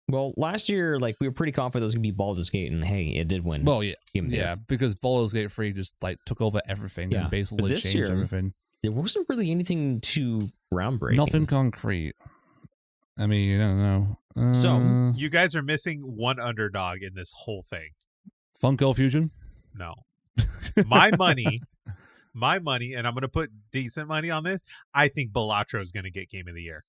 Well, last year, like we were pretty confident it was gonna be Baldur's Gate, and hey, it did win. Well, yeah, because Baldur's Gate 3 just like took over everything and basically changed everything. There wasn't really anything too groundbreaking. Nothing concrete. I mean, you don't know. So you guys are missing one underdog in this whole thing. Funko Fusion? No. My money, and I'm going to put decent money on this. I think Balatro is going to get Game of the Year.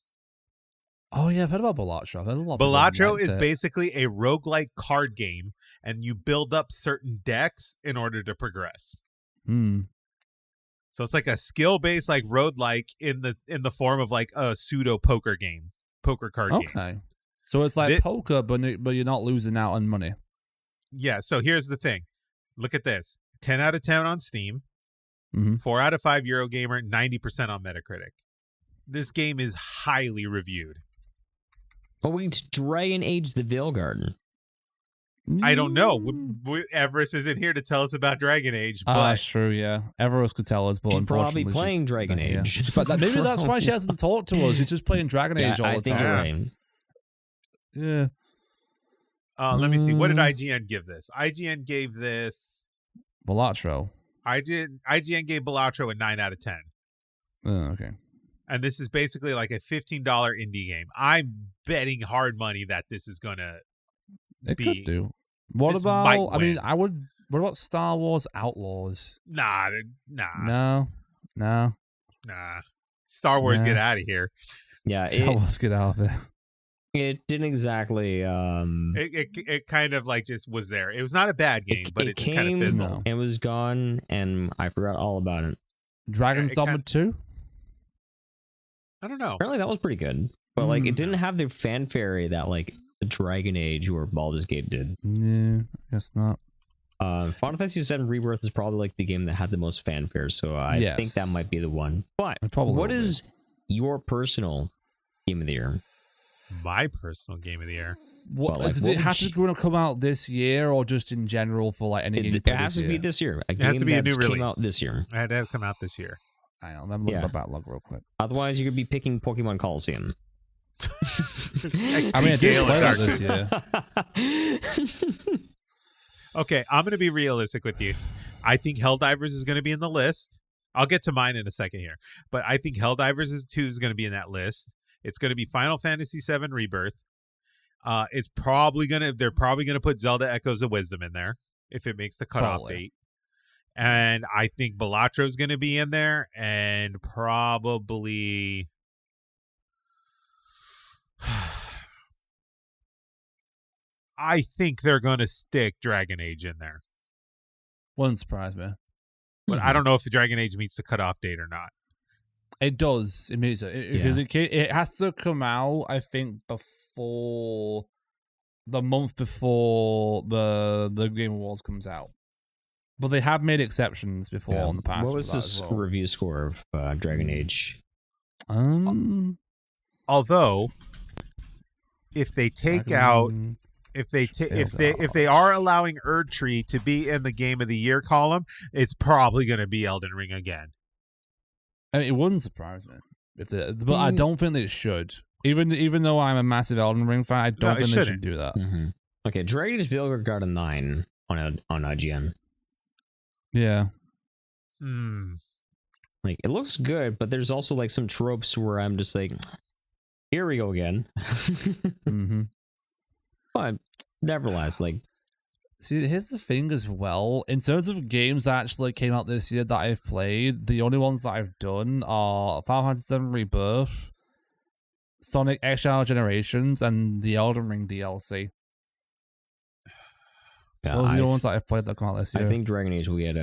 Oh, yeah, I've heard about Balatro. Balatro is basically a roguelike card game, and you build up certain decks in order to progress. So it's like a skill-based like roguelike in the form of like a pseudo poker card game. Okay. So it's like poker, but you're not losing out on money. Yeah, so here's the thing. Look at this. 10 out of 10 on Steam. 4 out of 5 Eurogamer, 90% on Metacritic. This game is highly reviewed. Oh, wait, Dragon Age the Veilguard. I don't know. Everest isn't here to tell us about Dragon Age. But that's true, yeah. Everest could tell us, but she's unfortunately... probably playing Dragon Age. Yeah. But maybe that's why she hasn't talked to us. She's just playing Dragon Age all the time. You're right. Yeah. Let me see. What did IGN give this? IGN gave this... Balatro. IGN gave Balatro a 9 out of 10. Okay. And this is basically like a $15 indie game. I'm betting hard money that this is going to It could do. What about... I mean, What about Star Wars Outlaws? Nah. No. Star Wars, get out of here. Yeah. Star Wars, get out of it. It didn't exactly... It kind of like just was there. It was not a bad game, but it just kind of fizzled. It was gone, and I forgot all about it. Dragon's Dogma 2? I don't know. Apparently that was pretty good. But like it didn't have the fanfare that like Dragon Age or Baldur's Gate did. Yeah, I guess not. Final Fantasy VII Rebirth is probably like the game that had the most fanfare, so I think that might be the one. But what is your personal game of the year? My personal game of the year. What does it have to come out this year, or just in general for like any game? It has to be this year. It has to be a new release. Came out this year. It had to have come out this year. I don't know. I'm looking at my backlog real quick. Otherwise, you're gonna be picking Pokemon Coliseum. I mean, I did play that this year. Okay, I'm going to be realistic with you. I think Helldivers is going to be in the list. I'll get to mine in a second here. But I think Helldivers 2 is going to be in that list. It's going to be Final Fantasy VII Rebirth. They're probably going to put Zelda Echoes of Wisdom in there if it makes the cutoff date. And I think Balatro is going to be in there, and probably I think they're going to stick Dragon Age in there. Wouldn't surprise me. But I don't know if the Dragon Age meets the cutoff date or not. It does. It means it because it has to come out, I think, before the month before the Game Awards comes out. But they have made exceptions before in the past. What was this review score of Dragon Age? Although, if they take out, if they are allowing Erdtree to be in the Game of the Year column, it's probably going to be Elden Ring again. I mean, it wouldn't surprise me but I don't think they should. Even though I'm a massive Elden Ring fan, I don't think they should do that. Okay, Dragon Age Veilguard got a 9 on IGN. Yeah. Like, it looks good, but there's also like some tropes where I'm just like, here we go again. But nevertheless, like, see, here's the thing as well. In terms of games that actually came out this year that I've played, the only ones that I've done are Final Fantasy VII Rebirth, Sonic X-Shadow Generations, and the Elden Ring DLC. Yeah, those are the ones that I've played that come out this year. I think Dragon Age will get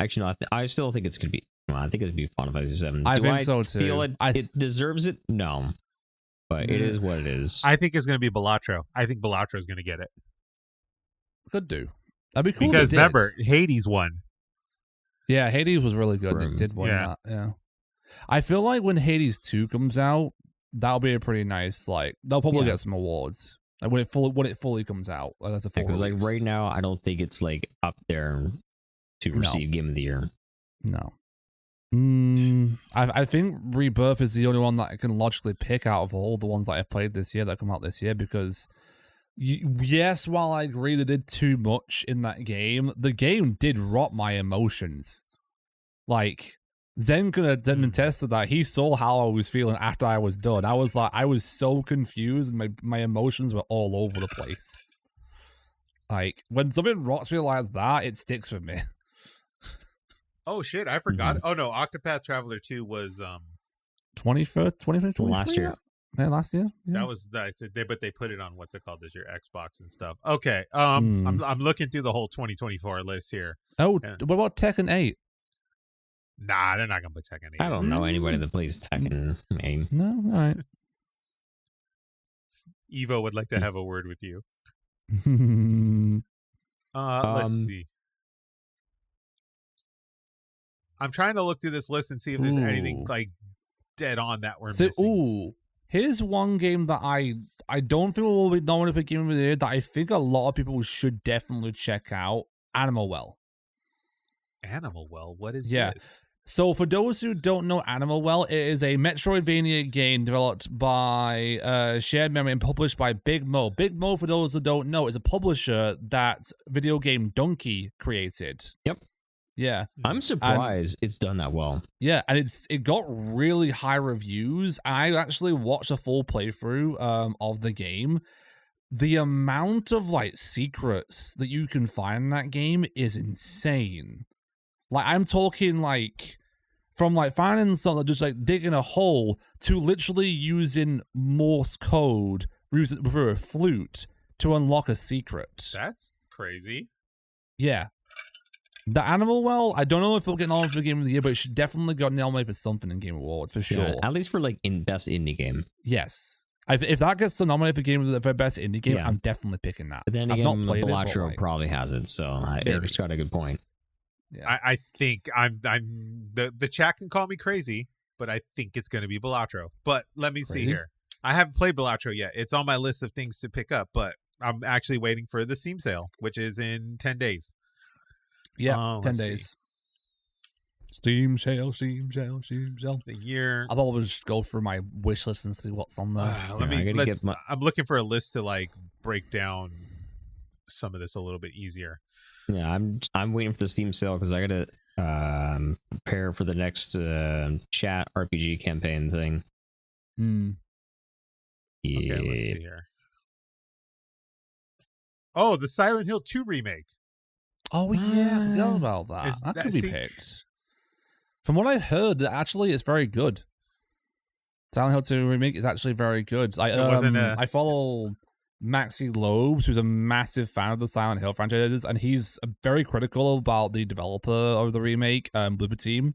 actually no, I still think it's gonna be. Well, I think it'd be Final Fantasy VII. I think so too. Feel it deserves it? No, but it is what it is. I think it's gonna be Balatro. I think Balatro is gonna get it. Could do. That'd be cool. Because remember, Hades won. Yeah, Hades was really good. It did win that. Yeah. I feel like when Hades 2 comes out, that'll be a pretty nice, like, they'll probably get some awards. Like when it fully comes out. Like that's a full because like right now I don't think it's like up there to receive Game of the Year. No. I think Rebirth is the only one that I can logically pick out of all the ones that I've played this year that come out this year because yes, while I agree they did too much in that game, the game did rot my emotions. Like, Zen could have attest to that. He saw how I was feeling after I was done. I was like, I was so confused and my emotions were all over the place. Like, when something rots me like that, it sticks with me. Oh shit, I forgot. Oh no, Octopath Traveler 2 was 2015 last year. Yeah, last year. Yeah. That was but they put it on what's it called this year, Xbox and stuff. Okay, I'm looking through the whole 2024 list here. Oh, what about Tekken 8? Nah, they're not gonna put Tekken 8. I don't know anybody that plays Tekken. No, all right. Evo would like to have a word with you. Let's see. I'm trying to look through this list and see if there's anything like dead on that we're missing. Here's one game that I don't think will be known if a game of the year that I think a lot of people should definitely check out. Animal Well. Animal Well? What is this? So for those who don't know Animal Well, it is a Metroidvania game developed by Shared Memory and published by Big Mo. Big Mo, for those who don't know, is a publisher that video game Donkey created. Yep. Yeah. I'm surprised it's done that well. Yeah, and it got really high reviews. I actually watched a full playthrough of the game. The amount of like secrets that you can find in that game is insane. Like, I'm talking like from like finding something, just like digging a hole, to literally using Morse code through a flute to unlock a secret. That's crazy. Yeah. The Animal Well, I don't know if it'll get nominated for the Game of the Year, but it should definitely get nominated for something in Game Awards, for sure. At least for like best indie game. Yes. If that gets nominated for game for best indie game, Yeah. I'm definitely picking that. But then I've again, not played Balatro it, but probably has it, so Eric's got a good point. Yeah. I think I'm the chat can call me crazy, but I think it's going to be Balatro. But let me see Crazy? here. I haven't played Balatro yet. It's on my list of things to pick up, but I'm actually waiting for the Steam sale, which is in 10 days. Yeah, 10 let's see. days. Steam sale. The year. I'll always just go through my wish list and see what's on there. I'm looking for a list to like break down some of this a little bit easier. Yeah, I'm waiting for the Steam sale because I gotta prepare for the next chat RPG campaign thing. Okay, let's see here. Oh, the Silent Hill 2 remake. Oh yeah, I forgot about that. That could be picked. From what I heard, actually, it's very good. Silent Hill 2 remake is actually very good. I follow Maxi Lobes, who's a massive fan of the Silent Hill franchises, and he's very critical about the developer of the remake, Bloober Team.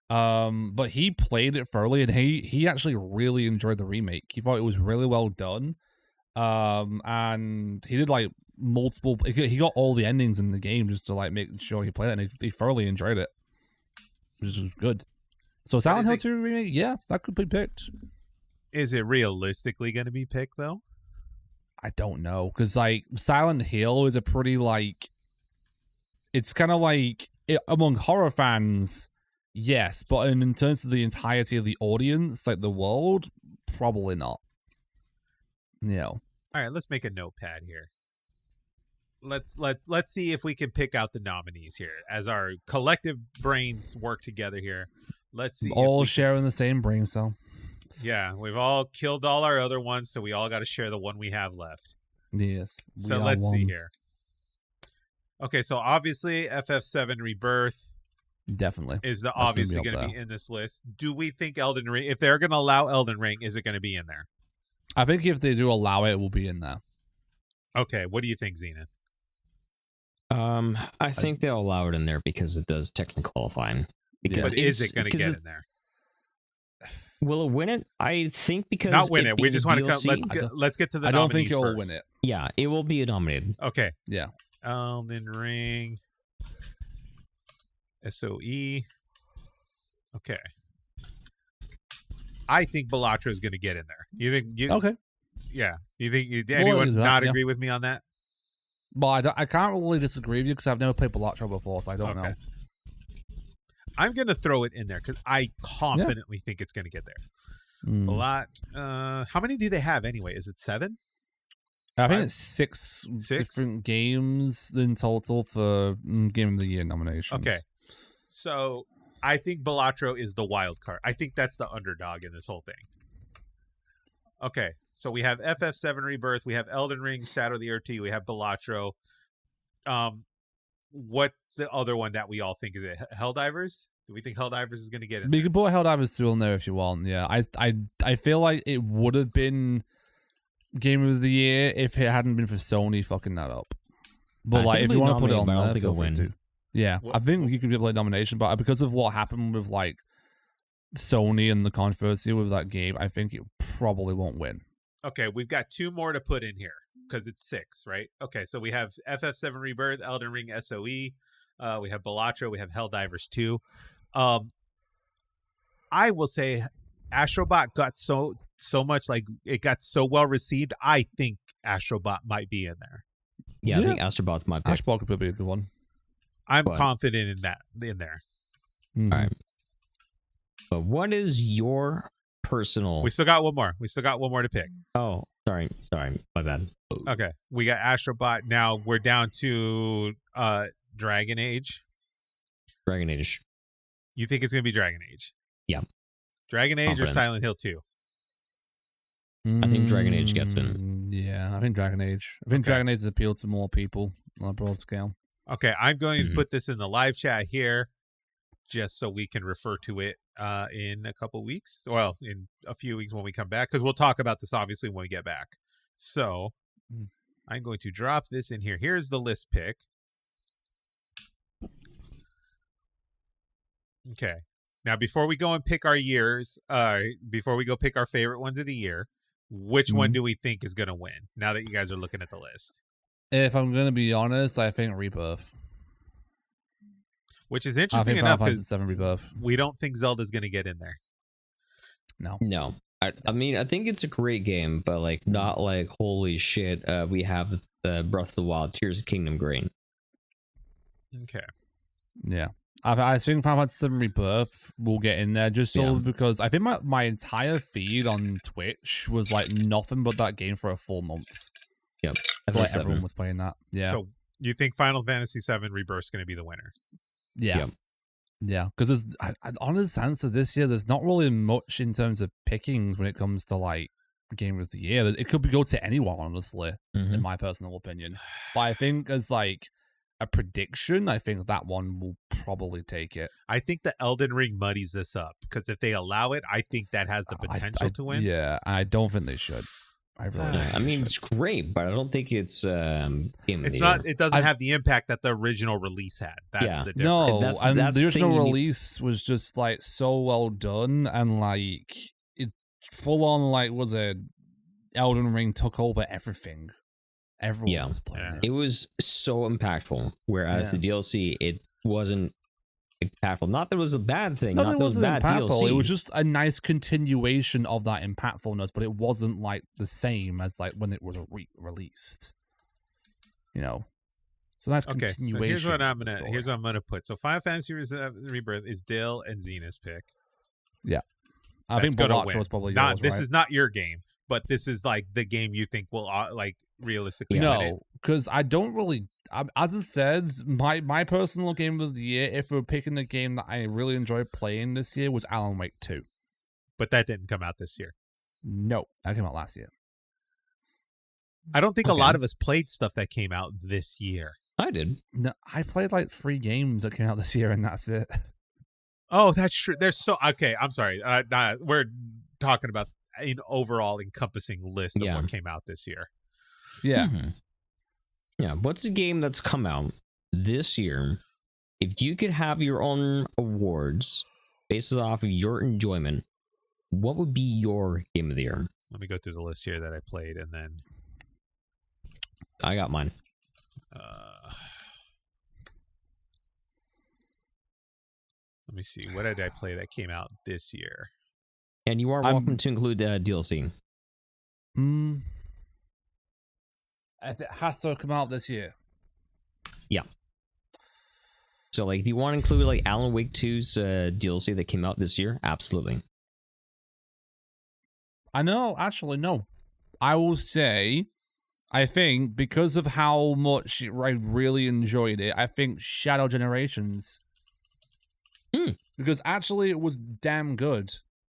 But he played it thoroughly, and he actually really enjoyed the remake. He thought it was really well done. And he did like multiple. He got all the endings in the game just to like make sure he played it, and he thoroughly enjoyed it, which was good. So Silent Hill 2 remake, yeah, that could be picked. Is it realistically going to be picked though? I don't know, because like Silent Hill is a pretty like, it's kind of like among horror fans, yes, but in terms of the entirety of the audience, like the world, probably not. Yeah. All right, let's make a notepad here. Let's see if we can pick out the nominees here as our collective brains work together here. Let's see. All sharing the same brain cell. Yeah, we've all killed all our other ones, so we all got to share the one we have left. Yes. So let's see here. Okay, so obviously FF7 Rebirth definitely is obviously going to be in this list. Do we think Elden Ring, if they're going to allow Elden Ring, is it going to be in there? I think if they do allow it, it will be in there. Okay, what do you think, Zenith? I think they'll allow it in there because it does technically qualifying. Because but is it going to get in there? Will it win it? I think because not win it. We just want to come. Let's get to the. I don't think it will first. win it. Yeah, it will be nominated. Okay. Yeah. Elden Ring. SOE. Okay. I think Balatro is going to get in there. You think? Okay. Yeah. You think? Anyone not agree with me on that? Well, I can't really disagree with you because I've never played Balatro before, so I don't know. I'm going to throw it in there because I confidently think it's going to get there. A lot. How many do they have anyway? Is it 7? I think it's six different games in total for Game of the Year nominations. Okay. So I think Balatro is the wild card. I think that's the underdog in this whole thing. Okay. So we have FF7 Rebirth. We have Elden Ring, Shadow of the Earth 2. We have Balatro. What's the other one that we all think is it? Helldivers? Do we think Helldivers is going to get it? You can put Helldivers 2 in there if you want. Yeah, I feel like it would have been Game of the Year if it hadn't been for Sony fucking that up. But like, if you want to put it on there, I don't think it'll win. Yeah, I think you could get a nomination, but because of what happened with like Sony and the controversy with that game, I think it probably won't win. Okay, we've got 2 more to put in here because it's 6, right? Okay, so we have FF7 Rebirth, Elden Ring SOE, we have Balatro, we have Helldivers 2. I will say Astrobot got so much, like it got so well received. I think Astrobot might be in there. Yeah, I think Astrobot's my pick. Astrobot could be a good one. I'm confident in that in there. Mm-hmm. All right. But what is your personal? We still got one more. We still got one more to pick. Oh, sorry, my bad. Okay, we got Astrobot. Now we're down to Dragon Age. Dragon Age. You think it's gonna be Dragon Age? Yeah. Dragon Age or Silent Hill 2? I think Dragon Age gets in. Yeah, I think Dragon Age. I think Dragon Age has appealed to more people on a broad scale. Okay, I'm going to put this in the live chat here, just so we can refer to it in a couple weeks. Well, in a few weeks when we come back, because we'll talk about this obviously when we get back. So I'm going to drop this in here. Here's the list pick. Okay. Now, before we go and pick our years, before we go pick our favorite ones of the year, which one do we think is going to win now that you guys are looking at the list? If I'm going to be honest, I think Rebirth. Which is I interesting think enough Final because Fantasy VII Rebirth. we don't think Zelda's going to get in there. No. I mean, I think it's a great game, but like not like holy shit. We have Breath of the Wild, Tears of Kingdom grain. Okay. Yeah. I think Final Fantasy VII Rebirth will get in there just solely because I think my entire feed on Twitch was like nothing but that game for a full month. Yep. It's like everyone was playing that. Yeah. So you think Final Fantasy VII Rebirth is going to be the winner? Yeah. Yep. Yeah, because honest answer this year, there's not really much in terms of pickings when it comes to like game of the year. It could go to anyone, honestly, in my personal opinion. But I think as like a prediction, I think that one will probably take it. I think the Elden Ring muddies this up because if they allow it, I think that has the potential to win. Yeah, I don't think they should. I really don't. I mean, it's great, but I don't think it's game of the year. It doesn't have the impact that the original release had. That's the difference. No, That's the original thing release was just like so well done, and like it full on like was a Elden Ring took over everything. Everyone was playing it. It was so impactful, whereas the DLC it wasn't impactful. Not that it was a bad thing. No, not it that it was wasn't bad impactful. DLC. It was just a nice continuation of that impactfulness, but it wasn't like the same as like when it was released. You know, so that's continuation. So here's what I'm gonna put. So Final Fantasy Rebirth is Dill and Xena's pick. Yeah, I think Balacho is probably not. yours, This right? is not your game, but this is like the game you think will like realistically. No, because I don't really. As I said, my personal game of the year, if we're picking a game that I really enjoyed playing this year, was Alan Wake 2. But that didn't come out this year. No, that came out last year. I don't think a lot of us played stuff that came out this year. I did. No, I played like 3 games that came out this year, and that's it. Oh, that's true. There's so okay. I'm sorry. We're talking about an overall encompassing list of what came out this year. Yeah. Yeah. What's a game that's come out this year? If you could have your own awards based off of your enjoyment, what would be your game of the year? Let me go through the list here that I played, and then I got mine. Let me see. What did I play that came out this year? And you are welcome to include DLC. As it has to come out this year. Yeah. So, like, if you want to include like Alan Wake 2's DLC that came out this year, absolutely. I know. Actually, no. I will say, I think because of how much I really enjoyed it, I think Shadow Generations. Because actually, it was damn good.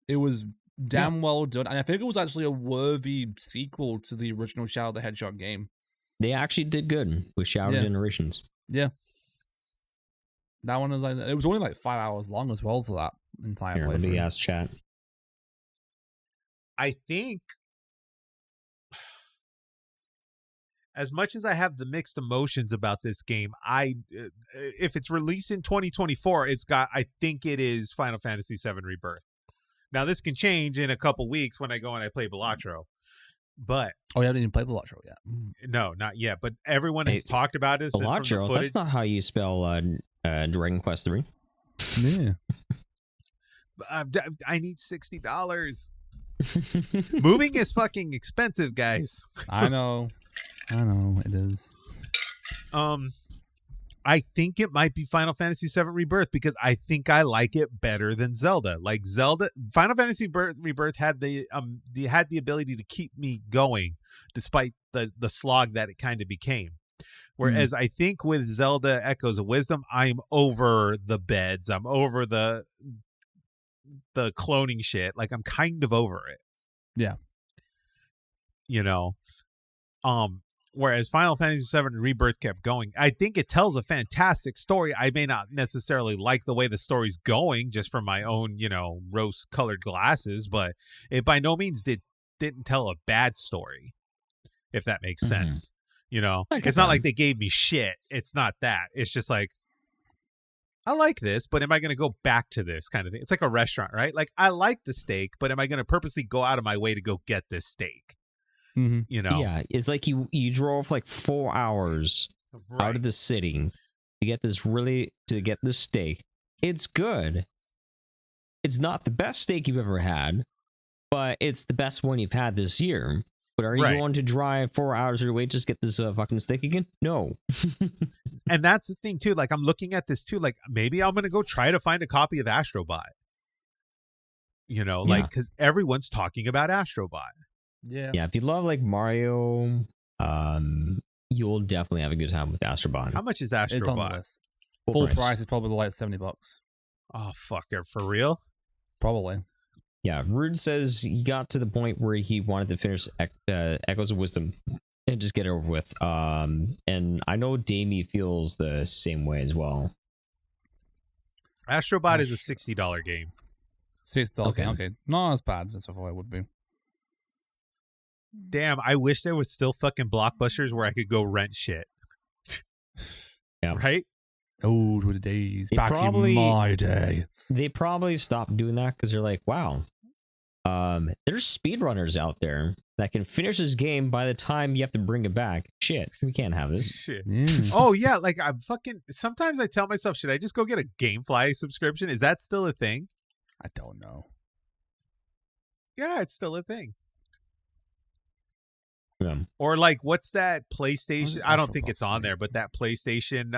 It was damn well done, and I think it was actually a worthy sequel to the original Shadow the Hedgehog game. They actually did good with Shadow Generations. Yeah. That one was like, it was only like 5 hours long as well for that entire playthrough. Let me ask chat. I think as much as I have the mixed emotions about this game, if it's released in 2024, I think it is Final Fantasy VII Rebirth. Now this can change in a couple weeks when I go and I play Balatro. But you haven't even played Balatro yet. No, not yet. But everyone has talked about it. Balatro, that's not how you spell Dragon Quest 3. Yeah. I need $60. Moving is fucking expensive, guys. I know it is. I think it might be Final Fantasy VII Rebirth because I think I like it better than Zelda. Like Zelda, Final Fantasy Rebirth had the ability to keep me going despite the slog that it kind of became. Whereas I think with Zelda Echoes of Wisdom, I'm over the beds. I'm over the cloning shit. Like I'm kind of over it. Yeah. You know. Whereas Final Fantasy VII Rebirth kept going. I think it tells a fantastic story. I may not necessarily like the way the story's going just from my own, rose-colored glasses, but it by no means didn't tell a bad story, if that makes sense. It's not like they gave me shit. It's not that. It's just like I like this, but am I going to go back to this kind of thing? It's like a restaurant, right? Like, I like the steak, but am I going to purposely go out of my way to go get this steak? Mm-hmm. You know? Yeah, it's like you drove like 4 hours out of the city to get this steak. It's good. It's not the best steak you've ever had, but it's the best one you've had this year. But are you going to drive 4 hours of your way just get this fucking steak again? No. And that's the thing too. Like, I'm looking at this too. Like, maybe I'm gonna go try to find a copy of Astrobot. You know, like, because everyone's talking about Astrobot. Yeah. Yeah, if you love like Mario, you'll definitely have a good time with Astrobot. How much is It's on the Astrobot? list. Full price is probably like $70. Oh fuck, for real? Probably. Yeah, Rude says he got to the point where he wanted to finish Echoes of Wisdom and just get it over with. And I know Damie feels the same way as well. Astrobot is a $60 game. $60. Okay. Not as bad as I thought it would be. Damn, I wish there was still fucking Blockbusters where I could go rent shit. Yeah. Right? Those were the days. They Back in my day. They probably stopped doing that because they're like, wow, there's speedrunners out there that can finish this game by the time you have to bring it back. Shit, we can't have this. Shit. Yeah. Oh yeah, like I'm fucking. Sometimes I tell myself, should I just go get a GameFly subscription? Is that still a thing? I don't know. Yeah, it's still a thing. Yeah. Or like, what's that PlayStation? I don't think Astrobot it's on there, but that PlayStation,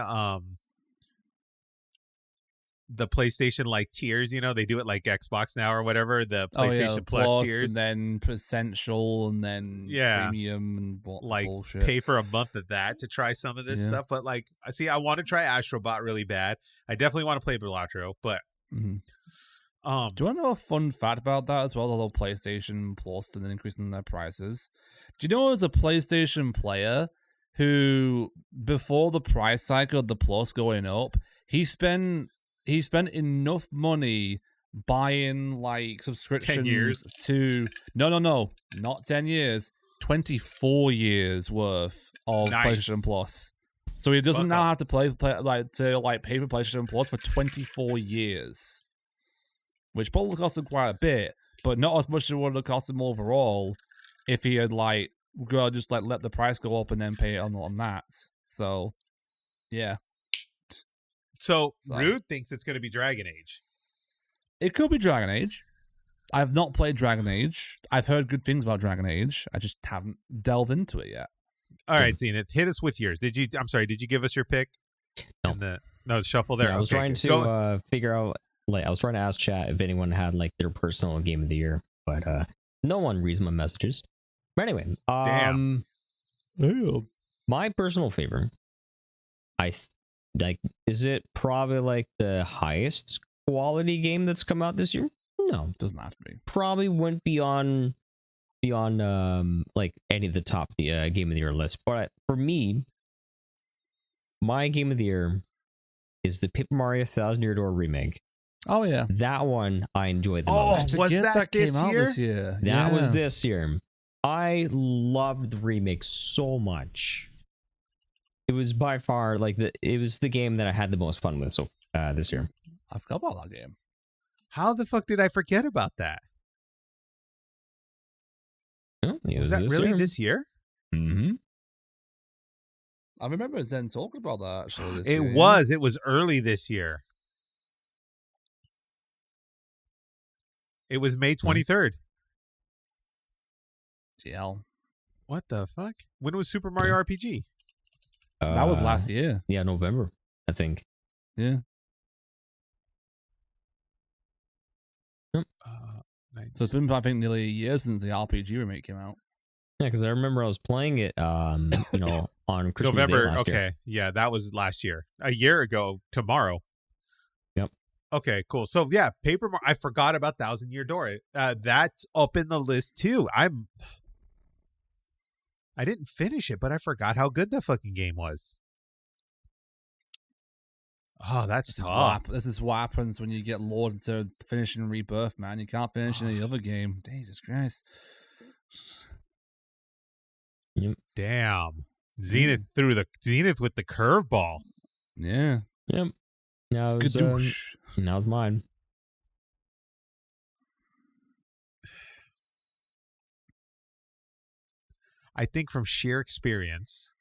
the PlayStation like tiers, you know, they do it like Xbox now or whatever. The PlayStation Plus tiers, and then Essential, and then Premium, and like bullshit. pay for a month of that to try some of this stuff. But like, see, I want to try Astrobot really bad. I definitely want to play Belatro, but do you want to know a fun fact about that as well? The whole PlayStation Plus and then increasing their prices. Do you know, as a PlayStation player who, before the price cycle of the Plus going up, he spent enough money buying like subscriptions 10 years to not 10 years, 24 years worth of PlayStation Plus. So he doesn't now have to pay for PlayStation Plus for 24 years, which probably cost him quite a bit, but not as much as it would have cost him overall if he had let the price go up and then pay it on that. So yeah. So Rude thinks it's going to be Dragon Age. It could be Dragon Age. I've not played Dragon Age. I've heard good things about Dragon Age. I just haven't delved into it yet. All right, Zenith, hit us with yours. Did you give us your pick? No, shuffle there. Yeah, I was trying to figure out, like, I was trying to ask chat if anyone had like their personal game of the year, but no one reads my messages. But anyway, Damn. My personal favorite, is it probably like the highest quality game that's come out this year? No, doesn't have to be. Probably wouldn't be on like any of the top game of the year list. But for me, my game of the year is the Paper Mario 1000 Year Door remake. Oh yeah, that one I enjoyed the most. Was that came out this year? That was this year. I loved the remake so much. It was by far it was the game that I had the most fun with this year. I forgot about that game. How the fuck did I forget about that? Was that really this year? Mm-hmm. I remember Zen talking about that actually. It was early this year. It was May 23rd. TL. What the fuck? When was Super Mario RPG? That was last year. Yeah, November, I think. Yeah. So it's been, I think, nearly a year since the RPG remake came out. Yeah, because I remember I was playing it, on Christmas November. Day last year. Okay, yeah, that was last year. A year ago tomorrow. Yep. Okay, cool. So yeah, Paper Mario. I forgot about 1000 Year Door. That's up in the list too. I didn't finish it, but I forgot how good the fucking game was. Oh, that's tough. This is what happens when you get lured into finishing Rebirth, man. You can't finish any other game. Jesus Christ. Yep. Damn. Zenith with the curveball. Yeah. Yep. Skadoosh. Now's mine. I think from sheer experience,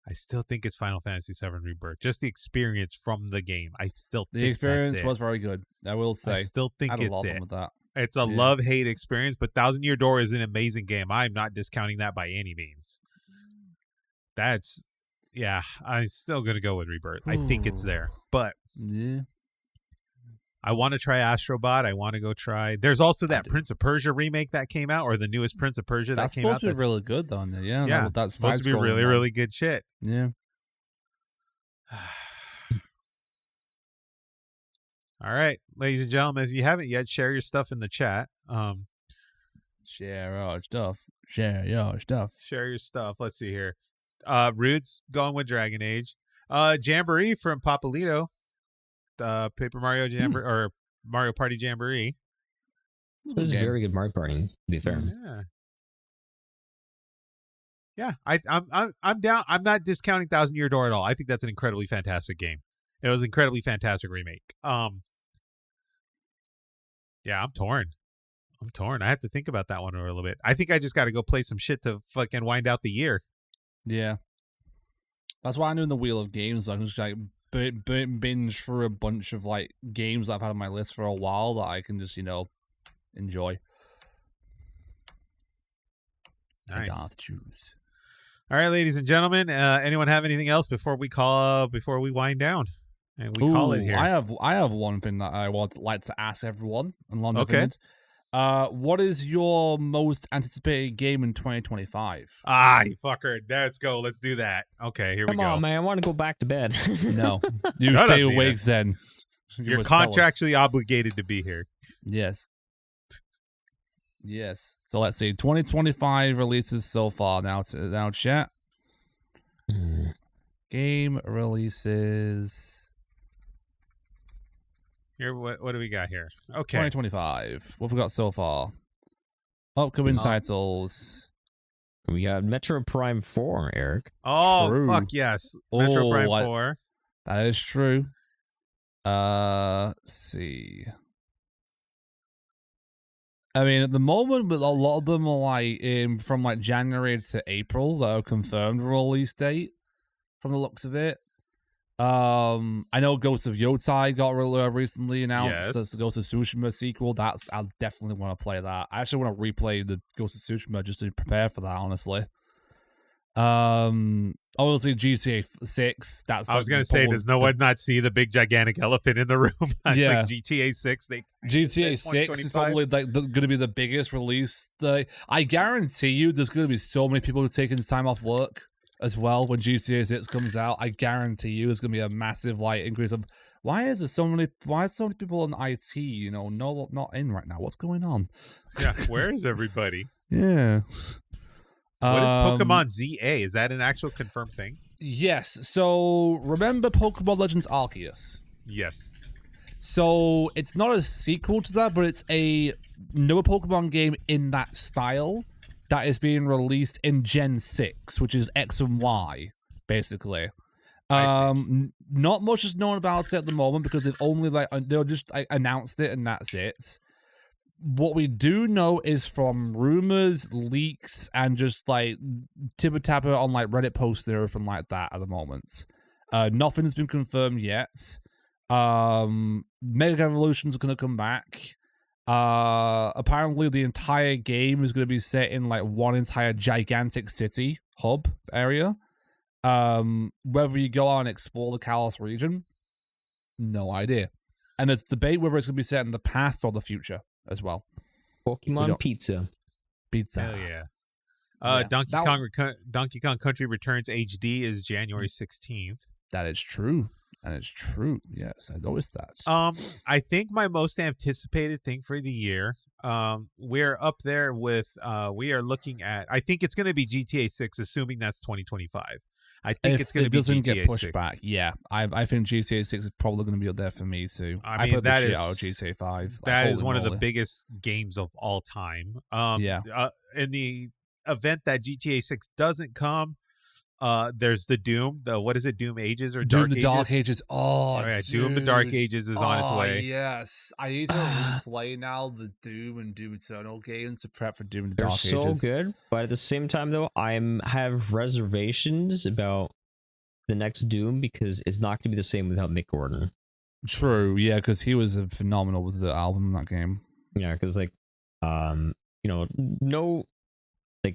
I still think it's Final Fantasy VII Rebirth. Just the experience from the game. I still think The experience that's it. was very good. I will say. I still think I had a it's lot of it. fun with that. It's a love-hate experience, but Thousand Year Door is an amazing game. I'm not discounting that by any means. That's, yeah, I'm still going to go with Rebirth. I think it's there. But yeah, I want to try Astrobot. I want to go try. There's also that Prince of Persia remake that came out, or the newest Prince of Persia that came out. That's supposed to be really good, though. Yeah, yeah, that's supposed to be really, really good shit. Yeah. All right, ladies and gentlemen, if you haven't yet, share your stuff in the chat. Share your stuff. Share your stuff. Share your stuff. Let's see here. Rude's going with Dragon Age. Jamboree from Papalito. Paper Mario Jamboree or Mario Party Jamboree. It was a very good Mario Party, to be fair. Yeah. I'm down. I'm not discounting Thousand Year Door at all. I think that's an incredibly fantastic game. It was an incredibly fantastic remake. Yeah, I'm torn. I have to think about that one a little bit. I think I just got to go play some shit to fucking wind out the year. Yeah. That's why I'm doing the Wheel of Games. I can just like binge through a bunch of like games that I've had on my list for a while that I can just, enjoy. Nice. I don't have to choose. All right, ladies and gentlemen. Anyone have anything else before we wind down and we call it here? I have one thing that I would like to ask everyone. Okay. What is your most anticipated game in 2025? Ah, you fucker. Let's go. Let's do that. Okay, here we go. Come on, man. I want to go back to bed. No. You stay awake then. You're contractually obligated to be here. Yes. Yes. So let's see. 2025 releases so far. Now chat. Game releases. Here, what do we got here? Okay. 2025. What have we got so far? Upcoming titles. We got Metro Prime 4, Eric. Oh, True. fuck yes. Metro Prime 4. That is true. Let's see. I mean, at the moment, but a lot of them are like from like January to April that are confirmed release date from the looks of it. I know Ghost of Yotai got recently announced. Yes. That's the Ghost of Tsushima sequel. I definitely want to play that. I actually want to replay the Ghost of Tsushima just to prepare for that, honestly. Obviously GTA 6. That's I was gonna say, does no one not see the big gigantic elephant in the room? Yeah. Like GTA 6. GTA 6 is probably like going to be the biggest release. I guarantee you, there's going to be so many people taking time off work as well when GTA 6 comes out. I guarantee you, there's going to be a massive increase of why are so many people in IT? Not in right now. What's going on? Yeah, where is everybody? Yeah. What is Pokemon ZA? Is that an actual confirmed thing? Yes. So remember Pokemon Legends Arceus? Yes. So it's not a sequel to that, but it's another Pokemon game in that style that is being released in Gen 6, which is X and Y, basically. Not much is known about it at the moment because they'll just announced it and that's it. What we do know is from rumors, leaks, and just like tibber tapper on like Reddit posts and everything like that at the moment. Nothing's been confirmed yet. Mega Evolutions are going to come back. Apparently the entire game is going to be set in like one entire gigantic city hub area. Whether you go out and explore the Kalos region, no idea. And there's debate whether it's going to be set in the past or the future as well. Pokemon Pizza. Hell yeah. Donkey Kong Country Returns HD is January 16th. That is true. Yes, I noticed that. I think my most anticipated thing for the year, we're up there with we are looking at, I think it's going to be GTA 6, assuming that's 2025. I think it's going to be GTA 6. If it doesn't get pushed back, yeah. I think GTA 6 is probably going to be up there for me too. I mean, put that the shit is out of GTA 5. That is one of the biggest games of all time. Yeah. In the event that GTA 6 doesn't come, There's the Doom. The what is it? Doom Ages or Doom Dark the Ages? Dark Ages. Oh, yeah, Doom the Dark dude. Ages is on its way. Yes, I need to replay now the Doom and Doom Eternal games to prep for Doom the They're Dark so Ages. good, but at the same time, though, have reservations about the next Doom because it's not going to be the same without Mick Gordon. True, yeah, because he was phenomenal with the album in that game. Yeah, because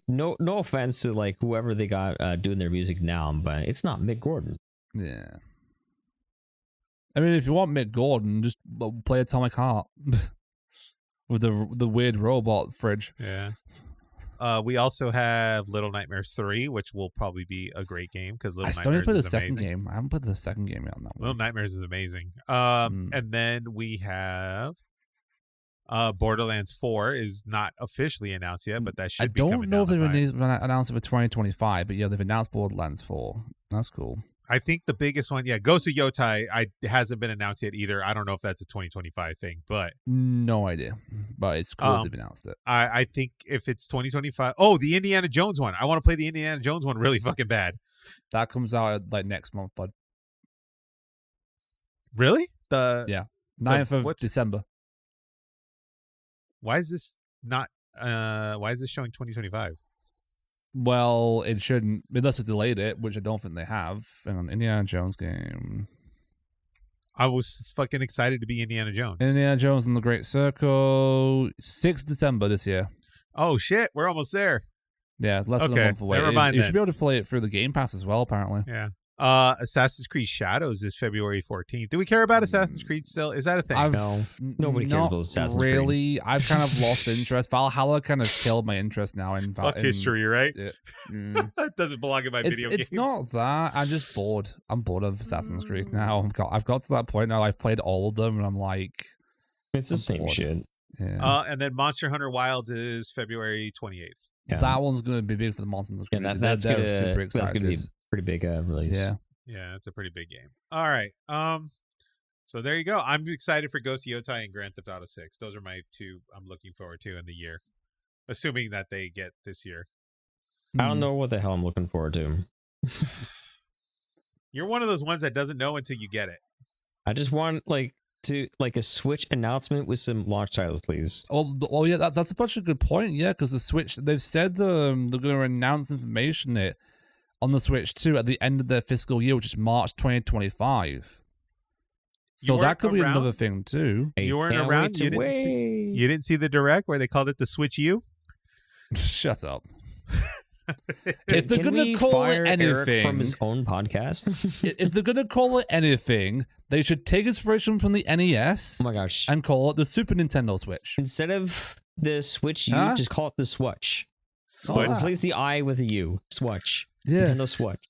no offense to like whoever they got doing their music now, but it's not Mick Gordon. Yeah. I mean, if you want Mick Gordon, just play Atomic Heart with the weird robot fridge. Yeah. We also have Little Nightmares 3, which will probably be a great game because Little I still Nightmares need to play the is second amazing. game. I haven't played the second game yet on that one. Little Nightmares is amazing. And then we have Borderlands 4 is not officially announced yet, but that should be coming down I don't know if the they've pipe. announced it for 2025, but yeah, they've announced Borderlands 4. That's cool. I think the biggest one, Ghost of Yotai, hasn't been announced yet either. I don't know if that's a 2025 thing, but No idea, but it's cool they've announced it. I think if it's 2025, the Indiana Jones one. I want to play the Indiana Jones one really fucking bad. That comes out like next month, bud. Really? 9th of December. Why is this not? Why is this showing 2025? Well, it shouldn't, unless it's delayed it, which I don't think they have. And an Indiana Jones game. I was fucking excited to be Indiana Jones. Indiana Jones and the Great Circle, 6th December this year. Oh shit, we're almost there. Yeah, less than a month away. Never mind you then. should be able to play it through the Game Pass as well, apparently. Yeah. Assassin's Creed Shadows is February 14th. Do we care about Assassin's Creed still? Is that a thing? No, nobody cares about Assassin's Creed. Really, I've kind of lost interest. Valhalla kind of killed my interest now in Fuck history, right? It doesn't belong in my video games. It's not that. I'm just bored. I'm bored of Assassin's Creed now. I've got to that point now. I've played all of them, and I'm like, it's the same bored. shit. Yeah. And then Monster Hunter Wilds is February 28th. Yeah. That one's going to be big for the Monsters. Yeah, that's super excited. That's going to be a pretty big release. Yeah. Yeah, it's a pretty big game. All right. So there you go. I'm excited for Ghost of Yotai and Grand Theft Auto 6. Those are my two I'm looking forward to in the year, assuming that they get this year. I don't know what the hell I'm looking forward to. You're one of those ones that doesn't know until you get it. I just want a Switch announcement with some launch titles, please. Oh yeah, that's a bunch of good point. Yeah, because the Switch, they've said they're going to announce information on the Switch 2 at the end of their fiscal year, which is March 2025. So that could be another thing too. You weren't around. You didn't see the direct where they called it the Switch U. Shut up. If they're Can gonna we call it fire anything Erik from his own podcast, if they're gonna call it anything, they should take inspiration from the NES. oh my gosh! And call it the Super Nintendo Switch. Instead of the Switch U, just call it the Switch. Switch. Replace the I with a U. Switch. Yeah. Nintendo Switch.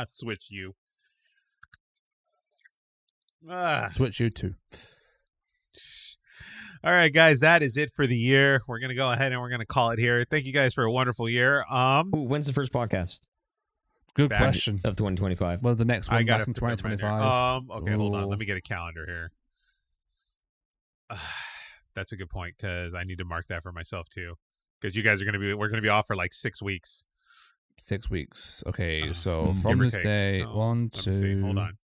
Switch U. Switch U too. All right, guys, that is it for the year. We're gonna go ahead and we're gonna call it here. Thank you guys for a wonderful year. When's the first podcast Good question. of 2025? Well, the next one I got back in 2025. Okay, hold on. Ooh. Let me get a calendar here. That's a good point because I need to mark that for myself too. Because you guys we're gonna be off for like 6 weeks. 6 weeks. Okay, so give from or this take. day, So, 1, let me see. 2, Hold on.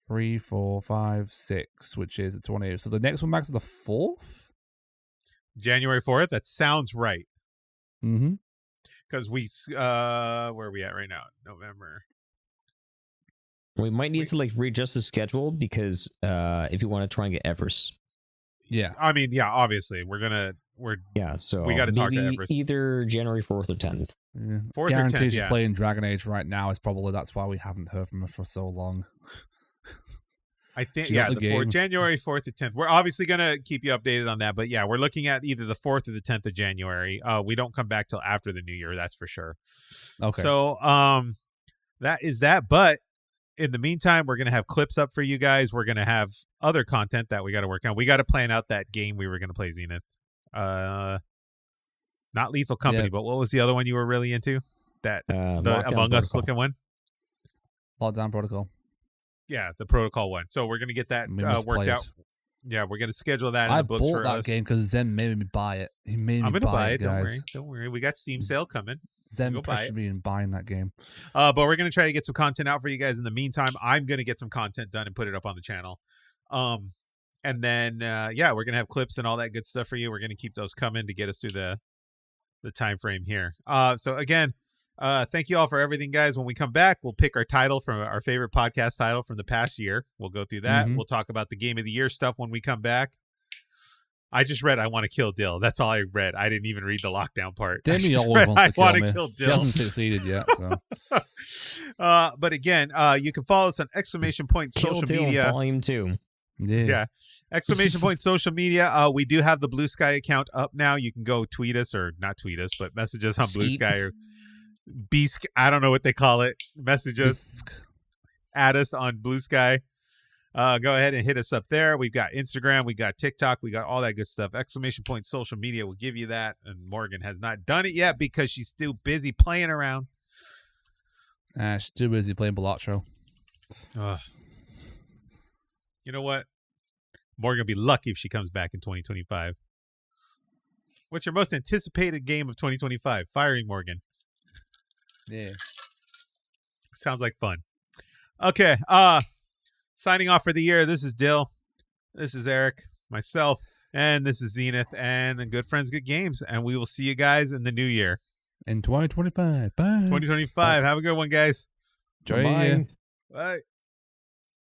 3, 4, 5, 6, which is the 28th. So the next one back is the 4th? January 4th. That sounds right. Mm-hmm. Because where are we at right now? November. We might need to readjust the schedule because if you want to try and get Everest. Yeah. I mean, yeah, obviously So we got to talk to maybe Everest. either January 4th or 10th. Yeah. 4th or 10th, Guaranteed she's yeah. playing Dragon Age right now. Is probably that's why we haven't heard from her for so long. I think, She got yeah, the game. January 4th to 10th. We're obviously going to keep you updated on that, but yeah, we're looking at either the 4th or the 10th of January. We don't come back till after the new year, that's for sure. Okay. So, that is that, but in the meantime, we're going to have clips up for you guys. We're going to have other content that we got to work on. We got to plan out that game we were going to play, Zenith. Not Lethal Company, but what was the other one you were really into? The Lockdown Among Us Protocol. looking one? Lockdown Protocol. Yeah, the protocol one. So we're going to get that We must worked play out. it. Yeah, we're gonna schedule that in I the books bought for that us. game because Zen made me buy it. He made me I'm gonna buy it. guys. Don't worry. We got Steam sale coming. Zen Go buy pressured it. me in buying that game. But we're gonna try to get some content out for you guys. In the meantime, I'm gonna get some content done and put it up on the channel. And then yeah, we're gonna have clips and all that good stuff for you. We're gonna keep those coming to get us through the time frame here. So again, thank you all for everything, guys. When we come back, we'll pick our title from our favorite podcast title from the past year. We'll go through that. We'll talk about the game of the year stuff when we come back. I just read I want to kill Dill. That's all I read. I didn't even read the lockdown part. Demi always wants to I want kill to me. kill She Dill. hasn't succeeded yet. So But again, you can follow us on exclamation point Kill social Dill media. Volume 2. Yeah. Exclamation point social media. We do have the Blue Sky account up now. You can go tweet us, or not tweet us, but message us on Blue Skeet. Sky or Beask. I don't know what they call it. Message us, add us on Blue Sky. Go ahead and hit us up there. We've got Instagram, we got TikTok, we got all that good stuff. Exclamation point social media will give you that. And Morgan has not done it yet because she's still busy playing around. she's too busy playing Balatro. You know what? Morgan will be lucky if she comes back in 2025. What's your most anticipated game of 2025? Firing Morgan. Yeah. Sounds like fun. Okay. Signing off for the year. This is Dill. This is Eric, myself, and this is Zenith, and the Good Friends, Good Games. And we will see you guys in the new year. In 2025. Bye. 2025. Have a good one, guys. Enjoy Bye. your year. Bye.